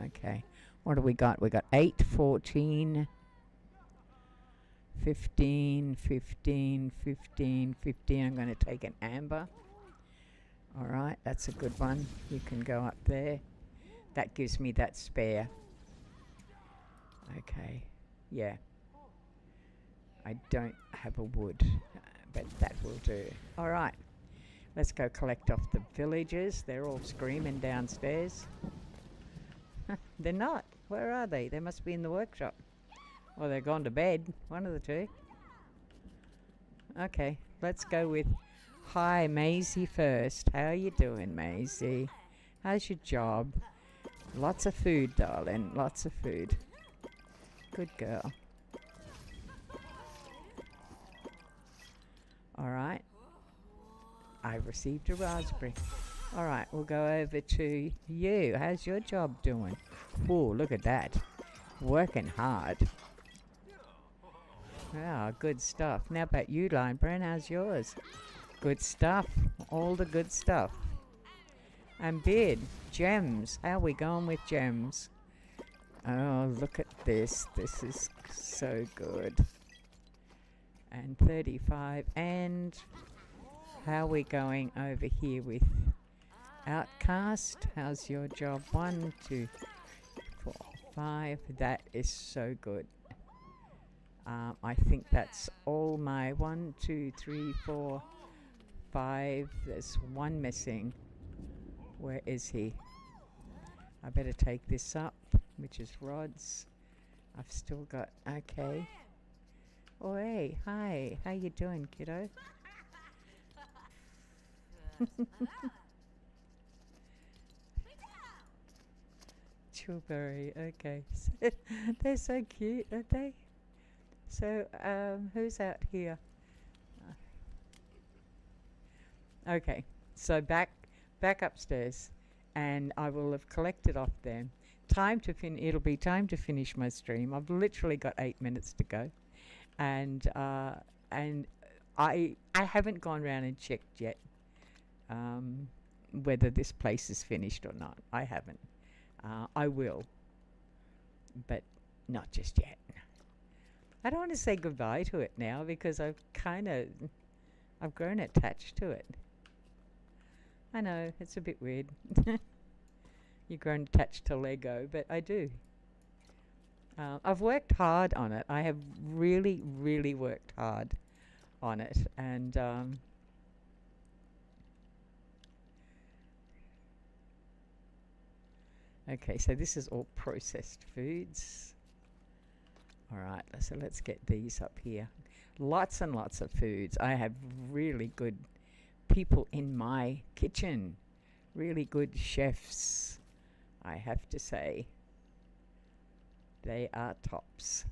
Okay, what do we got? We got 8, 14, 15, 15, 15, 15. I'm going to take an amber. Alright, that's a good one. You can go up there. That gives me that spare. Okay, yeah. I don't have a wood, but that will do. Alright, let's go collect off the villagers. They're all screaming downstairs. They're not. Where are they? They must be in the workshop. Or they're gone to bed. One of the two. Okay, let's go with hi Maisie first. How are you doing, Maisie? How's your job? Lots of food, darling. Lots of food. Good girl. Alright. I've received a raspberry. Alright, we'll go over to you. How's your job doing? Oh, look at that. Working hard. Ah, good stuff. Now about you, Lineburn. How's yours? Good stuff. All the good stuff. And Beard, gems. How are we going with gems? Oh, look at this. This is so good. And 35. And how are we going over here with Outcast? How's your job? 1, 2, 4, 5. That is so good. I think that's all my 1, 2, 3, 4, 5. There's one missing. Where is he? I better take this up, which is rods. I've still got, okay. Oh, hey, hi. How you doing, kiddo? Chilberry, okay. They're so cute, aren't they? So, who's out here? Okay, so back upstairs, and I will have collected off them. It'll be time to finish my stream. I've literally got 8 minutes to go, and I haven't gone around and checked yet whether this place is finished or not. I haven't. I will, but not just yet. I don't want to say goodbye to it now because I've grown attached to it. I know, it's a bit weird. You've grown attached to Lego, but I do. I've worked hard on it. I have really, really worked hard on it. And okay, so this is all processed foods. Alright, so let's get these up here. Lots and lots of foods. I have really good people in my kitchen. Really good chefs, I have to say. They are tops.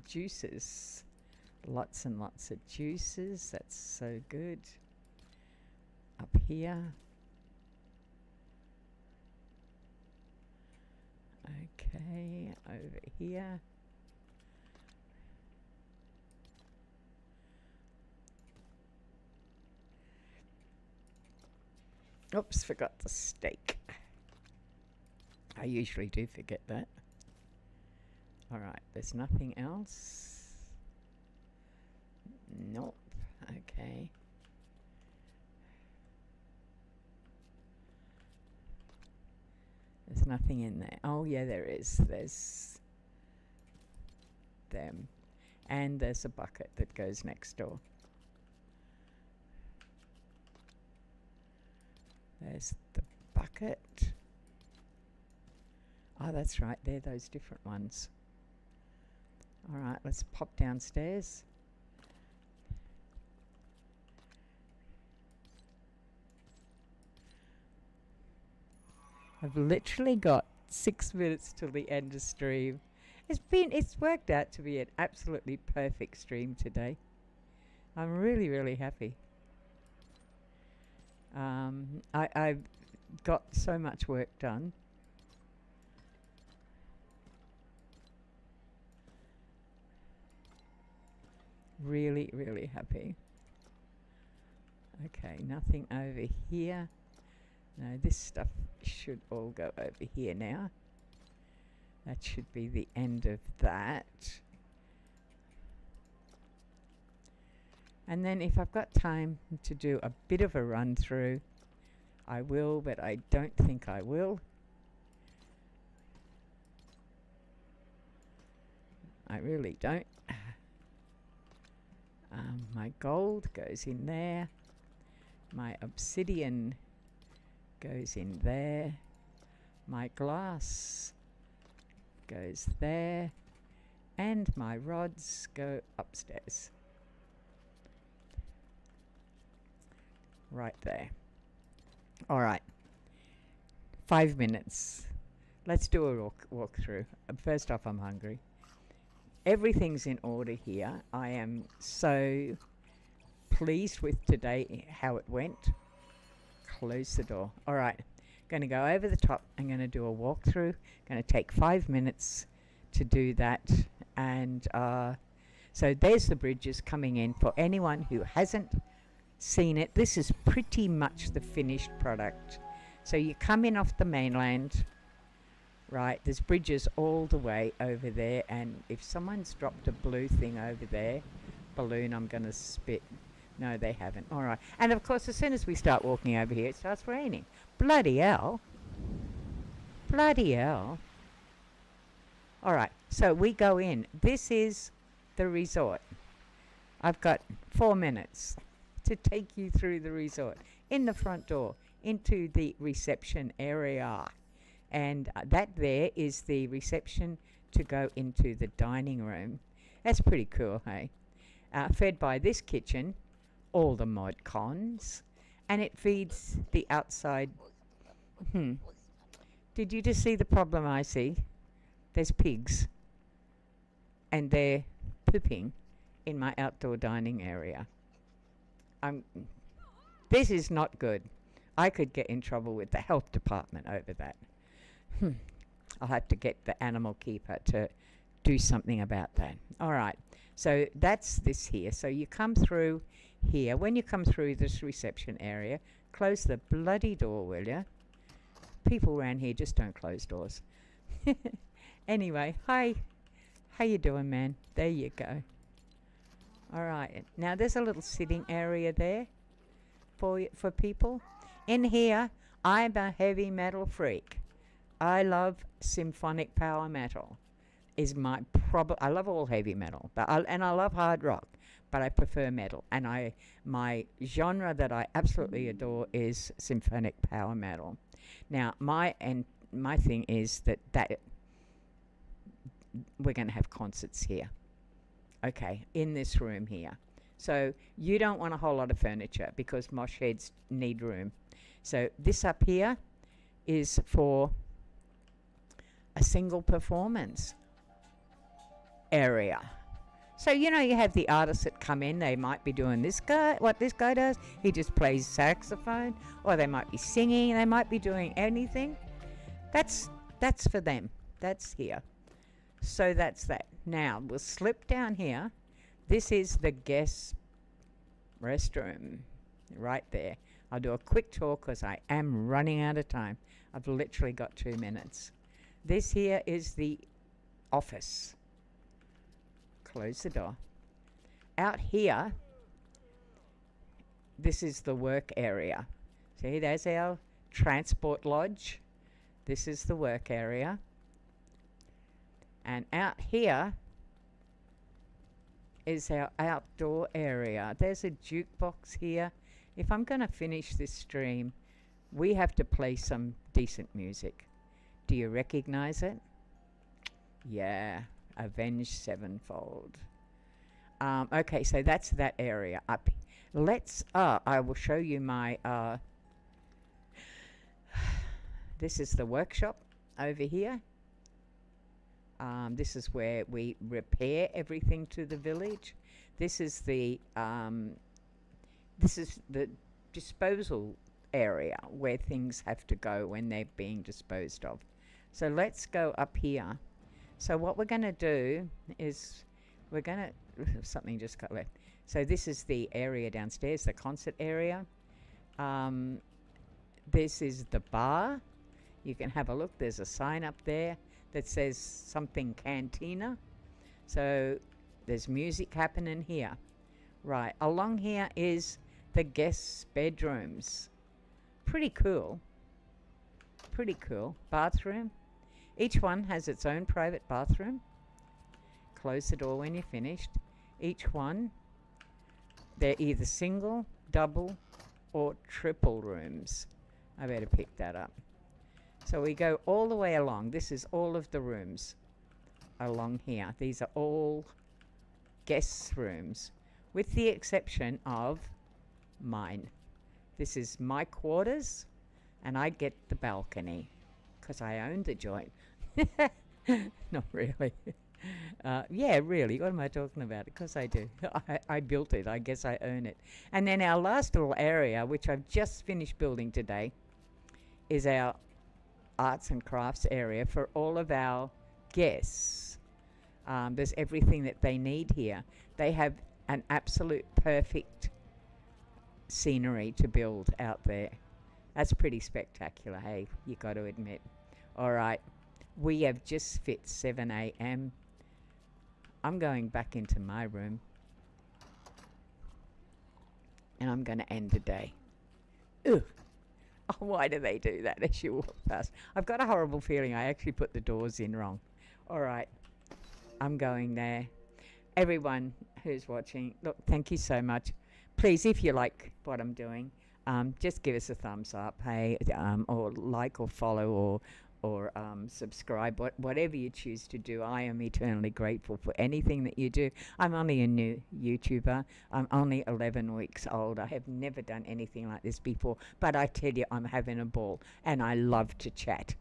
Juices. Lots and lots of juices. That's so good. Up here. Okay, over here. Oops, forgot the steak. I usually do forget that. All right, there's nothing else. Nope. Okay. There's nothing in there. Oh, yeah, there is. There's them. And there's a bucket that goes next door. There's the bucket. Oh, that's right. They're those different ones. All right, let's pop downstairs. I've literally got 6 minutes till the end of stream. It's worked out to be an absolutely perfect stream today. I'm really, really happy. I've got so much work done. Really, really happy. Okay, nothing over here. No, this stuff should all go over here now. That should be the end of that. And then if I've got time to do a bit of a run through, I will, but I don't think I will. I really don't. My gold goes in there. My obsidian goes in there. My glass goes there. And my rods go upstairs. Right there. All right. 5 minutes. Let's do a walk through. First off, I'm hungry. Everything's in order here. I am so pleased with today, how it went. Close the door. All right. Going to go over the top. I'm going to do a walkthrough. Going to take 5 minutes to do that. And so there's the bridges coming in. For anyone who hasn't seen it, this is pretty much the finished product. So you come in off the mainland. Right, there's bridges all the way over there, and if someone's dropped a blue thing over there, balloon, I'm going to spit. No, they haven't. All right. And, of course, as soon as we start walking over here, it starts raining. Bloody hell. Bloody hell. All right, so we go in. This is the resort. I've got 4 minutes to take you through the resort. In the front door, into the reception area. And that there is the reception to go into the dining room. That's pretty cool, hey? Fed by this kitchen, all the mod cons, and it feeds the outside. Did you just see the problem I see? There's pigs, and they're pooping in my outdoor dining area. This is not good. I could get in trouble with the health department over that. I'll have to get the animal keeper to do something about that. All right, so that's this here. So you come through here. When you come through this reception area, close the bloody door, will you? People around here just don't close doors. Anyway, hi. How you doing, man? There you go. All right, now there's a little sitting area there for people. In here, I'm a heavy metal freak. I love symphonic power metal. Is my I love all heavy metal, but I love hard rock, but I prefer metal. And my genre that I absolutely adore is symphonic power metal. Now my thing is that we're going to have concerts here. Okay, in this room here. So you don't want a whole lot of furniture because mosh heads need room. So this up here is for a single performance area. So, you know, you have the artists that come in, they might be doing what this guy does. He just plays saxophone, or they might be singing, they might be doing anything. That's for them. That's here. So that's that. Now, we'll slip down here. This is the guest restroom right there. I'll do a quick tour because I am running out of time. I've literally got 2 minutes. This here is the office. Close the door. Out here, this is the work area. See, there's our transport lodge. This is the work area. And out here is our outdoor area. There's a jukebox here. If I'm going to finish this stream, we have to play some decent music. Do you recognize it? Yeah, Avenged Sevenfold. Okay, so that's that area up. I will show you my, this is the workshop over here. This is where we repair everything to the village. This is the disposal area where things have to go when they're being disposed of. So let's go up here. So what we're going to do is something just got left. So this is the area downstairs, the concert area. This is the bar. You can have a look. There's a sign up there that says something cantina. So there's music happening here. Right, along here is the guest bedrooms. Pretty cool. Pretty cool. Bathroom. Each one has its own private bathroom. Close the door when you're finished. Each one, they're either single, double, or triple rooms. I better pick that up. So we go all the way along. This is all of the rooms along here. These are all guest rooms, with the exception of mine. This is my quarters, and I get the balcony because I own the joint. Not really. Yeah, really. What am I talking about? Because I do. I built it. I guess I own it. And then our last little area, which I've just finished building today, is our arts and crafts area for all of our guests. There's everything that they need here. They have an absolute perfect scenery to build out there. That's pretty spectacular, hey, you got to admit. All right, we have just fit 7 a.m. I'm going back into my room and I'm going to end the day. Ugh. Oh, why do they do that as you walk past? I've got a horrible feeling I actually put the doors in wrong. All right, I'm going there. Everyone who's watching, look, thank you so much. Please, if you like what I'm doing, just give us a thumbs up, hey, or like or follow or subscribe, whatever you choose to do. I am eternally grateful for anything that you do. I'm only a new YouTuber. I'm only 11 weeks old. I have never done anything like this before, but I tell you, I'm having a ball, and I love to chat.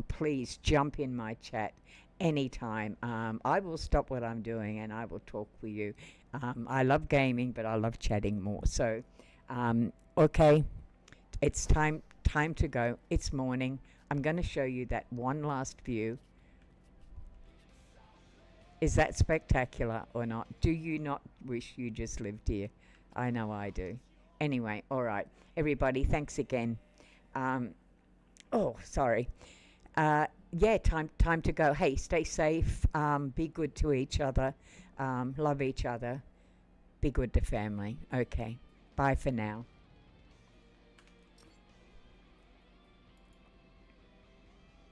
Please jump in my chat anytime. I will stop what I'm doing and I will talk with you. I love gaming, but I love chatting more. So, okay, it's time to go. It's morning. I'm going to show you that one last view. Is that spectacular or not? Do you not wish you just lived here? I know I do. Anyway, all right, everybody, thanks again. Oh, sorry. Yeah, time to go. Hey, stay safe. Be good to each other. Love each other. Be good to family. Okay. Bye for now.